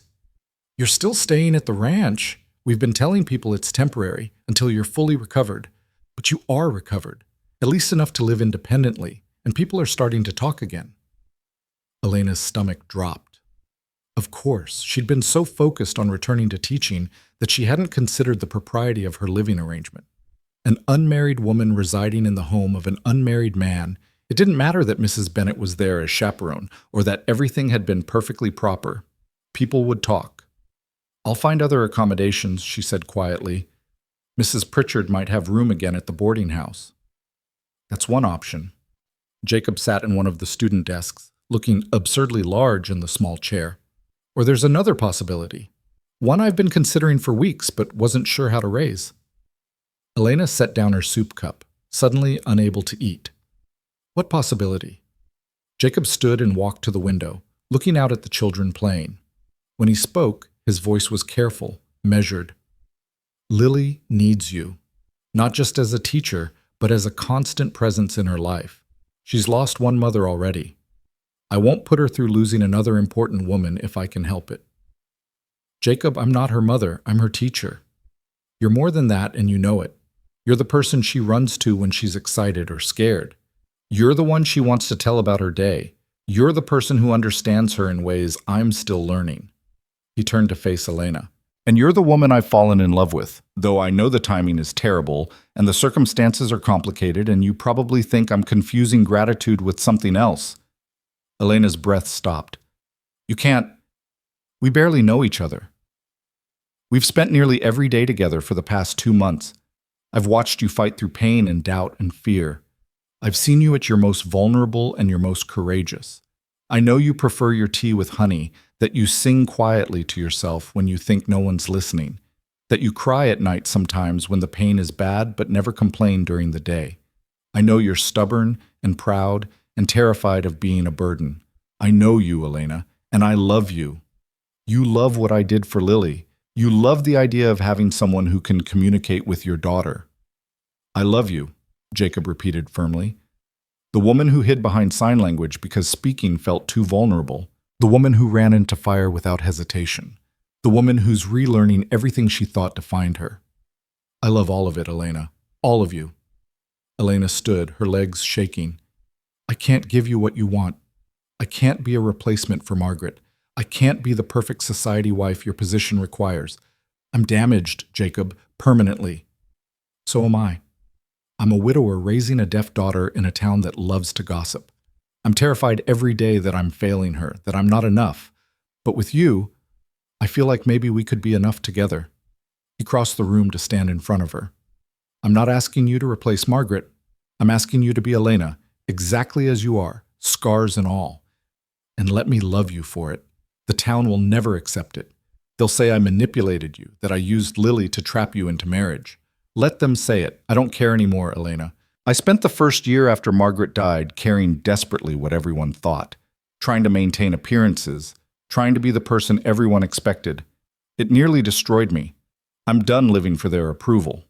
You're still staying at the ranch. We've been telling people it's temporary until you're fully recovered. But you are recovered, at least enough to live independently, and people are starting to talk again." Elena's stomach dropped. Of course, she'd been so focused on returning to teaching that she hadn't considered the propriety of her living arrangement. An unmarried woman residing in the home of an unmarried man, it didn't matter that Mrs. Bennet was there as chaperone or that everything had been perfectly proper. People would talk. "I'll find other accommodations," she said quietly. "Mrs. Pritchard might have room again at the boarding house." "That's one option." Jacob sat in one of the student desks, looking absurdly large in the small chair. "Or there's another possibility. One I've been considering for weeks but wasn't sure how to raise." Elena set down her soup cup, suddenly unable to eat. "What possibility?" Jacob stood and walked to the window, looking out at the children playing. When he spoke, his voice was careful, measured. "Lily needs you, not just as a teacher, but as a constant presence in her life. She's lost one mother already. I won't put her through losing another important woman if I can help it." "Jacob, I'm not her mother, I'm her teacher." "You're more than that, and you know it. You're the person she runs to when she's excited or scared. You're the one she wants to tell about her day. You're the person who understands her in ways I'm still learning." He turned to face Elena. "And you're the woman I've fallen in love with, though I know the timing is terrible, and the circumstances are complicated, and you probably think I'm confusing gratitude with something else." Elena's breath stopped. "You can't. We barely know each other. We've spent nearly every day together for the past 2 months. I've watched you fight through pain and doubt and fear. I've seen you at your most vulnerable and your most courageous. I know you prefer your tea with honey, that you sing quietly to yourself when you think no one's listening, that you cry at night sometimes when the pain is bad but never complain during the day. I know you're stubborn and proud and terrified of being a burden. I know you, Elena, and I love you. You love what I did for Lily. You love the idea of having someone who can communicate with your daughter." "I love you," Jacob repeated firmly. The woman who hid behind sign language because speaking felt too vulnerable. The woman who ran into fire without hesitation. The woman who's relearning everything she thought defined her. "I love all of it, Elena. All of you." Elena stood, her legs shaking. "I can't give you what you want. I can't be a replacement for Margaret. I can't be the perfect society wife your position requires. I'm damaged, Jacob, permanently. So am I. I'm a widower raising a deaf daughter in a town that loves to gossip. I'm terrified every day that I'm failing her, that I'm not enough. But with you, I feel like maybe we could be enough together." He crossed the room to stand in front of her. I'm not asking you to replace Margaret. I'm asking you to be Elena, exactly as you are, scars and all. And let me love you for it. The town will never accept it. They'll say I manipulated you, that I used Lily to trap you into marriage. Let them say it. I don't care anymore, Elena. I spent the first year after Margaret died caring desperately what everyone thought, trying to maintain appearances, trying to be the person everyone expected. It nearly destroyed me. I'm done living for their approval.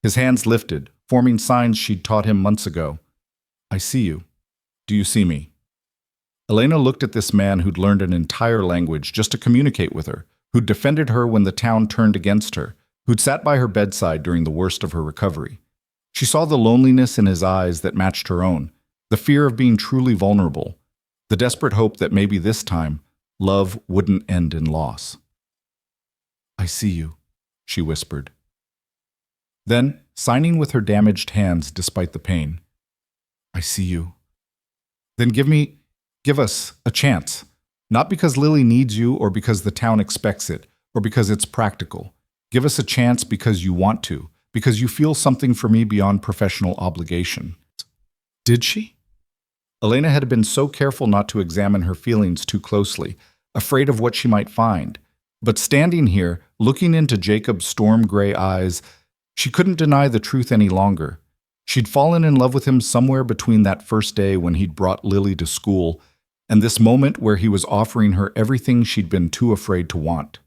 His hands lifted, forming signs she'd taught him months ago. I see you. Do you see me? Elena looked at this man who'd learned an entire language just to communicate with her, who'd defended her when the town turned against her, who'd sat by her bedside during the worst of her recovery. She saw the loneliness in his eyes that matched her own, the fear of being truly vulnerable, the desperate hope that maybe this time, love wouldn't end in loss. I see you, she whispered. Then, signing with her damaged hands despite the pain, I see you. Then give us a chance. Not because Lily needs you or because the town expects it or because it's practical. Give us a chance because you want to, because you feel something for me beyond professional obligation. Did she? Elena had been so careful not to examine her feelings too closely, afraid of what she might find. But standing here, looking into Jacob's storm-gray eyes, she couldn't deny the truth any longer. She'd fallen in love with him somewhere between that first day when he'd brought Lily to school and this moment where he was offering her everything she'd been too afraid to want.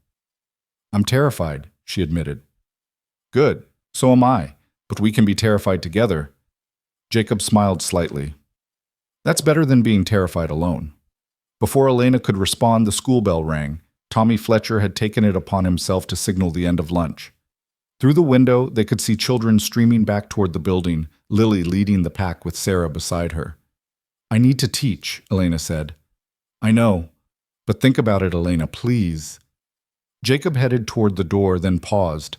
I'm terrified, she admitted. Good, so am I, but we can be terrified together. Jacob smiled slightly. That's better than being terrified alone. Before Elena could respond, the school bell rang. Tommy Fletcher had taken it upon himself to signal the end of lunch. Through the window, they could see children streaming back toward the building, Lily leading the pack with Sarah beside her. I need to teach, Elena said. I know, but think about it, Elena, please. Jacob headed toward the door, then paused.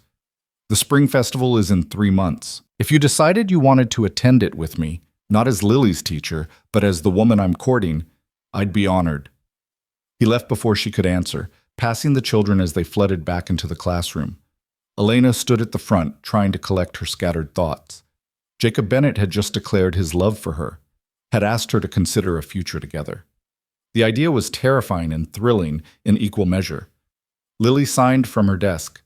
The spring festival is in 3 months. If you decided you wanted to attend it with me, not as Lily's teacher, but as the woman I'm courting, I'd be honored. He left before she could answer, passing the children as they flooded back into the classroom. Elena stood at the front, trying to collect her scattered thoughts. Jacob Bennett had just declared his love for her, had asked her to consider a future together. The idea was terrifying and thrilling in equal measure. Lily signed from her desk.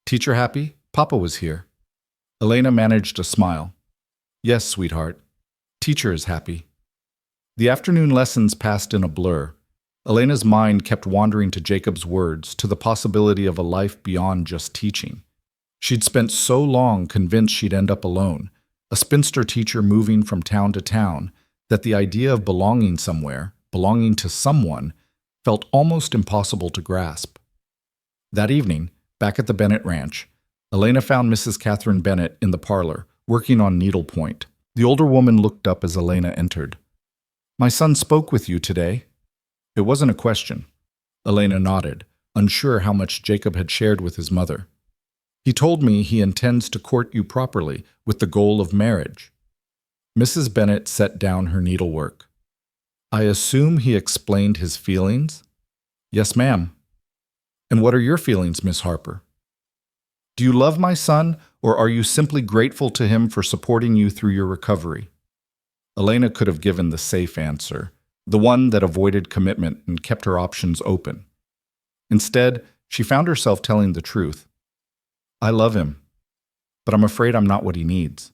Teacher happy? Papa was here. Elena managed a smile. Yes, sweetheart. Teacher is happy. The afternoon lessons passed in a blur. Elena's mind kept wandering to Jacob's words, to the possibility of a life beyond just teaching. She'd spent so long convinced she'd end up alone, a spinster teacher moving from town to town, that the idea of belonging somewhere, belonging to someone, felt almost impossible to grasp. That evening, back at the Bennett Ranch, Elena found Mrs. Catherine Bennett in the parlor, working on needlepoint. The older woman looked up as Elena entered. My son spoke with you today. It wasn't a question. Elena nodded, unsure how much Jacob had shared with his mother. He told me he intends to court you properly with the goal of marriage. Mrs. Bennett set down her needlework. I assume he explained his feelings? Yes, ma'am. And what are your feelings, Miss Harper? Do you love my son, or are you simply grateful to him for supporting you through your recovery? Elena could have given the safe answer, the one that avoided commitment and kept her options open. Instead, she found herself telling the truth. I love him, but I'm afraid I'm not what he needs.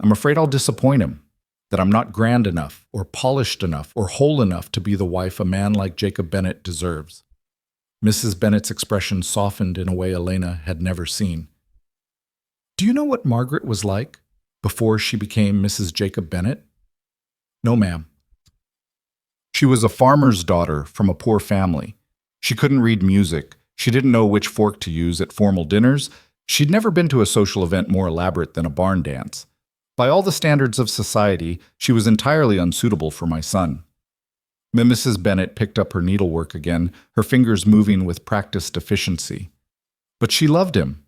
I'm afraid I'll disappoint him, that I'm not grand enough, or polished enough, or whole enough to be the wife a man like Jacob Bennett deserves. Mrs. Bennett's expression softened in a way Elena had never seen. Do you know what Margaret was like before she became Mrs. Jacob Bennett? No, ma'am. She was a farmer's daughter from a poor family. She couldn't read music. She didn't know which fork to use at formal dinners. She'd never been to a social event more elaborate than a barn dance. By all the standards of society, she was entirely unsuitable for my son. Mrs. Bennett picked up her needlework again, her fingers moving with practiced efficiency. But she loved him,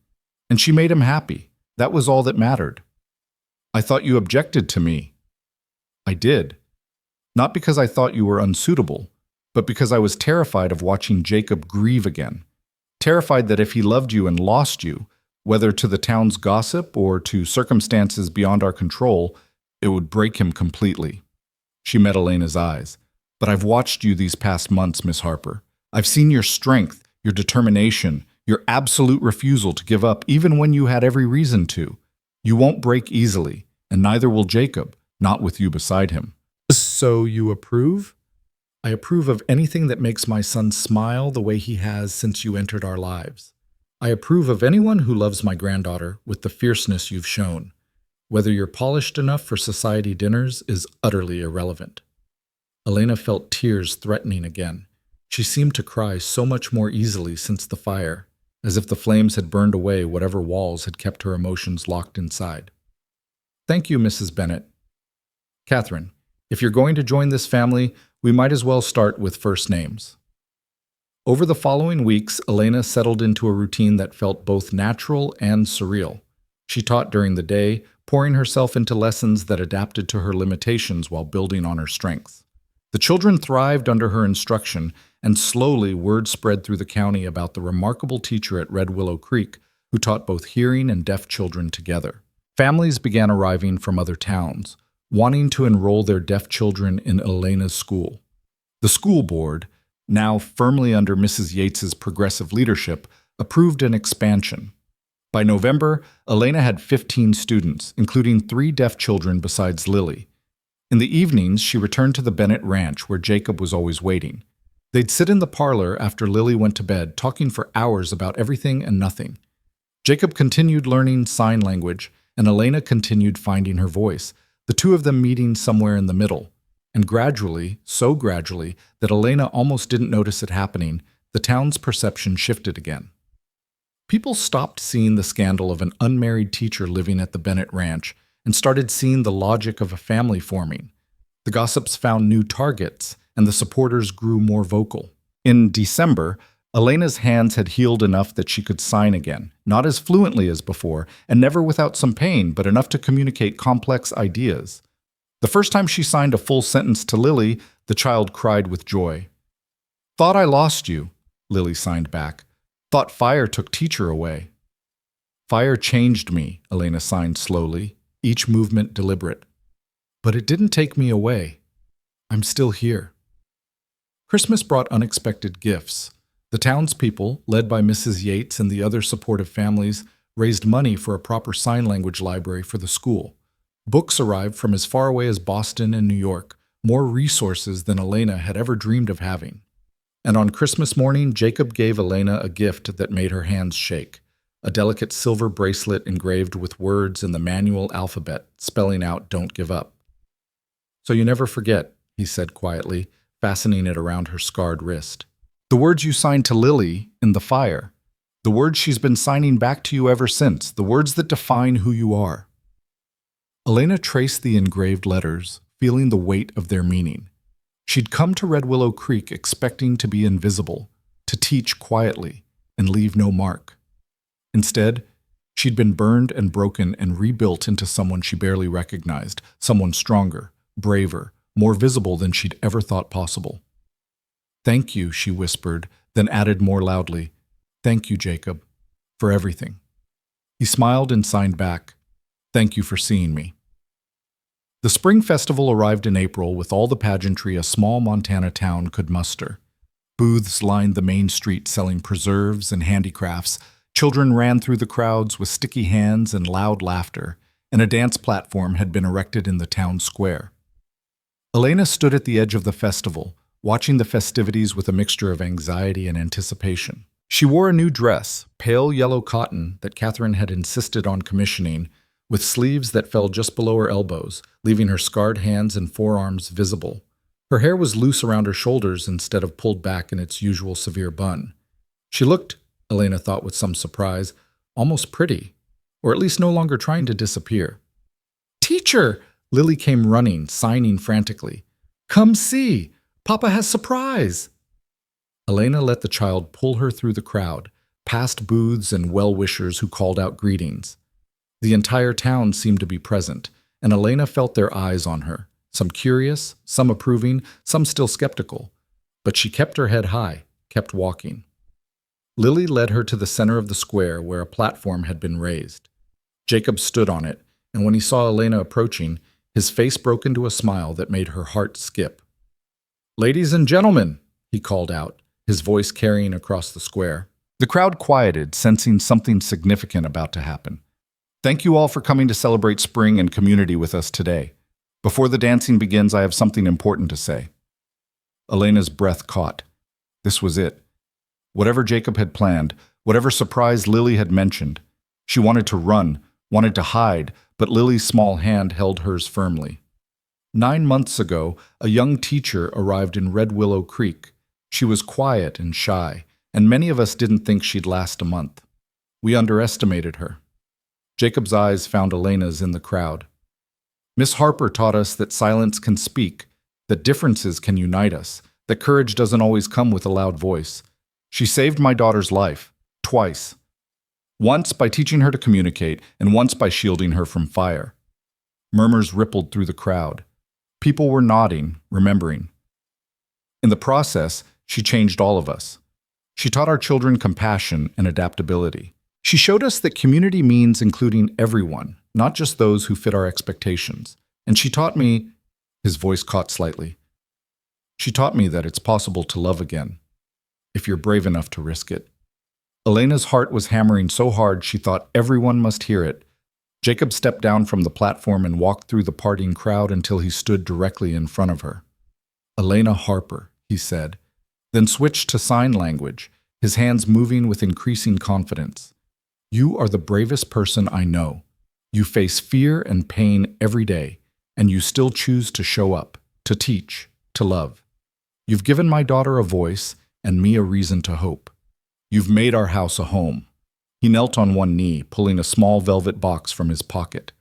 and she made him happy. That was all that mattered. I thought you objected to me. I did. Not because I thought you were unsuitable, but because I was terrified of watching Jacob grieve again. Terrified that if he loved you and lost you, Whether to the town's gossip or to circumstances beyond our control, it would break him completely. She met Elena's eyes. But I've watched you these past months, Miss Harper. I've seen your strength, your determination, your absolute refusal to give up even when you had every reason to. You won't break easily, and neither will Jacob, not with you beside him. So you approve? I approve of anything that makes my son smile the way he has since you entered our lives. I approve of anyone who loves my granddaughter with the fierceness you've shown. Whether you're polished enough for society dinners is utterly irrelevant. Elena felt tears threatening again. She seemed to cry so much more easily since the fire, as if the flames had burned away whatever walls had kept her emotions locked inside. Thank you, Mrs. Bennet. Catherine, if you're going to join this family, we might as well start with first names. Over the following weeks, Elena settled into a routine that felt both natural and surreal. She taught during the day, pouring herself into lessons that adapted to her limitations while building on her strengths. The children thrived under her instruction, and slowly word spread through the county about the remarkable teacher at Red Willow Creek who taught both hearing and deaf children together. Families began arriving from other towns, wanting to enroll their deaf children in Elena's school. The school board, now firmly under Mrs. Yates's progressive leadership, approved an expansion. By November, Elena had 15 students, including 3 deaf children besides Lily. In the evenings, she returned to the Bennett ranch where Jacob was always waiting. They'd sit in the parlor after Lily went to bed, talking for hours about everything and nothing. Jacob continued learning sign language, and Elena continued finding her voice, the two of them meeting somewhere in the middle. And gradually, so gradually, that Elena almost didn't notice it happening, the town's perception shifted again. People stopped seeing the scandal of an unmarried teacher living at the Bennett ranch and started seeing the logic of a family forming. The gossips found new targets, and the supporters grew more vocal. In December, Elena's hands had healed enough that she could sign again, not as fluently as before, and never without some pain, but enough to communicate complex ideas. The first time she signed a full sentence to Lily, the child cried with joy. "Thought I lost you," Lily signed back. "Thought fire took teacher away." "Fire changed me," Elena signed slowly, each movement deliberate. "But it didn't take me away. I'm still here." Christmas brought unexpected gifts. The townspeople, led by Mrs. Yates and the other supportive families, raised money for a proper sign language library for the school. Books arrived from as far away as Boston and New York, more resources than Elena had ever dreamed of having. And on Christmas morning, Jacob gave Elena a gift that made her hands shake. A delicate silver bracelet engraved with words in the manual alphabet, spelling out "Don't give up." "So you never forget," he said quietly, fastening it around her scarred wrist. "The words you signed to Lily in the fire. The words she's been signing back to you ever since. The words that define who you are." Elena traced the engraved letters, feeling the weight of their meaning. She'd come to Red Willow Creek expecting to be invisible, to teach quietly, and leave no mark. Instead, she'd been burned and broken and rebuilt into someone she barely recognized, someone stronger, braver, more visible than she'd ever thought possible. "Thank you," she whispered, then added more loudly, "Thank you, Jacob, for everything." He smiled and signed back, "Thank you for seeing me." The spring festival arrived in April with all the pageantry a small Montana town could muster. Booths lined the main street selling preserves and handicrafts. Children ran through the crowds with sticky hands and loud laughter, and a dance platform had been erected in the town square. Elena stood at the edge of the festival, watching the festivities with a mixture of anxiety and anticipation. She wore a new dress, pale yellow cotton, that Catherine had insisted on commissioning, with sleeves that fell just below her elbows, leaving her scarred hands and forearms visible. Her hair was loose around her shoulders instead of pulled back in its usual severe bun. She looked, Elena thought with some surprise, almost pretty, or at least no longer trying to disappear. "Teacher!" Lily came running, signing frantically. "Come see! Papa has surprise!" Elena let the child pull her through the crowd, past booths and well-wishers who called out greetings. The entire town seemed to be present, and Elena felt their eyes on her, some curious, some approving, some still skeptical. But she kept her head high, kept walking. Lily led her to the center of the square where a platform had been raised. Jacob stood on it, and when he saw Elena approaching, his face broke into a smile that made her heart skip. "Ladies and gentlemen," he called out, his voice carrying across the square. The crowd quieted, sensing something significant about to happen. Thank you all for coming to celebrate spring and community with us today. Before the dancing begins, I have something important to say. Elena's breath caught. This was it. Whatever Jacob had planned, whatever surprise Lily had mentioned, she wanted to run, wanted to hide, but Lily's small hand held hers firmly. 9 months ago, a young teacher arrived in Red Willow Creek. She was quiet and shy, and many of us didn't think she'd last a month. We underestimated her. Jacob's eyes found Elena's in the crowd. Miss Harper taught us that silence can speak, that differences can unite us, that courage doesn't always come with a loud voice. She saved my daughter's life, twice. Once by teaching her to communicate, and once by shielding her from fire. Murmurs rippled through the crowd. People were nodding, remembering. In the process, she changed all of us. She taught our children compassion and adaptability. She showed us that community means including everyone, not just those who fit our expectations. And she taught me, his voice caught slightly, she taught me that it's possible to love again, if you're brave enough to risk it. Elena's heart was hammering so hard she thought everyone must hear it. Jacob stepped down from the platform and walked through the partying crowd until he stood directly in front of her. "Elena Harper," he said, then switched to sign language, his hands moving with increasing confidence. "You are the bravest person I know. You face fear and pain every day, and you still choose to show up, to teach, to love. You've given my daughter a voice and me a reason to hope. You've made our house a home." He knelt on one knee, pulling a small velvet box from his pocket.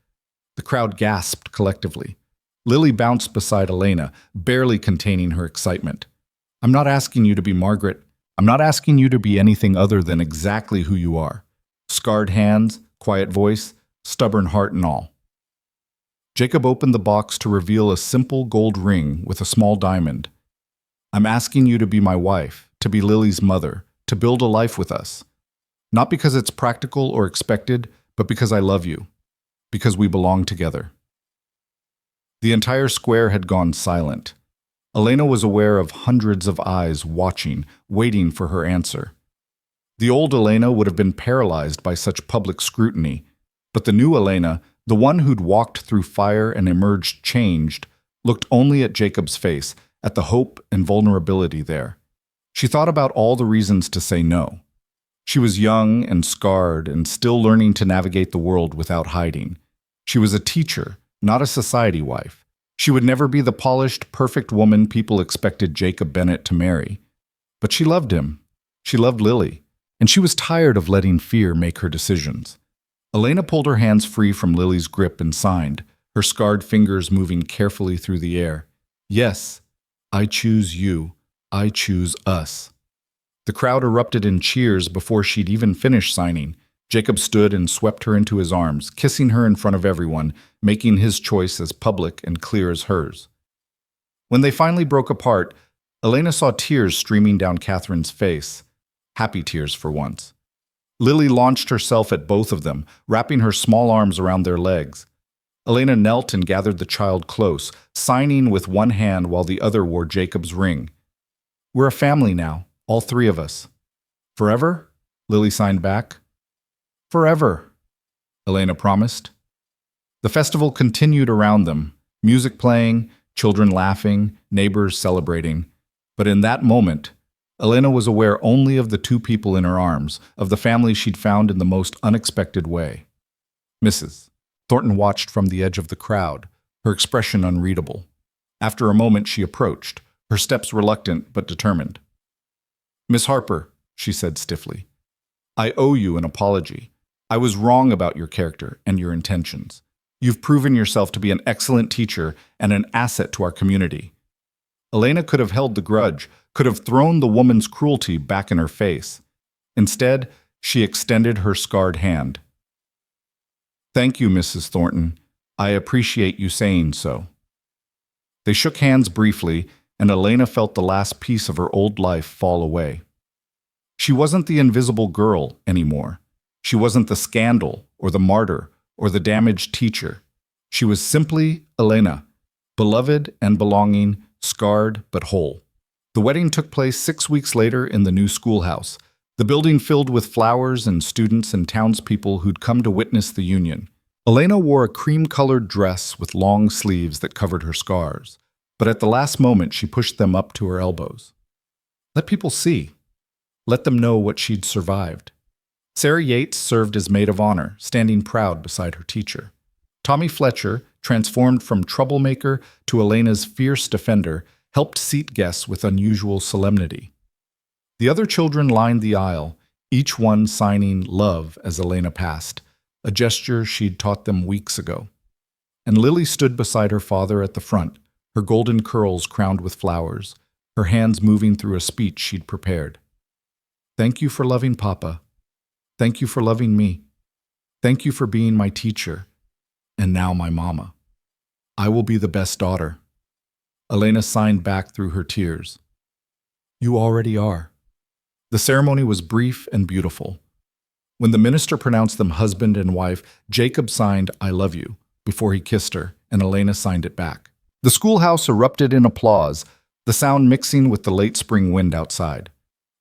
The crowd gasped collectively. Lily bounced beside Elena, barely containing her excitement. "I'm not asking you to be Margaret. I'm not asking you to be anything other than exactly who you are. Scarred hands, quiet voice, stubborn heart and all." Jacob opened the box to reveal a simple gold ring with a small diamond. "I'm asking you to be my wife, to be Lily's mother, to build a life with us. Not because it's practical or expected, but because I love you, because we belong together." The entire square had gone silent. Elena was aware of hundreds of eyes watching, waiting for her answer. The old Elena would have been paralyzed by such public scrutiny, but the new Elena, the one who'd walked through fire and emerged changed, looked only at Jacob's face, at the hope and vulnerability there. She thought about all the reasons to say no. She was young and scarred and still learning to navigate the world without hiding. She was a teacher, not a society wife. She would never be the polished, perfect woman people expected Jacob Bennett to marry. But she loved him. She loved Lily. And she was tired of letting fear make her decisions. Elena pulled her hands free from Lily's grip and signed, her scarred fingers moving carefully through the air. "Yes, I choose you. I choose us." The crowd erupted in cheers before she'd even finished signing. Jacob stood and swept her into his arms, kissing her in front of everyone, making his choice as public and clear as hers. When they finally broke apart, Elena saw tears streaming down Catherine's face. Happy tears for once. Lily launched herself at both of them, wrapping her small arms around their legs. Elena knelt and gathered the child close, signing with one hand while the other wore Jacob's ring. "We're a family now, all three of us." "Forever?" Lily signed back. "Forever," Elena promised. The festival continued around them, music playing, children laughing, neighbors celebrating. But in that moment, Elena was aware only of the two people in her arms, of the family she'd found in the most unexpected way. "Mrs. Thornton watched from the edge of the crowd, her expression unreadable. After a moment she approached, her steps reluctant but determined. "Miss Harper," she said stiffly, "I owe you an apology. I was wrong about your character and your intentions. You've proven yourself to be an excellent teacher and an asset to our community." Elena could have held the grudge, could have thrown the woman's cruelty back in her face. Instead, she extended her scarred hand. "Thank you, Mrs. Thornton. I appreciate you saying so." They shook hands briefly, and Elena felt the last piece of her old life fall away. She wasn't the invisible girl anymore. She wasn't the scandal or the martyr or the damaged teacher. She was simply Elena, beloved and belonging, scarred but whole. The wedding took place 6 weeks later in the new schoolhouse, the building filled with flowers and students and townspeople who'd come to witness the union. Elena wore a cream-colored dress with long sleeves that covered her scars, but at the last moment she pushed them up to her elbows. Let people see. Let them know what she'd survived. Sarah Yates served as maid of honor, standing proud beside her teacher. Tommy Fletcher, transformed from troublemaker to Elena's fierce defender, helped seat guests with unusual solemnity. The other children lined the aisle, each one signing love as Elena passed, a gesture she'd taught them weeks ago. And Lily stood beside her father at the front, her golden curls crowned with flowers, her hands moving through a speech she'd prepared. Thank you for loving Papa. Thank you for loving me. Thank you for being my teacher, and now my mama. I will be the best daughter. Elena signed back through her tears. You already are. The ceremony was brief and beautiful. When the minister pronounced them husband and wife, Jacob signed, I love you, before he kissed her, and Elena signed it back. The schoolhouse erupted in applause, the sound mixing with the late spring wind outside.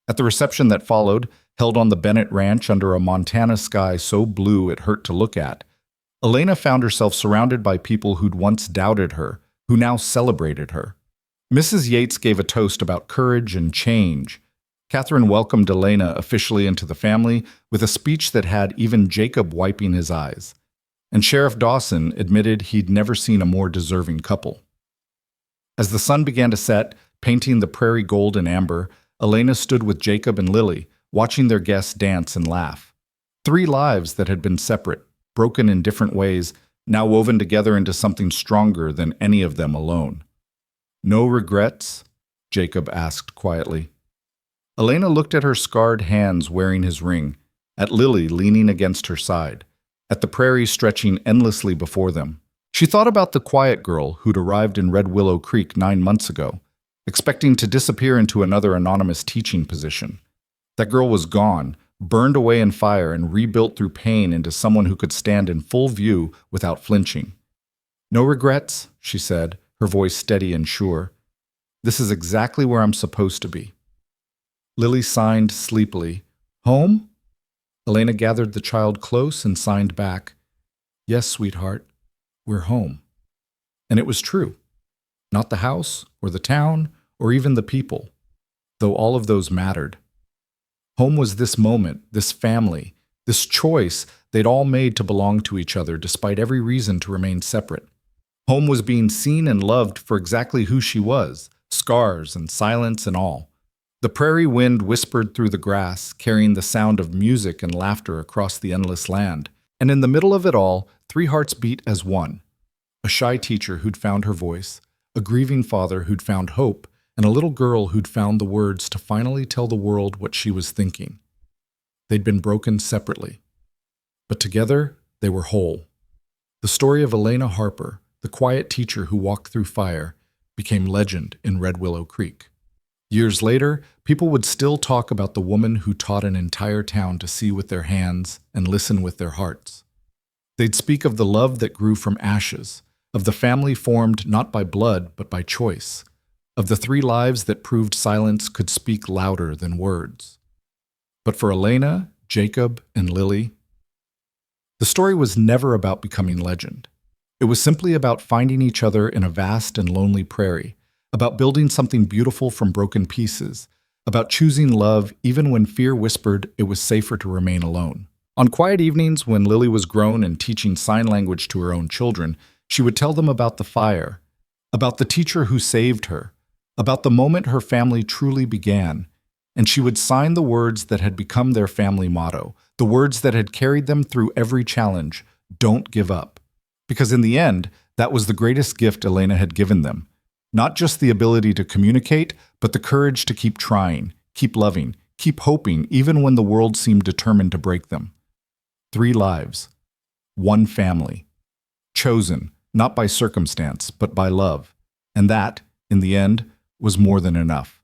At the reception that followed, held on the Bennett Ranch under a Montana sky so blue it hurt to look at, Elena found herself surrounded by people who'd once doubted her, who now celebrated her. Mrs. Yates gave a toast about courage and change. Catherine welcomed Elena officially into the family with a speech that had even Jacob wiping his eyes. And Sheriff Dawson admitted he'd never seen a more deserving couple. As the sun began to set, painting the prairie gold and amber, Elena stood with Jacob and Lily, watching their guests dance and laugh. 3 lives that had been separate, broken in different ways, now woven together into something stronger than any of them alone. No regrets? Jacob asked quietly. Elena looked at her scarred hands wearing his ring, at Lily leaning against her side, at the prairie stretching endlessly before them. She thought about the quiet girl who'd arrived in Red Willow Creek 9 months ago, expecting to disappear into another anonymous teaching position. That girl was gone, burned away in fire and rebuilt through pain into someone who could stand in full view without flinching. No regrets, she said, her voice steady and sure. This is exactly where I'm supposed to be. Lily signed sleepily. Home? Elena gathered the child close and signed back. Yes, sweetheart, we're home. And it was true. Not the house, or the town, or even the people, though all of those mattered. Home was this moment, this family, this choice they'd all made to belong to each other despite every reason to remain separate. Home was being seen and loved for exactly who she was, scars and silence and all. The prairie wind whispered through the grass, carrying the sound of music and laughter across the endless land. And in the middle of it all, 3 hearts beat as one. A shy teacher who'd found her voice, a grieving father who'd found hope, and a little girl who'd found the words to finally tell the world what she was thinking. They'd been broken separately, but together they were whole. The story of Elena Harper, the quiet teacher who walked through fire, became legend in Red Willow Creek. Years later, people would still talk about the woman who taught an entire town to see with their hands and listen with their hearts. They'd speak of the love that grew from ashes, of the family formed not by blood but by choice, of the 3 lives that proved silence could speak louder than words. But for Elena, Jacob, and Lily, the story was never about becoming legend. It was simply about finding each other in a vast and lonely prairie, about building something beautiful from broken pieces, about choosing love even when fear whispered it was safer to remain alone. On quiet evenings when Lily was grown and teaching sign language to her own children, she would tell them about the fire, about the teacher who saved her, about the moment her family truly began, and she would sign the words that had become their family motto, the words that had carried them through every challenge, don't give up. Because in the end, that was the greatest gift Elena had given them. Not just the ability to communicate, but the courage to keep trying, keep loving, keep hoping even when the world seemed determined to break them. 3 lives, 1 family, chosen not by circumstance, but by love. And that, in the end, was more than enough.